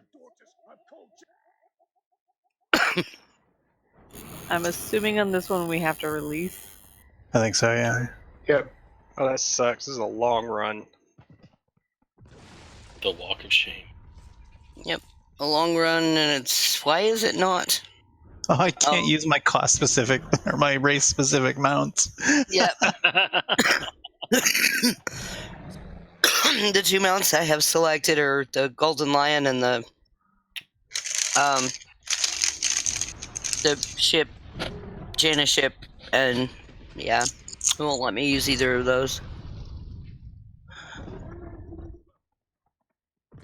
Q: I'm assuming on this one we have to release.
J: I think so, yeah.
C: Yep.
O: Oh, that sucks. This is a long run.
B: The walk of shame.
N: Yep. A long run, and it's... Why is it not?
J: Oh, I can't use my class specific or my race specific mounts.
N: Yep. The 2 mounts I have selected are the Golden Lion and the ship, Jaina ship, and yeah, it won't let me use either of those.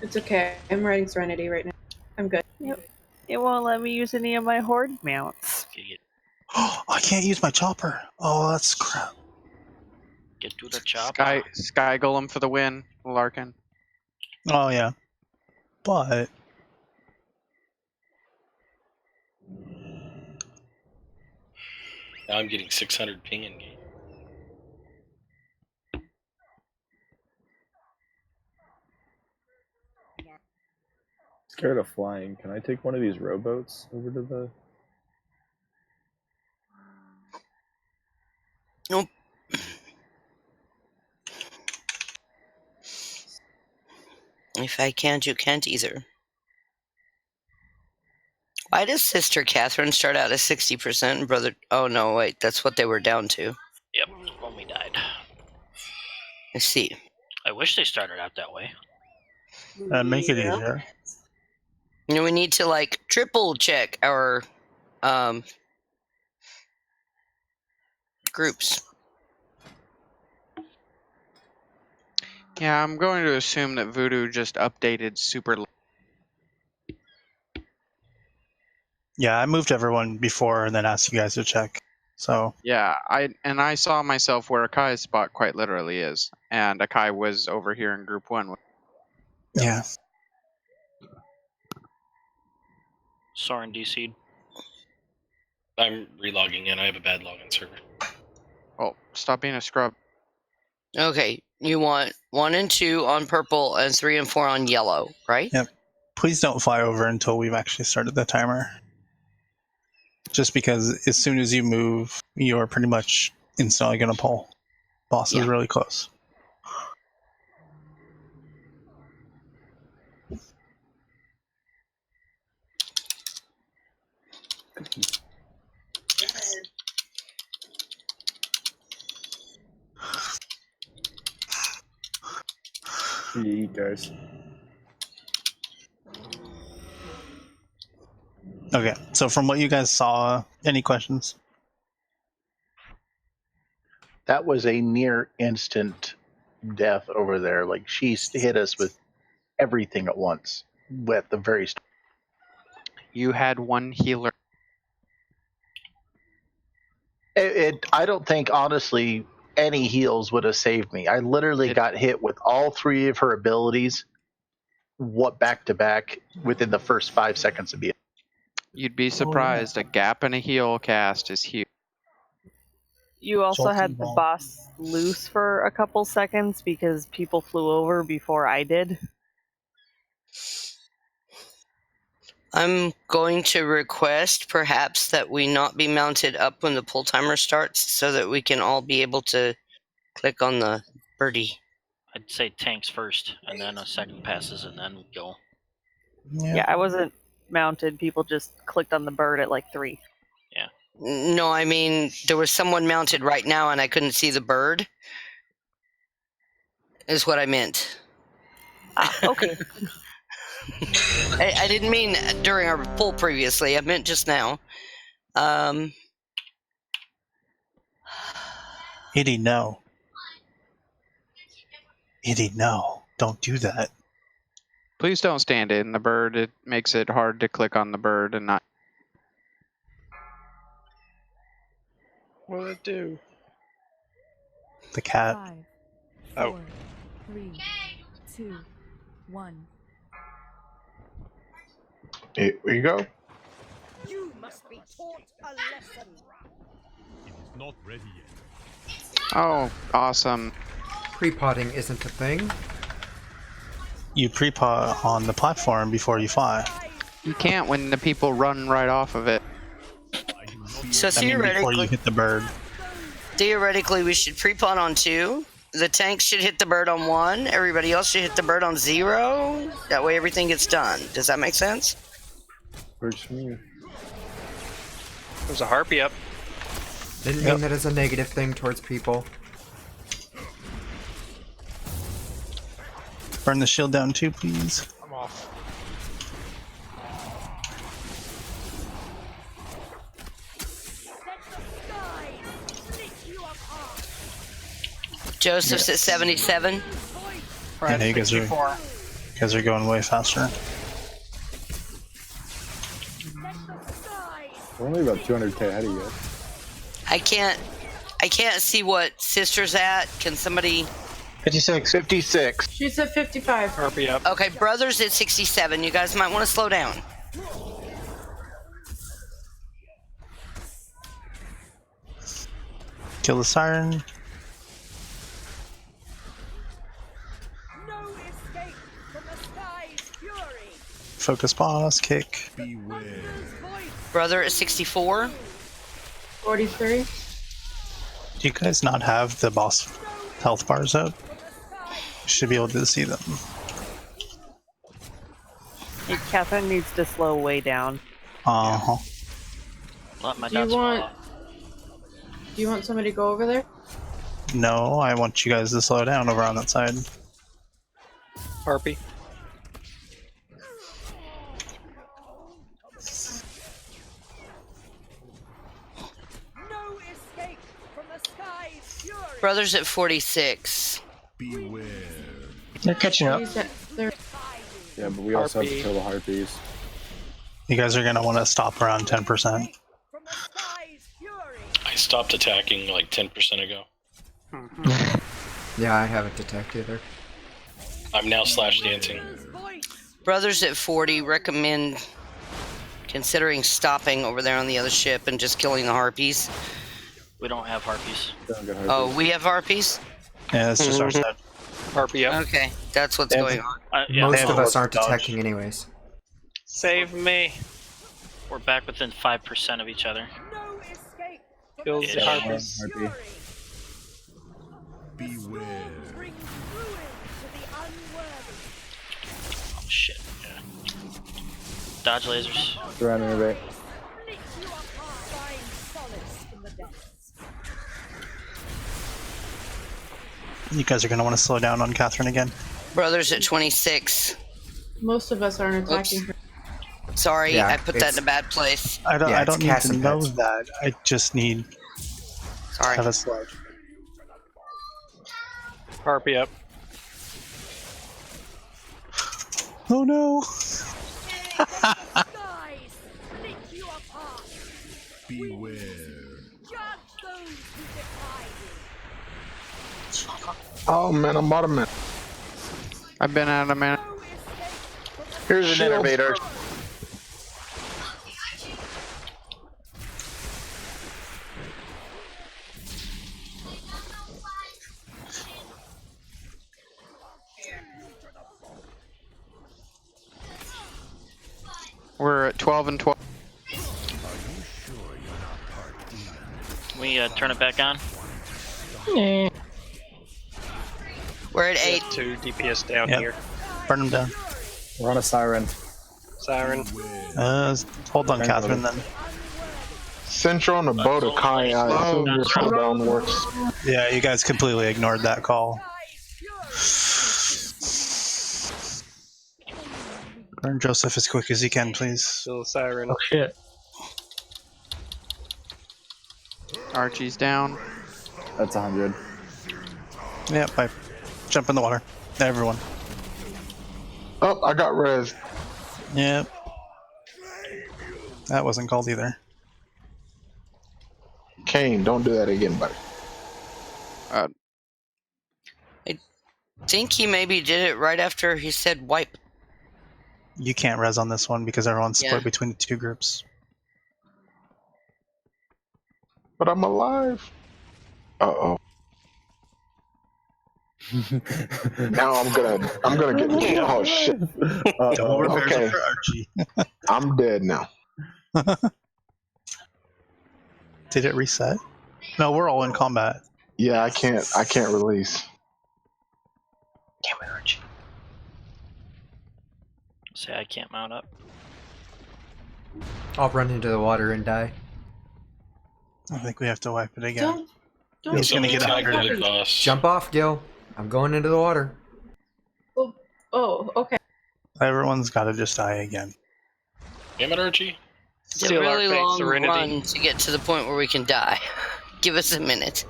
D: It's okay. I'm riding Serenity right now. I'm good.
Q: Yep. It won't let me use any of my horde mounts.
J: I can't use my chopper. Oh, that's crap.
A: Get to the chopper.
L: Sky Golem for the win, Larkin.
J: Oh, yeah. But...
B: Now I'm getting 600 ping in game.
I: Scared of flying. Can I take one of these rowboats over to the...
N: Nope. If I can't, you can't either. Why does Sister Catherine start out at 60% and Brother... Oh, no, wait. That's what they were down to.
A: Yep, when we died.
N: I see.
A: I wish they started out that way.
J: Make it easier.
N: You know, we need to, like, triple check our groups.
L: Yeah, I'm going to assume that Voodoo just updated super.
J: Yeah, I moved everyone before and then asked you guys to check. So
L: Yeah, I saw myself where Akai's spot quite literally is, and Akai was over here in group 1.
J: yeah.
A: Soren DC'd.
B: I'm relogging in. I have a bad login server.
L: Oh, stop being a scrub.
N: Okay, you want 1 and 2 on purple and 3 and 4 on yellow, right?
J: Yep. Please don't fly over until we've actually started the timer. Just because as soon as you move, you're pretty much instantly going to pull. Boss is really close.
I: You eat, guys.
J: Okay, so from what you guys saw, any questions?
P: That was a near instant death over there. Like, she hit us with everything at once at the very start.
L: You had 1 healer.
P: I don't think, honestly, any heals would have saved me. I literally got hit with all 3 of her abilities, back to back, within the first 5 seconds of being.
L: You'd be surprised. A gap in a heal cast is huge.
Q: You also
J: Jolty
Q: had the
J: ball.
Q: boss loose for a couple seconds because people flew over before I did.
N: I'm going to request perhaps that we not be mounted up when the pull timer starts so that we can all be able to click on the birdie.
A: I'd say tanks first, and then a second passes, and then go.
Q: Yeah, I wasn't mounted. People just clicked on the bird at like 3.
A: Yeah.
N: No, I mean, there was someone mounted right now and I couldn't see the bird, is what I meant.
Q: Okay.
N: I didn't mean during our pull previously. I meant just now.
J: Itty, no. Itty, no. Don't do that.
L: Please don't stand in the bird. It makes it hard to click on the bird and not.
O: What did it do?
J: The cat.
R: 5,
O: Oh.
R: 4, 3, 2, 1.
C: Here you go.
S: You must be taught a lesson.
M: It is not ready yet.
L: Oh, awesome.
H: Pre-potting isn't a thing.
J: You pre-pot on the platform before you fly.
L: You can't when the people run right off of it.
N: So
J: I mean, before you hit the bird.
N: Theoretically, we should pre-pot on 2. The tank should hit the bird on 1. Everybody else should hit the bird on 0. That way everything gets done. Does that make sense?
I: Works for me.
O: There's a harpy up.
H: Didn't mean that as a negative thing towards people.
J: Burn the shield down too, please.
U: I'm off.
N: Joseph's at 77.
J: Yeah, you guys are going way faster.
I: We're only about 200k ahead of you.
N: I can't see what sister's at. Can somebody?
P: 56. 56.
D: She's at 55.
O: Harpy up.
N: Okay, brother's at 67. You guys might want to slow down.
J: Kill the siren.
S: No escape from the sky's fury.
J: Focus boss, kick.
N: Brother at 64.
D: 43.
J: Do you guys not have the boss health bars up? You should be able to see them.
Q: Catherine needs to slow way down.
J: Uh-huh.
A: Let my
D: Do you
A: dots fall
D: want?
A: off.
D: Do you want somebody to go over there?
J: No, I want you guys to slow down over on that side.
O: Harpy.
S: No escape from the sky's fury.
N: Brother's at 46.
M: Beware.
F: They're catching up.
D: He's at 30.
I: Yeah, but we also have to
O: Harpy.
I: kill the harpies.
J: You guys are going to want to stop around 10%.
B: I stopped attacking like 10% ago.
H: Yeah, I haven't attacked either.
B: I'm now slash dancing.
N: Brothers at 40 recommend considering stopping over there on the other ship and just killing the harpies.
A: We don't have harpies.
N: Oh, we have harpies?
J: Yeah, it's just our side.
O: Harpy up.
N: Okay, that's what's going on.
H: Most of us aren't attacking anyways.
O: Save me.
A: We're back within 5% of each other.
O: Kills the harpies.
M: Beware.
A: Oh shit. Yeah. Dodge lasers.
I: They're innovate.
J: You guys are going to want to slow down on Catherine again.
N: Brothers at 26.
D: Most of us aren't attacking her.
N: Sorry,
H: Yeah,
N: I put that in a bad place.
J: I don't need
H: Cass
J: to
H: and
J: know
H: Pets.
J: that. I just need
N: Sorry.
J: to have a slide.
O: Harpy up.
J: Oh no!
M: Beware.
C: Oh man, I'm out of mana.
L: I've been out of mana.
P: Here's an innovator.
L: We're at 12 and 12.
A: Can we turn it back on?
N: We're at 8.
O: 2 DPS down
J: Yep.
O: here.
J: Burn them down.
I: We're on a siren.
O: Siren.
J: Hold on, Catherine, then.
C: Central on the boat of Kai, I assume your slowdown works.
J: Yeah, you guys completely ignored that call. Burn Joseph as quick as you can, please.
O: Still a siren.
F: Oh shit.
L: Archie's down.
I: That's 100.
J: Yep, I jump in the water. Everyone.
C: Oh, I got res.
J: Yep. That wasn't called either.
C: Kane, don't do that again, buddy.
N: I think he maybe did it right after he said wipe.
J: You can't res on this one because everyone's split
N: Yeah.
J: between the two groups.
C: But I'm alive. Uh-oh. Now I'm gonna get killed. Oh shit.
J: Double repairs
C: Okay.
J: for Archie.
C: I'm dead now.
J: Did it reset? No, we're all in combat.
C: Yeah, I can't release.
J: Damn it, Archie.
A: Say I can't mount up.
H: I'll run into the water and die.
J: I think we have to wipe it again.
D: Don't
J: He's gonna get
B: Attack
J: 100.
B: the boss.
H: Jump off, Gil. I'm going into the water.
D: Oh, okay.
J: Everyone's got to just die again.
B: Damn it, Archie.
N: It's a
O: Steal our
N: really
O: fate,
N: long
O: Serenity.
N: run to get to the point where we can die. Give us a minute.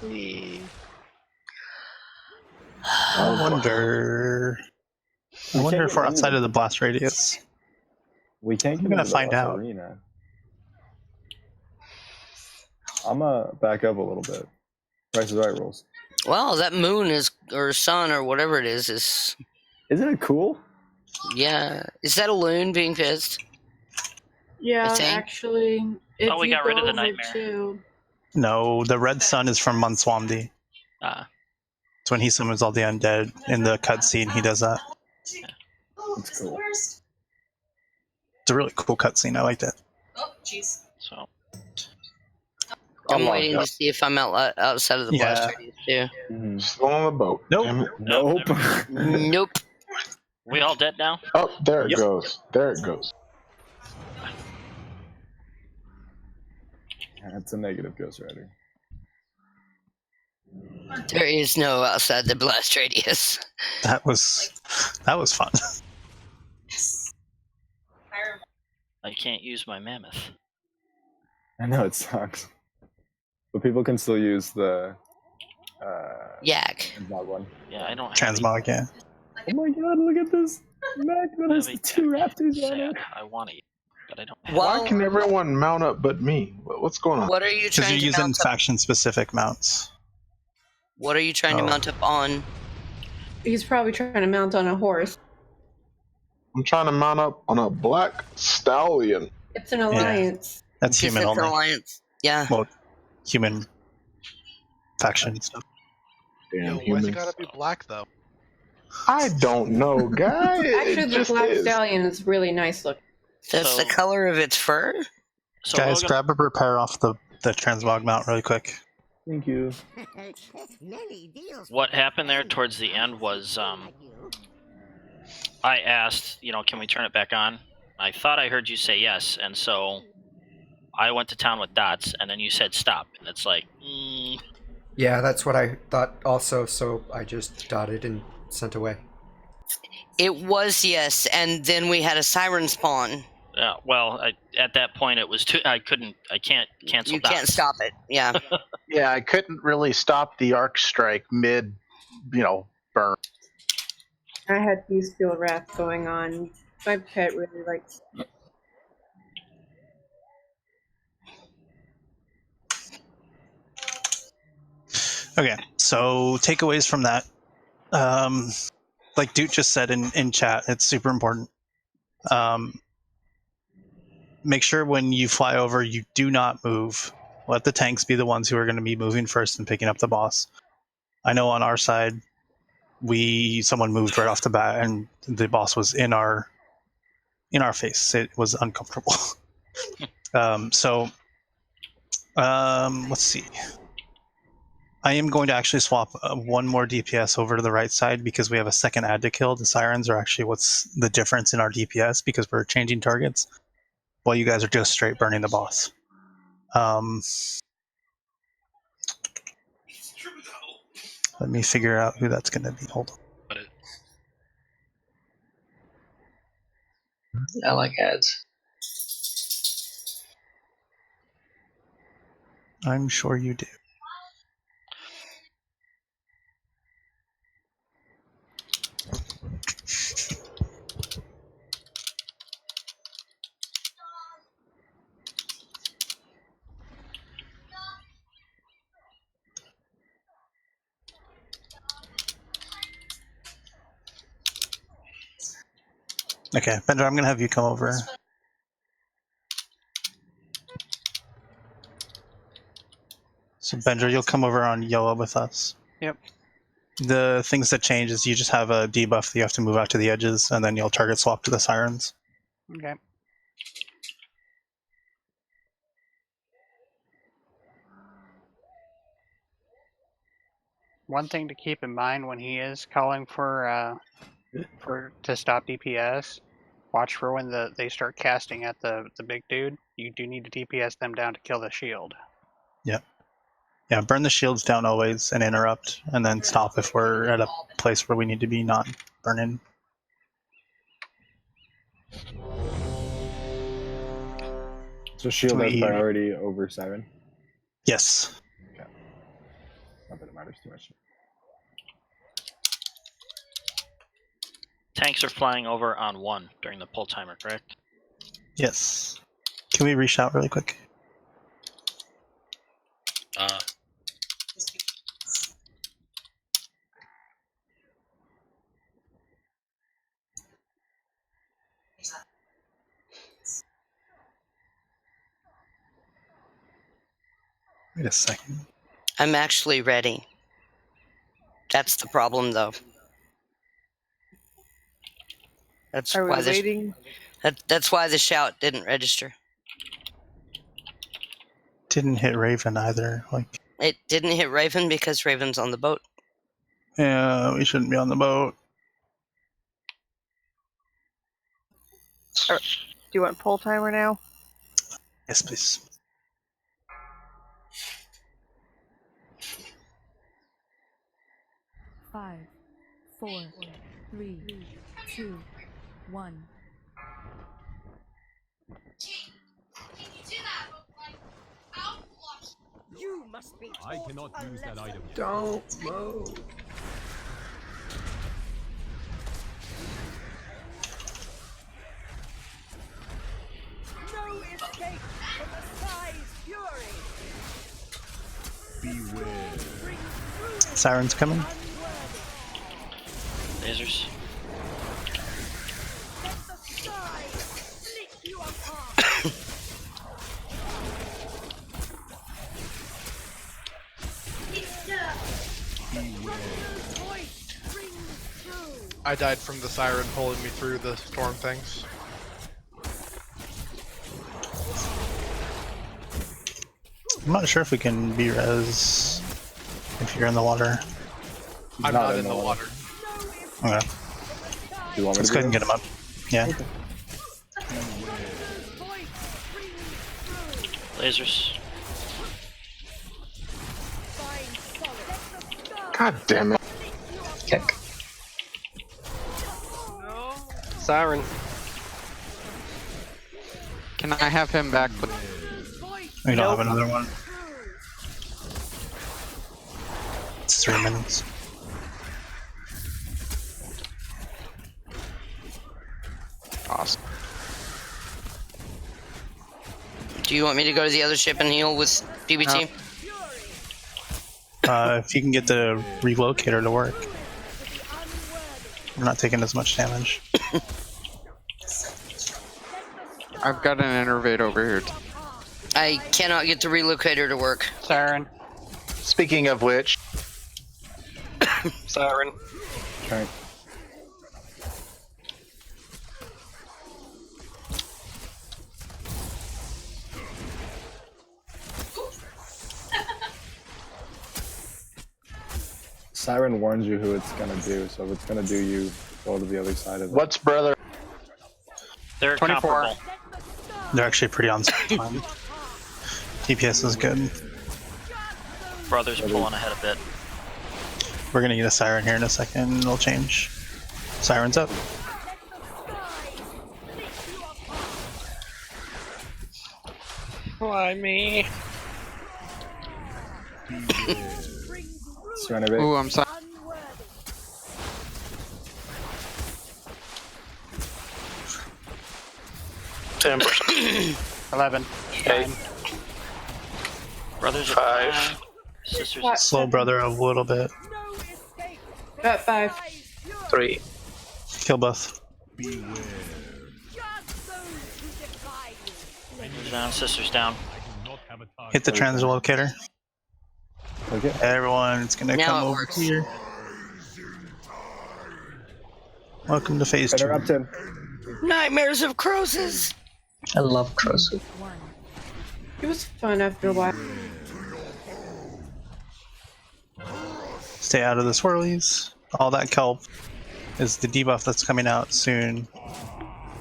J: I wonder if we're outside of the blast radius.
I: We can't
J: I'm
I: get
J: gonna
I: into
J: find
I: the
J: out.
I: arena. I'm gonna back up a little bit. Price is Right rules.
N: Well, that moon is, or sun, or whatever it is.
I: Isn't it cool?
N: Yeah. Is that a loon being pissed?
D: Yeah,
N: I think.
D: actually, if
A: Oh, we
D: you
A: got rid
D: go
A: of the
D: over
A: nightmare.
D: to-
J: No, the red sun is from Munswamdi.
A: Ah.
J: It's when he summons all the undead in the cutscene. He does that.
I: That's cool.
J: It's a really cool cutscene. I liked it.
A: So
N: I'm waiting to see if I'm outside of the blast
J: Yeah.
N: radius too.
C: Still on the boat.
J: Nope.
C: Damn it.
I: Nope.
N: Nope.
A: we all dead now?
C: Oh, there it goes. There it goes.
I: That's a negative Ghost Rider.
N: There is no outside the blast radius.
J: That was fun.
A: I can't use my mammoth.
I: I know it sucks, but people can still use the
N: Yak.
I: that one.
A: Yeah, I don't have
J: Transmog, yeah.
I: Oh my god! Look at this Mac that has the two Raptors on it.
A: I want to. but I don't have
C: Why can everyone mount up but me? What's going on?
N: What are you
J: Because
N: trying
J: you're
N: to
J: using
N: mount up?
J: faction-specific mounts.
N: What are you trying to mount up on?
D: He's probably trying to mount on a horse.
C: I'm trying to mount up on a black stallion.
D: It's an alliance.
J: That's
N: Yes,
J: human
N: it's an
J: only.
N: alliance. Yeah.
J: Well, human faction stuff.
C: Damn
U: Why's it
C: humans.
U: gotta be black though?
C: I don't know, guy.
D: Actually,
C: It
D: the
C: just
D: black
C: is.
D: stallion is really nice looking.
N: That's the color of its fur?
A: So
J: Guys, grab a repair off the transmog mount really quick.
I: Thank you.
A: What happened there towards the end was I asked, can we turn it back on? I thought I heard you say yes, and so I went to town with dots, and then you said stop, and it's like,
H: Yeah, that's what I thought also, so I just dotted and sent away.
N: It was yes, and then we had a siren spawn.
A: well, at that point it was too. I can't cancel.
N: You can't stop it. Yeah.
P: Yeah, I couldn't really stop the arc strike mid, burn.
D: I had Beast Fuel Wrath going on. My pet really likes it.
J: Okay, so takeaways from that. Like Duke just said in chat, it's super important. Make sure when you fly over, you do not move. Let the tanks be the ones who are going to be moving first and picking up the boss. I know on our side, someone moved right off the bat, and the boss was in our face. It was uncomfortable. Let's see. I am going to actually swap one more DPS over to the right side because we have a second ad to kill. The sirens are actually what's the difference in our DPS because we're changing targets while you guys are just straight burning the boss. Let me figure out who that's going to be. Hold on.
F: I like ads.
J: I'm sure you do. Okay, Bender, I'm going to have you come over. So Bender, you'll come over on Yoa with us.
G: Yep.
J: The things that change is you just have a debuff that you have to move out to the edges, and then you'll target swap to the sirens.
G: Okay. One thing to keep in mind when he is calling for to stop DPS, watch for when they start casting at the big dude. You do need to DPS them down to kill the shield.
J: Yeah. Yeah, burn the shields down always and interrupt, and then stop if we're at a place where we need to be not burning.
I: So shield has priority over siren?
J: Yes.
I: Okay. Not that it matters too much.
A: Tanks are flying over on 1 during the pull timer, correct?
J: Yes. Can we reshout really quick? Wait a second.
N: I'm actually ready. That's the problem, though. That's
Q: Are we
N: why
Q: waiting?
N: That's why the shout didn't register.
J: Didn't hit Raven either. Like,
N: It didn't hit Raven because Raven's on the boat.
J: yeah, we shouldn't be on the boat.
Q: Do you want pull timer now?
J: Yes, please.
R: Five, 4, 3, 2, 1.
S: You must be
K: I cannot use that item.
H: Don't move.
J: Siren's coming.
A: Lasers.
U: I died from the siren pulling me through the storm things.
J: I'm not sure if we can B-res if you're in the water.
U: I'm not in the water.
J: Okay.
I: You want me
J: Let's
I: to
J: go ahead and get him up. Yeah.
I: Okay.
A: Lasers.
C: God damn it.
F: Kick.
O: Siren.
L: Can I have him back? With...
J: We don't have another one. It's 3 minutes.
L: Awesome.
N: Do you want me to go to the other ship and heal with PBT?
J: If you can get the relocator to work. I'm not taking as much damage.
L: I've got an innervate over here.
N: I cannot get the relocator to work.
G: Siren.
P: Speaking of which,
O: Siren.
I: Okay. Siren warns you who it's gonna do, so if it's gonna do you, go to the other side of it.
P: what's brother?
A: They're
G: 24.
A: comparable.
J: They're actually pretty on time. DPS is good.
A: Brothers pulling ahead a bit.
J: We're gonna get a siren here in a second. It'll change. Siren's up.
O: Why me?
I: Serenity.
L: Ooh, I'm sorry.
P: Timber.
G: 11.
P: Okay.
A: Brothers are
P: 5.
A: 5. Sisters
D: What?
A: are
J: Slow brother a little bit.
D: At 5.
P: 3.
J: Kill both.
A: Brothers down, sisters down.
J: Hit the translocator.
I: Okay.
J: Everyone's gonna
N: Now
J: come
N: it
J: over
N: works.
J: here. Welcome to phase 2.
I: Interrupt him.
N: Nightmares of Croesus.
F: I love Croesus.
D: It was fun after a while.
J: Stay out of the swirlies. All that kelp is the debuff that's coming out soon.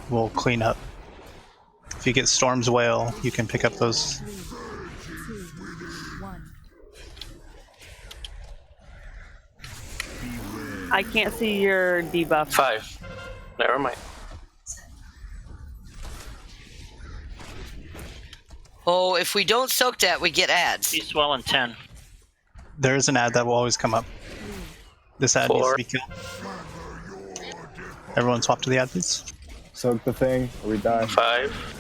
J: We'll clean up. If you get Storm's Wail, you can pick up those.
R: 3, 2, 1.
Q: I can't see your debuff.
P: 5. Never mind.
N: Oh, if we don't soak that, we get ads.
A: Sea swell in 10.
J: There is an ad that will always come up. This ad needs to be killed. Everyone swap to the ad, please.
I: Soak the thing, or we die.
P: 5.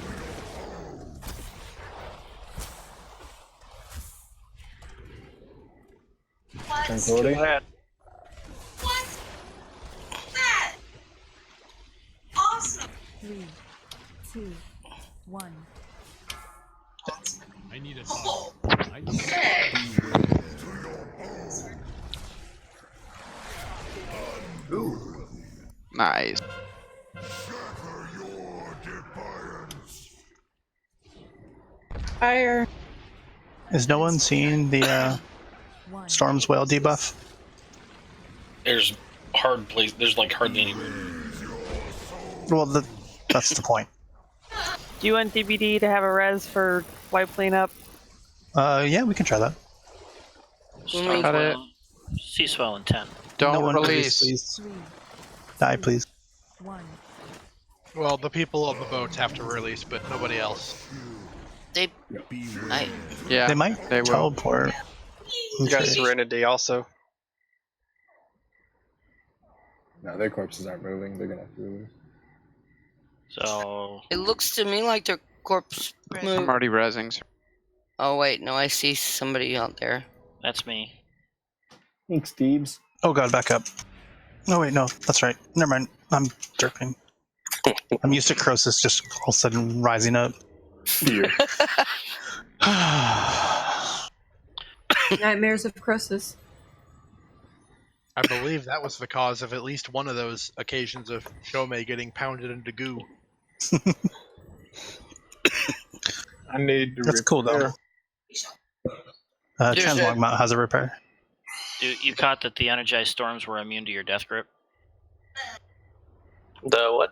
I: Tranquility.
O: That.
R: Awesome. 3, 2, 1.
K: I need a
L: Nice.
D: Fire.
J: Is no one seeing the Storm's Wail debuff?
B: There's hard place. There's like hardly any.
J: Well, that's the point.
Q: Do you want DBD to have a res for wipe cleanup?
J: Yeah, we can try that.
A: Storm
L: Got it.
A: swell. Sea swell in 10.
L: Don't
J: No one
L: release.
J: please. Die, please.
R: 1.
U: Well, the people on the boats have to release, but nobody else.
N: They,
L: Yeah,
J: They might
L: they will.
J: teleport.
O: You got Serenity also.
I: No, their corpses aren't moving. They're gonna have to release.
A: So
N: it looks to me like their corpse
L: I'm
N: moved.
L: already rezzing.
N: Oh wait, no, I see somebody out there.
A: that's me.
I: Thanks, Deebs.
J: Oh god, back up. No, wait, no, that's right. Never mind. I'm derping. I'm used to Croesus just all of a sudden rising up.
I: Fear.
D: Nightmares of Croesus.
U: I believe that was the cause of at least one of those occasions of Shomei getting pounded into goo.
T: I need to
J: That's cool, though.
A: There's
J: Transmog Mount has a repair.
A: Dude, you caught that the energized storms were immune to your death grip?
O: The what?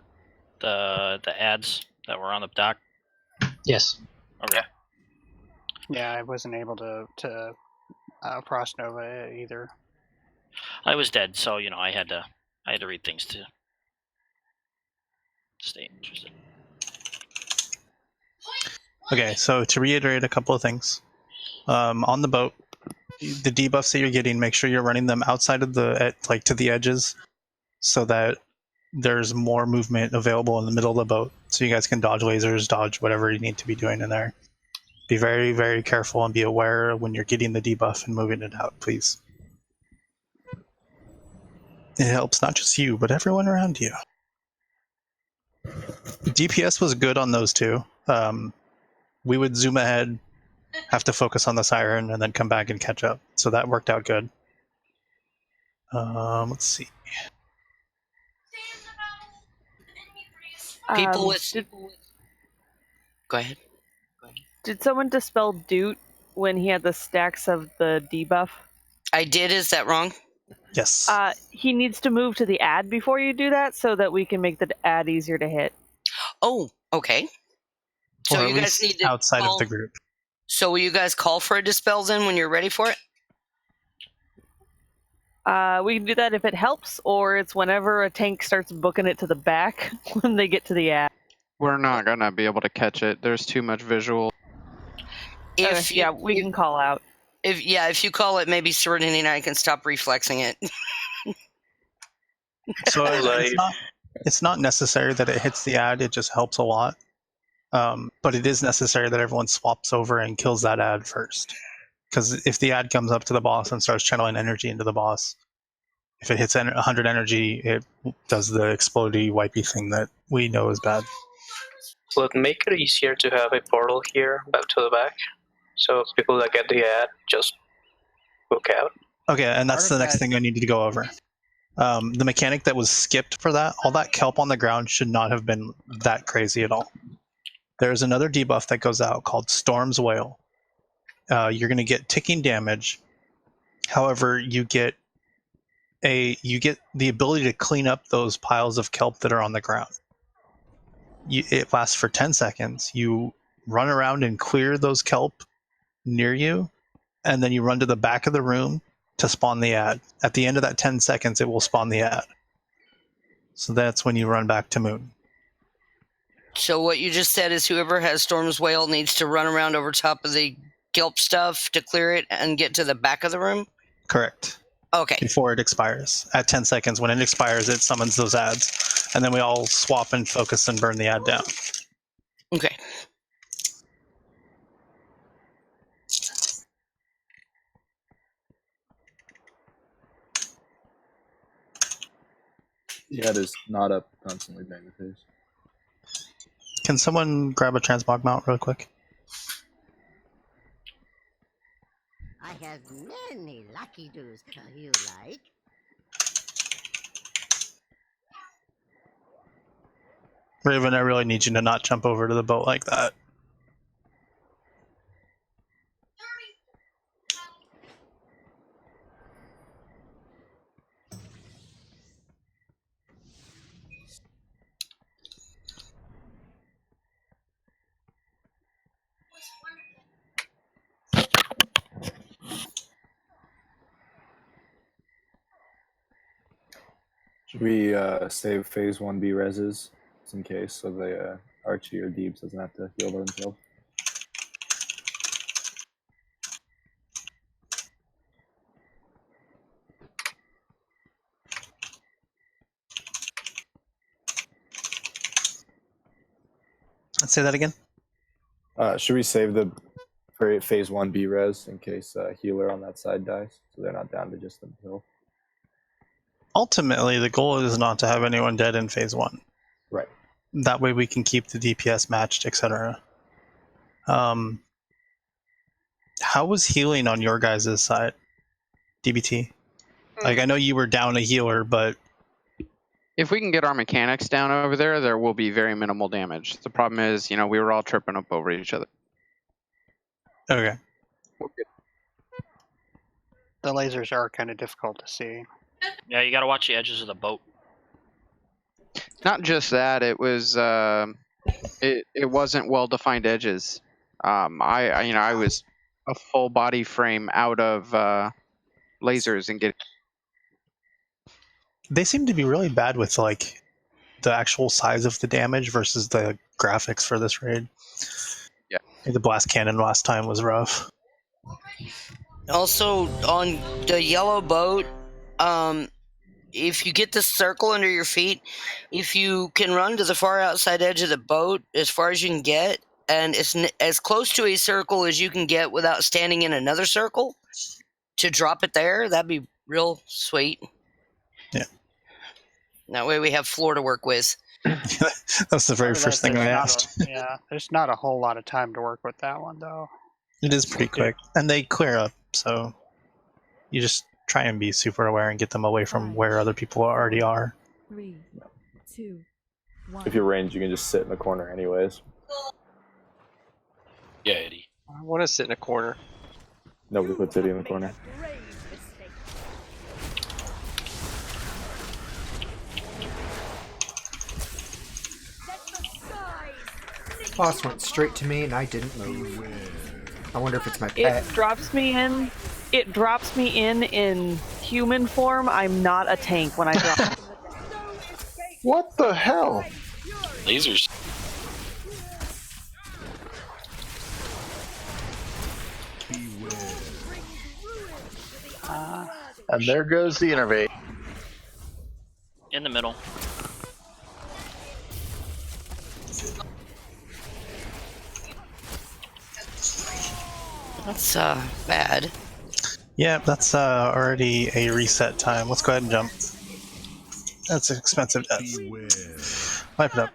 A: The ads that were on the dock?
F: Yes.
A: Okay.
G: Yeah, I wasn't able to Frost Nova either.
A: I was dead, so you know I had to read things to stay interested.
J: Okay, so to reiterate a couple of things. On the boat, the debuffs that you're getting, make sure you're running them outside of like to the edges, so that there's more movement available in the middle of the boat, so you guys can dodge lasers, dodge whatever you need to be doing in there. Be very, very careful and be aware when you're getting the debuff and moving it out, please. It helps not just you, but everyone around you. DPS was good on those two. We would zoom ahead, have to focus on the siren, and then come back and catch up. So that worked out good. Let's see.
N: People with... Go ahead.
Q: Did someone dispel Doot when he had the stacks of the debuff?
N: I did. Is that wrong?
J: Yes.
Q: He needs to move to the ad before you do that so that we can make the ad easier to hit.
N: Oh, okay. So
J: Or
N: you
J: at
N: guys
J: least
N: need to
J: outside
N: call...
J: of the group.
N: So will you guys call for a dispel then when you're ready for it?
Q: We can do that if it helps, or it's whenever a tank starts booking it to the back when they get to the ad.
L: We're not gonna be able to catch it. There's too much visual.
N: If
Q: yeah, we can call out.
N: If you call it, maybe Serenity and I can stop reflexing it.
J: So it's not necessary that it hits the ad, it just helps a lot. But it is necessary that everyone swaps over and kills that ad first. Because if the ad comes up to the boss and starts channeling energy into the boss, if it hits 100 energy, it does the explodey, wipey thing that we know is bad.
O: Will it make it easier to have a portal here back to the back? So people that get the ad just book out?
J: Okay, and that's the next thing I needed to go over. The mechanic that was skipped for that, all that kelp on the ground should not have been that crazy at all. There's another debuff that goes out called Storm's Wail. You're going to get ticking damage. However, you get the ability to clean up those piles of kelp that are on the ground. It lasts for 10 seconds. You run around and clear those kelp near you, and then you run to the back of the room to spawn the ad. At the end of that 10 seconds, it will spawn the ad. So that's when you run back to Moon.
N: So what you just said is whoever has Storm's Wail needs to run around over top of the kelp stuff to clear it and get to the back of the room?
J: Correct.
N: Okay.
J: Before it expires. At 10 seconds, when it expires, it summons those ads. And then we all swap and focus and burn the ad down.
N: Okay.
I: The ad is not up constantly magnifies.
J: Can someone grab a transmog mount real quick?
S: I have many lucky doos you like.
J: Raven, I really need you to not jump over to the boat like that.
I: Should we save phase 1B reses just in case, so the Archie or Deebs doesn't have to heal by themselves?
J: Let's say that again.
I: Should we save the for phase 1 B res in case healer on that side dies, so they're not down to just the hill.
J: Ultimately, the goal is not to have anyone dead in phase 1.
I: Right.
J: That way we can keep the DPS matched, etc. How was healing on your guys' side, DBT? Like, I know you were down a healer, but
L: If we can get our mechanics down over there, there will be very minimal damage. The problem is, we were all tripping up over each other.
J: okay.
G: The lasers are kind of difficult to see.
A: Yeah, you got to watch the edges of the boat.
L: Not just that, it was it wasn't well defined edges. I was a full body frame out of lasers and get.
J: They seem to be really bad with like the actual size of the damage versus the graphics for this raid.
L: Yeah.
J: The blast cannon last time was rough.
N: Also, on the yellow boat, if you get the circle under your feet, if you can run to the far outside edge of the boat as far as you can get, and it's as close to a circle as you can get without standing in another circle, to drop it there, that'd be real sweet.
J: Yeah.
N: That way we have floor to work with.
J: That's the very first thing I asked.
G: Yeah, there's not a whole lot of time to work with that one, though.
J: It is pretty quick, and they clear up, so you just try and be super aware and get them away from where other people already are.
R: 3, 2, 1.
I: If you're ranged, you can just sit in the corner anyways.
B: Yeah, Eddie.
O: I want to sit in a corner.
I: Nobody puts Eddie in the corner.
H: Boss went straight to me and I didn't move. I wonder if it's my
Q: It
H: pet.
Q: drops me in. It drops me in human form. I'm not a tank when I drop.
C: What the hell?
B: Lasers.
P: And there goes the innervate.
A: In the middle.
N: That's bad.
J: Yeah, that's already a reset time. Let's go ahead and jump. That's an expensive death. Wipe it up.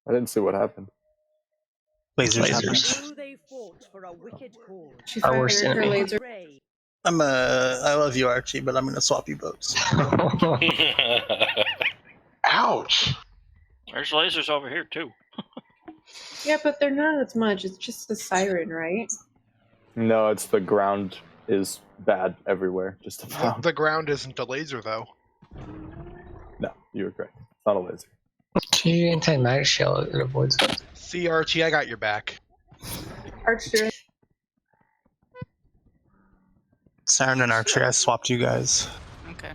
I: I didn't see what happened.
J: Lasers.
D: She
F: Our
D: fired
F: worst
D: her
F: enemy.
D: laser.
J: I love you, Archie, but I'm gonna swap you boats.
C: Ouch.
A: There's lasers over here too.
D: Yeah, but they're not as much. It's just the siren, right?
I: No, it's the ground is bad everywhere. Just about.
U: The ground isn't a laser, though.
I: No, you were correct. It's not a laser.
F: Gee, anti-magic shell, it avoids it.
U: See, Archie, I got your back.
D: Archer.
J: Siren and Archer, I swapped you guys.
E: Okay.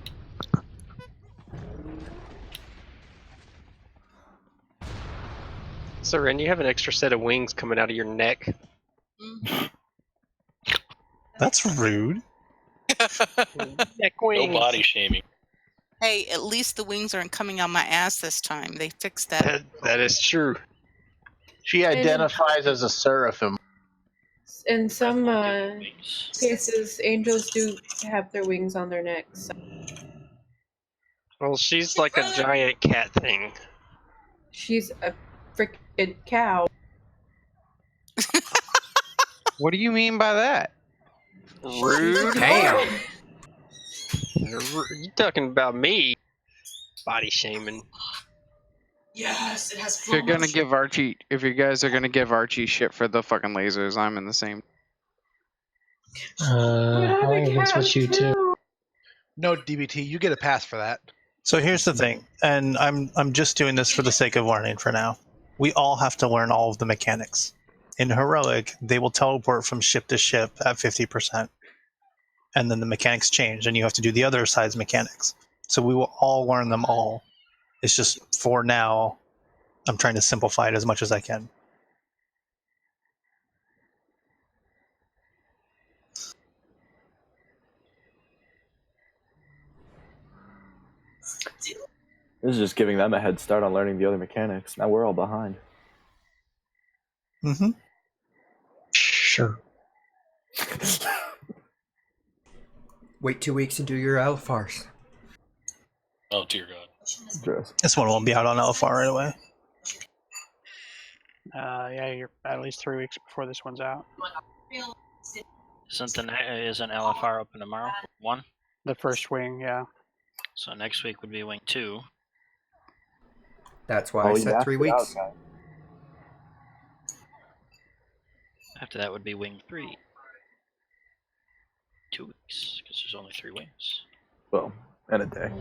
O: So, Ren, you have an extra set of wings coming out of your neck.
J: That's rude.
O: Neck wings.
B: No body shaming.
E: Hey, at least the wings aren't coming out my ass this time. They fixed that.
O: That is true.
P: She identifies as a seraphim.
D: In some cases, angels do have their wings on their necks.
O: Well, she's like a giant cat thing.
D: She's a freaking cow.
L: What do you mean by that?
O: Rude.
H: Damn.
O: You talking about me? Body shaming.
E: Yes, it has.
L: If you're gonna give Archie, if you guys are gonna give Archie shit for the fucking lasers, I'm in the same.
F: I'm against what you too.
U: No, DBT, you get a pass for that.
J: So here's the thing, and I'm just doing this for the sake of learning for now. We all have to learn all of the mechanics. In Heroic, they will teleport from ship to ship at 50%. And then the mechanics change, and you have to do the other side's mechanics. So we will all learn them all. It's just, for now, I'm trying to simplify it as much as I can.
I: This is just giving them a head start on learning the other mechanics. Now we're all behind.
J: Mm-hmm.
F: Sure.
H: Wait 2 weeks and do your LFARs.
B: Oh dear God.
J: This one won't be out on LFR right away.
G: Yeah, you're at least 3 weeks before this one's out.
A: Isn't LFR open tomorrow? 1?
G: The first wing, yeah.
A: So next week would be wing 2.
H: That's why I said 3 weeks.
A: After that would be wing 3. 2 weeks, because there's only 3 wings.
I: Well, and a day.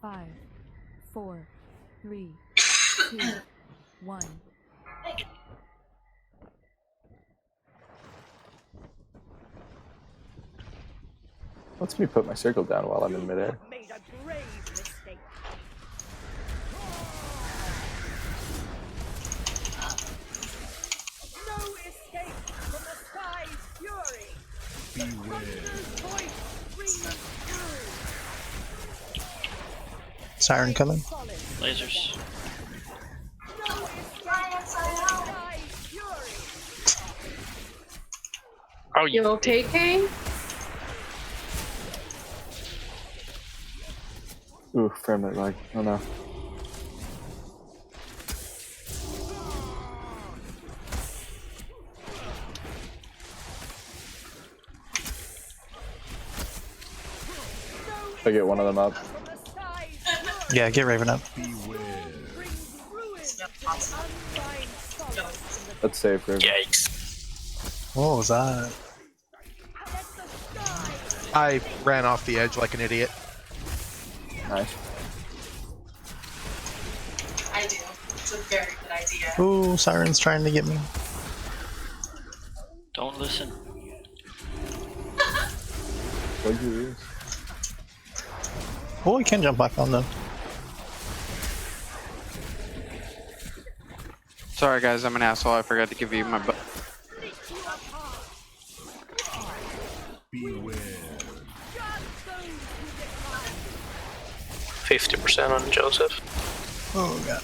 R: Five, 4, 3, 2, 1.
I: Lets me put my circle down while I'm in midair.
S: Made a grave mistake. No escape from the sky's fury. Thunder's voice rings through.
J: Siren coming.
A: Lasers.
S: No escape from the sky's fury.
O: Oh,
D: You okay, Kane?
I: Ooh, frame rate lag. Oh no. I get one of them up.
J: Yeah, get Raven up.
I: That's safe, Raven.
O: Yikes.
J: What was that?
U: I ran off the edge like an idiot.
I: Nice.
M: I do. It's a very good idea.
J: Ooh, Siren's trying to get me.
A: Don't listen.
I: What'd you lose?
J: Oh, we can jump back on them.
L: Sorry guys, I'm an asshole. I forgot to give you my.
O: 50% on Joseph.
J: Oh god.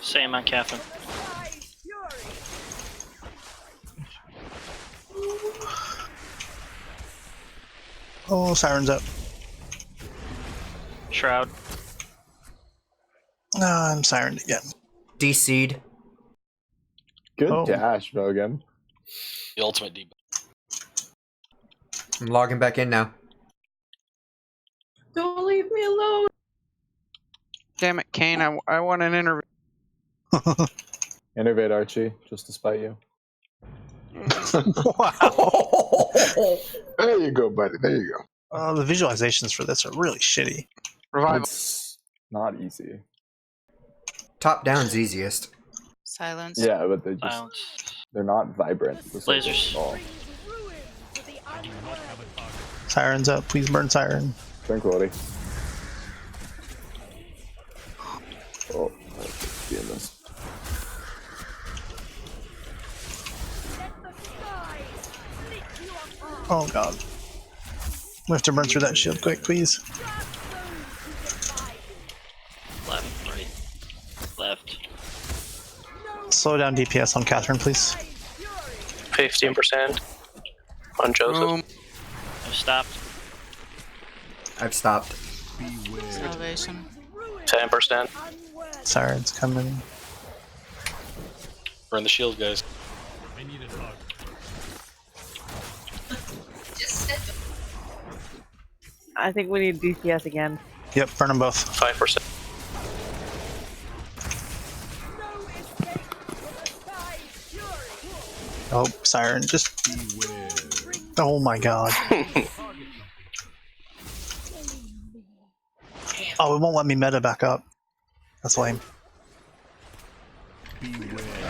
A: Same on Catherine.
J: Oh, Siren's up.
A: Shroud.
J: Ah, I'm Sirened again.
H: DC'd.
I: Good dash, Bogan.
B: The ultimate deep.
H: I'm logging back in now.
D: Don't leave me alone.
L: Damn it, Kane! I want an interview.
I: Innervate Archie, just to spite you.
J: Wow.
C: There you go, buddy. There you go.
J: The visualizations for this are really shitty.
L: Revival.
I: It's not easy.
H: Top down's easiest.
E: Silence.
I: Yeah, but they just they're not vibrant.
A: Lasers.
I: At all.
J: Siren's up. Please burn Siren.
I: Tranquility. Oh, let's be in this.
J: Oh god. We have to burn through that shield quick, please.
A: Left, right, left.
J: Slow down DPS on Catherine, please.
O: 15% on Joseph.
A: I've stopped.
H: I've stopped.
E: Salvation.
O: 10%.
J: Siren's coming.
B: Burn the shield, guys.
Q: I think we need DCS again.
J: Yep, burn them both.
O: 5%.
J: Oh, Siren, just. Oh my god. Oh, it won't let me meta back up. That's lame.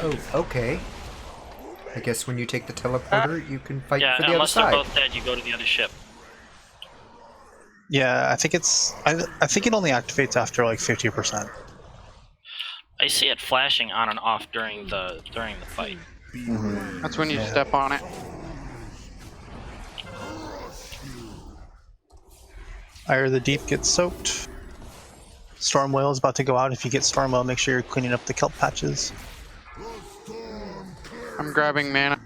H: Oh, okay. I guess when you take the teleporter, you can fight
A: Yeah,
H: for the other
A: unless they're
H: side.
A: both dead, you go to the other ship.
J: Yeah, I think it's. I think it only activates after like 50%.
A: I see it flashing on and off during the fight.
L: That's when you
J: Yeah.
L: step on it.
J: Ire of the Deep gets soaked. Storm Whale is about to go out. If you get Storm Whale, make sure you're cleaning up the kelp patches.
L: I'm grabbing mana.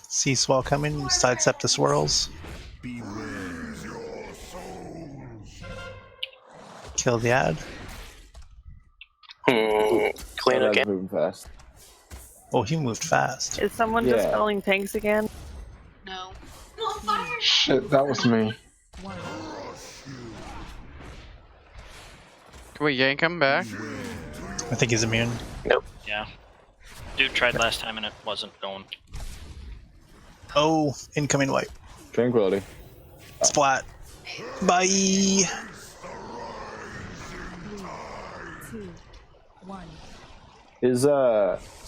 J: Sea Swell coming. Sidestep the swirls. Kill the ad.
I: Clean again. Moving fast.
J: Oh, he moved fast.
Q: Is someone
I: Yeah.
Q: dispelling tanks again?
M: No.
C: Shit, that was me.
L: Can we yank him back?
J: I think he's immune.
P: Nope.
A: Yeah. Dude tried last time and it wasn't going.
J: Oh, incoming wipe.
I: Tranquility.
J: Splat. Bye.
R: 3, 2, 1.
I: Is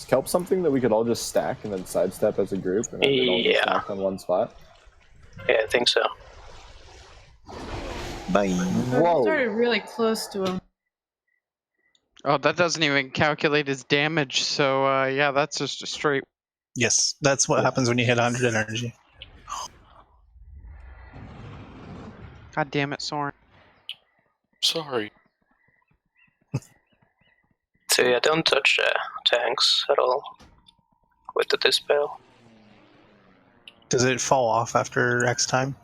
I: kelp something that we could all just stack and then sidestep as a group and then all just stack on one spot?
P: Yeah, I think so.
J: Bye.
D: I started really close to him.
L: Oh, that doesn't even calculate his damage. So yeah, that's just a straight.
J: Yes, that's what happens when you hit 100 energy.
L: God damn it, Soren.
B: Sorry.
P: So yeah, don't touch tanks at all with the dispel.
J: Does it fall off after X time?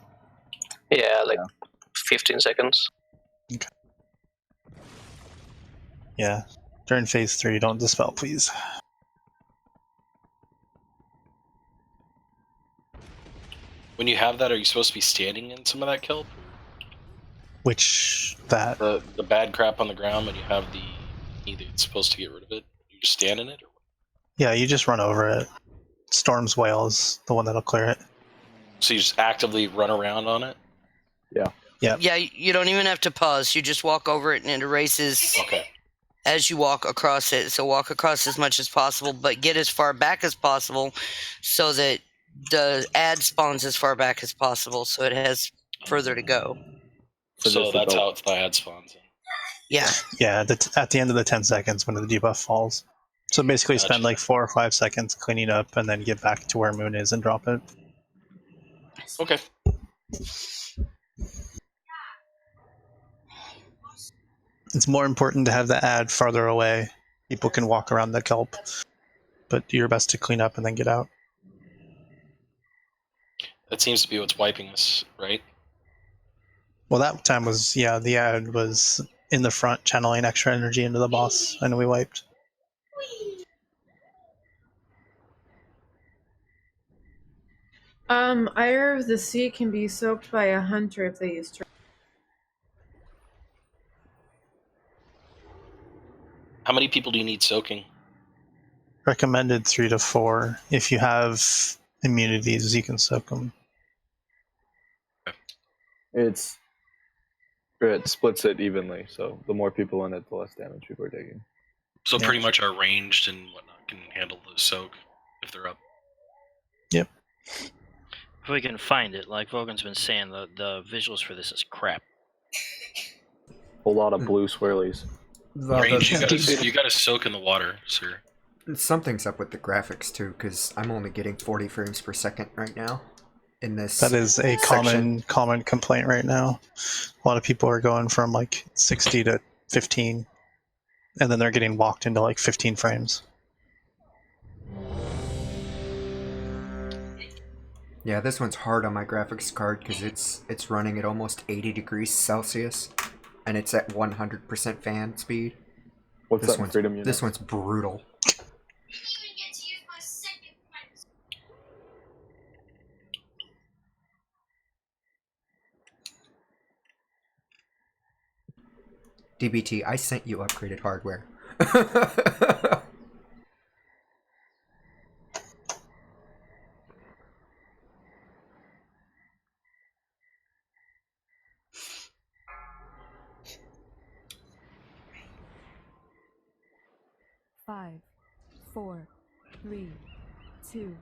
P: Yeah, like 15 seconds.
J: Okay. Yeah. During phase 3, don't dispel, please.
B: When you have that, are you supposed to be standing in some of that kelp?
J: Which that?
B: The bad crap on the ground when you have the that's supposed to get rid of it. You just stand in it? Or what?
J: Yeah, you just run over it. Storm's Whale is the one that'll clear it.
B: So you just actively run around on it?
I: Yeah.
J: Yep.
N: Yeah, you don't even have to pause. You just walk over it and it erases as you walk across it. So walk across as much as possible, but get as far back as possible so that the ad spawns as far back as possible so it has further to go.
B: So that's how the ad spawns in.
N: Yeah.
J: Yeah, at the end of the 10 seconds when the debuff falls. So basically spend like 4 or 5 seconds cleaning up and then get back to where Moon is and drop it.
B: Okay.
J: It's more important to have the ad farther away. People can walk around the kelp, but do your best to clean up and then get out.
B: That seems to be what's wiping us, right?
J: Well, that time was, yeah, the ad was in the front channeling extra energy into the boss, and we wiped.
D: Ire of the Sea can be soaked by a hunter if they use
B: How many people do you need soaking?
J: Recommended 3 to 4. If you have immunities, you can soak them.
I: It splits it evenly, so the more people in it, the less damage people are taking.
B: So pretty much our ranged and whatnot can handle the soak if they're up.
J: Yep.
A: If we can find it, like Vogan's been saying, the visuals for this is crap.
I: A lot of blue swirlies.
B: Range, you gotta soak in the water, sir.
H: Something's up with the graphics too, because I'm only getting 40 frames per second right now. In this,
J: that is a common complaint right now. A lot of people are going from like 60 to 15, and then they're getting walked into like 15 frames.
H: Yeah, this one's hard on my graphics card because it's running at almost 80 degrees Celsius, and it's at 100% fan speed.
I: What's that in freedom units?
H: This one's brutal. DBT, I sent you upgraded hardware.
R: 5, 4, 3, 2,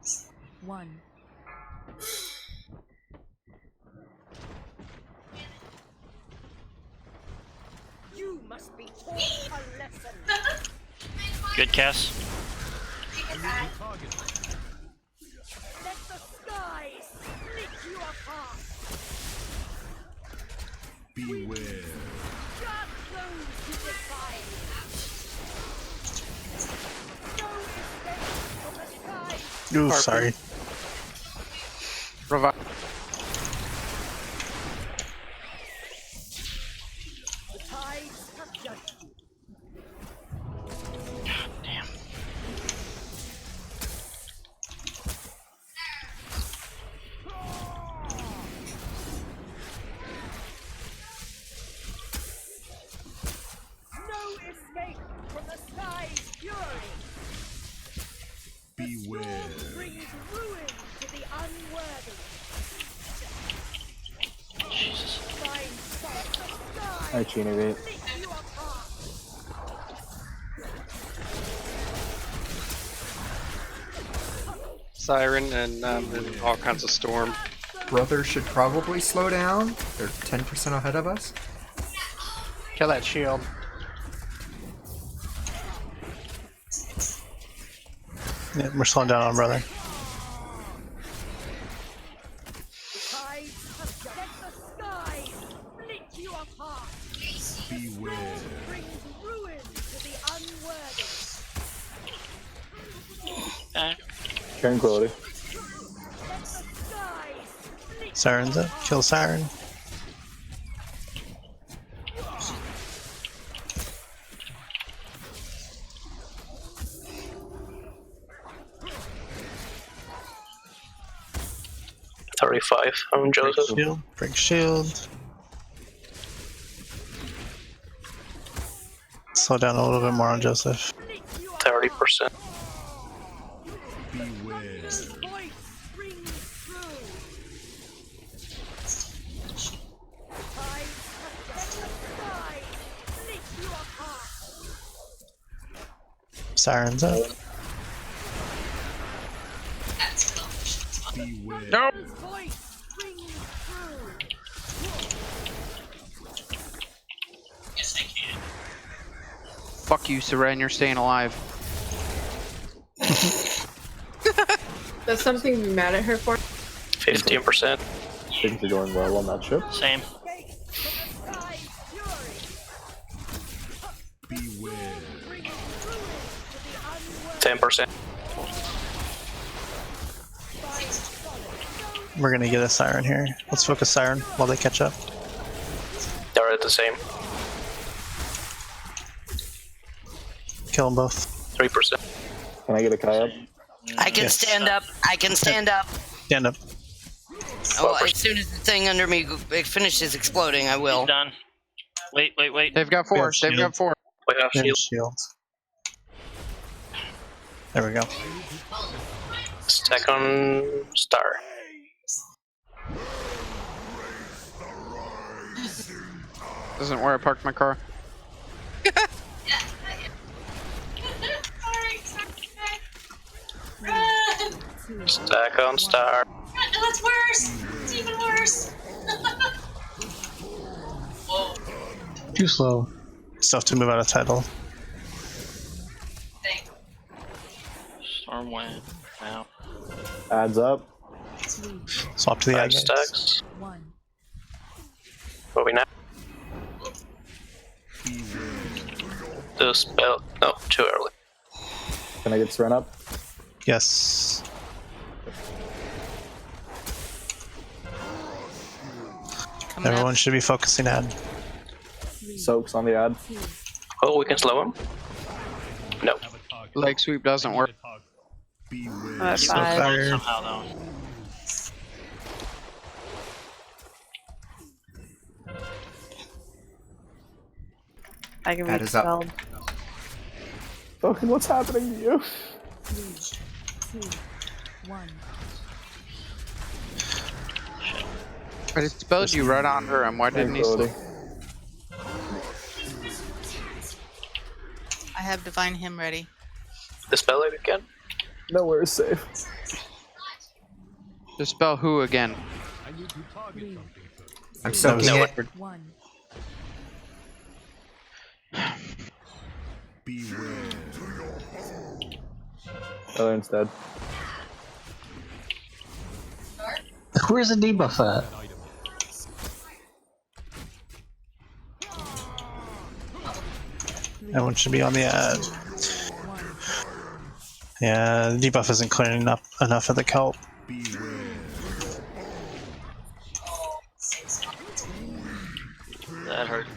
R: 1.
S: You must be taught a lesson.
A: Good, Cass.
S: Let the skies split you apart.
K: Beware.
S: Just those who defy you. No escape from the skies.
J: Ooh, sorry.
L: Revive.
S: The tides have judged you.
A: Damn.
S: No escape from the skies' fury.
K: Beware.
S: Storm brings ruin to the unworthy.
A: Jesus.
S: Find solace of the skies.
I: Alright, Chinagate.
S: Split you apart.
O: Siren and all kinds of storm.
H: Brothers should probably slow down. They're 10% ahead of us.
G: Kill that shield.
J: Yeah, we're slowing down on brother.
S: The tides have judged. Let the skies split you apart.
K: Beware.
S: Brings ruin to the unworthy.
I: Tranquility.
S: Let the skies split
J: Siren's up. Kill Siren. On Joseph. Shield. Break shield. Slow down a little bit more on Joseph.
K: 30%.
S: Beware. His voice rings true. Tides have judged. Let the skies split you apart.
J: Siren's up.
K: Beware.
L: No.
S: His voice rings true.
L: Fuck you, Seren. You're staying alive.
D: That's something to be mad at her for.
I: 15%. Things are going well on that ship.
A: Same.
K: Beware.
J: 10%. We're gonna get a Siren here. Let's focus Siren while they catch up. They're at the same. Kill them both. 3%.
I: Can I get a kayak?
N: I can stand up. I can stand up.
J: Stand up.
N: Oh, as soon as the thing under me finishes exploding, I will.
A: Done. Wait.
L: They've got 4. They've got 4.
J: We have shield. There we go.
K: Stack on star.
L: This isn't where I parked my car.
K: Stack on star.
M: No, it's worse. It's even worse.
J: Too slow. Stuff to move out of title.
A: Storm went. Wow.
I: Adds up.
J: Swap to the ad.
K: Stacks.
R: 1.
K: What we now? Do spell. No, too early.
I: Can I get Seren up?
J: Yes. Everyone should be focusing ad.
I: Soaks on the ad.
K: Oh, we can slow him? No.
L: Leg sweep doesn't work.
Q: That's fine.
A: Somehow though.
Q: I can
H: That
Q: be
H: is up.
Q: expelled.
I: Fucking, what's happening to you?
R: 3, 2, 1.
L: I just spelled you right on her, and why didn't he
I: Tranquility.
E: I have Divine Hymn ready.
K: Dispel it again.
I: Nowhere is safe.
L: Dispel who again?
H: I'm soaking
K: No,
H: it.
R: One.
I: Other instead.
F: Where's the debuff at?
J: That one should be on the ad. Yeah, the debuff isn't clearing up enough of the kelp.
A: That hurt.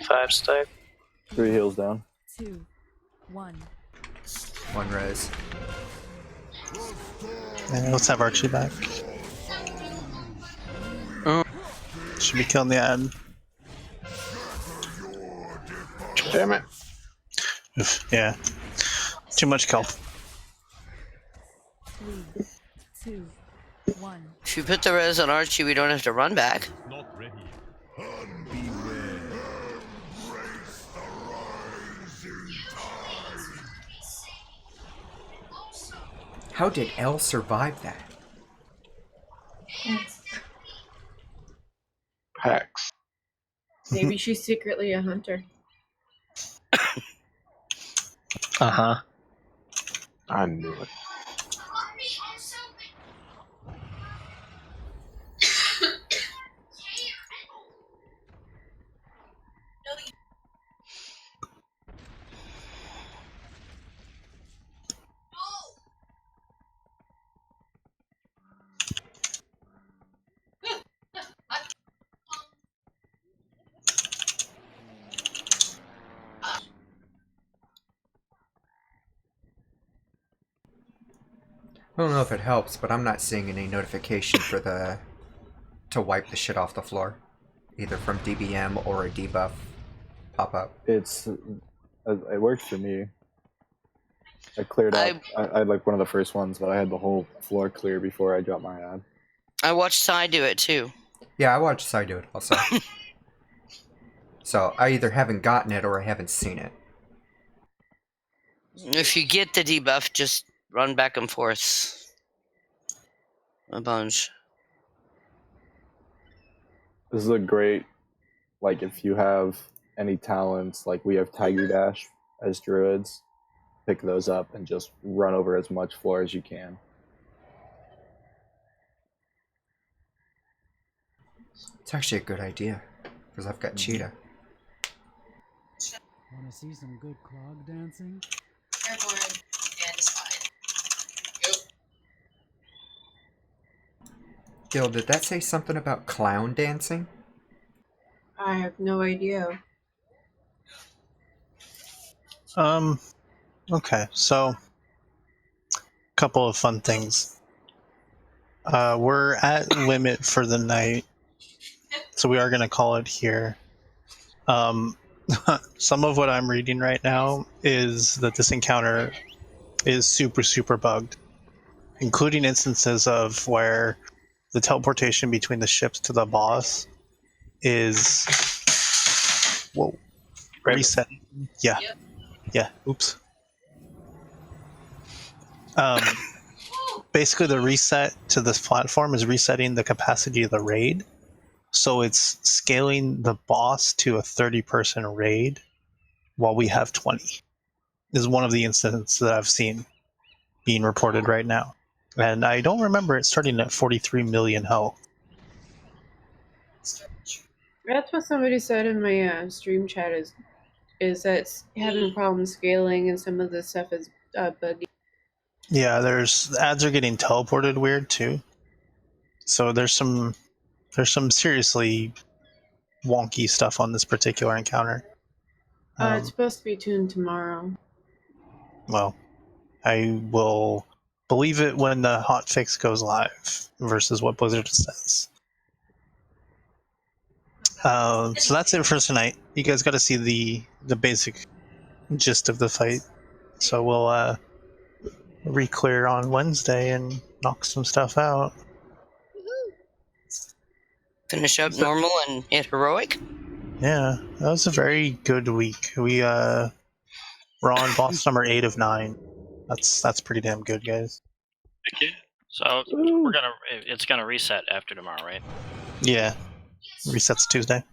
K: 5 stack.
I: 3 heals down.
R: 2. 1.
H: 1 res.
J: And let's have Archie back. Should be killing the ad.
P: Damn it.
J: Oof, yeah. Too much kelp.
R: 3. 2. 1.
N: If you put the res on Archie, we don't have to run back.
H: How did Elle survive that?
P: Hacks.
D: Maybe she's secretly a hunter.
F: Uh-huh.
P: I knew it.
H: I don't know if it helps, but I'm not seeing any notification for the to wipe the shit off the floor, either from DBM or a debuff pop up.
I: It worked for me. I cleared out. I had like one of the first ones, but I had the whole floor clear before I dropped my ad.
N: I watched Sai do it too.
H: Yeah, I watched Sai do it also. So I either haven't gotten it or I haven't seen it.
N: If you get the debuff, just run back and forth a bunch.
I: This is a great, like, if you have any talents, like we have Tiger Dash as druids, pick those up and just run over as much floor as you can.
H: It's actually a good idea, because I've got Cheetah.
T: Want to see some good clog dancing?
M: Airborne and is fine.
H: Gil, did that say something about clown dancing?
D: I have no idea.
J: Okay, so couple of fun things. We're at limit for the night, so we are going to call it here. Some of what I'm reading right now is that this encounter is super bugged, including instances of where the teleportation between the ships to the boss is reset. Yeah. Oops. Basically, the reset to this platform is resetting the capacity of the raid. So it's scaling the boss to a 30-person raid while we have 20. Is one of the incidents that I've seen being reported right now. And I don't remember it starting at 43 million health.
D: That's what somebody said in my stream chat is that it's having problems scaling and some of the stuff is buggy.
J: Yeah, the ads are getting teleported weird too. So there's some seriously wonky stuff on this particular encounter.
D: It's supposed to be tuned tomorrow.
J: Well, I will believe it when the hotfix goes live versus what Blizzard says. So that's it for tonight. You guys got to see the basic gist of the fight. So we'll re-clear on Wednesday and knock some stuff out.
N: Finish up normal and hit heroic.
J: Yeah, that was a very good week. We're on boss number 8 of 9. That's pretty damn good, guys.
A: So it's gonna reset after tomorrow, right?
J: Yeah, resets Tuesday.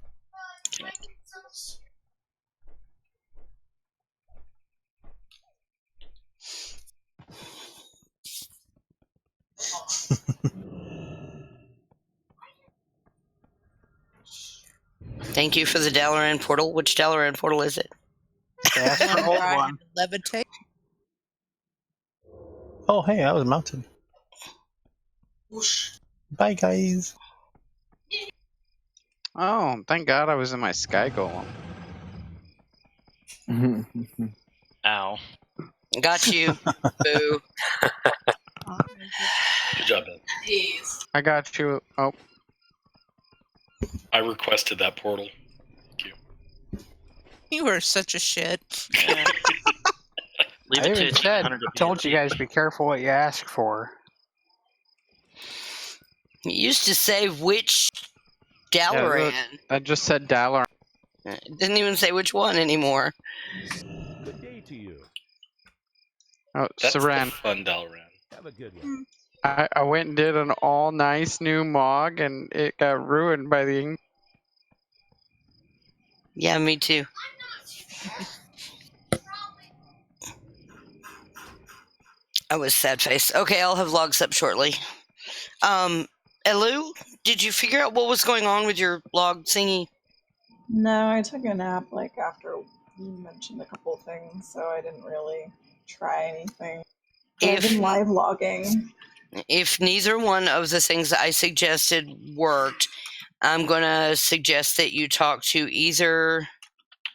N: Thank you for the Dalaran portal. Which Dalaran portal is it?
G: That's the old one.
E: Levitate.
J: Oh, hey, I was mounted. Bye, guys.
L: Oh, thank God I was in my Sky Golem.
A: Ow.
N: Got you. Boo.
B: Good job, Ben.
L: I got you. Oh,
B: I requested that portal.
E: You are such a shit.
A: Leave
G: I
A: it
G: even
A: to
G: said,
A: 100
G: told you guys be careful what you ask for.
N: You used to say which Dalaran.
L: I just said Dalaran.
N: Didn't even say which one anymore.
U: Good day to you.
L: Oh,
B: That's
L: Saran.
B: the fun Dalaran.
U: Have a good one.
L: I went and did an all nice new Mog, and it got ruined by the ink.
N: Yeah, me too. I was sad face. Okay, I'll have logs up shortly. Elu, did you figure out what was going on with your log thingy?
V: No, I took a nap like after you mentioned a couple things, so I didn't really try anything. But I've been live logging.
N: If neither one of the things that I suggested worked, I'm going to suggest that you talk to either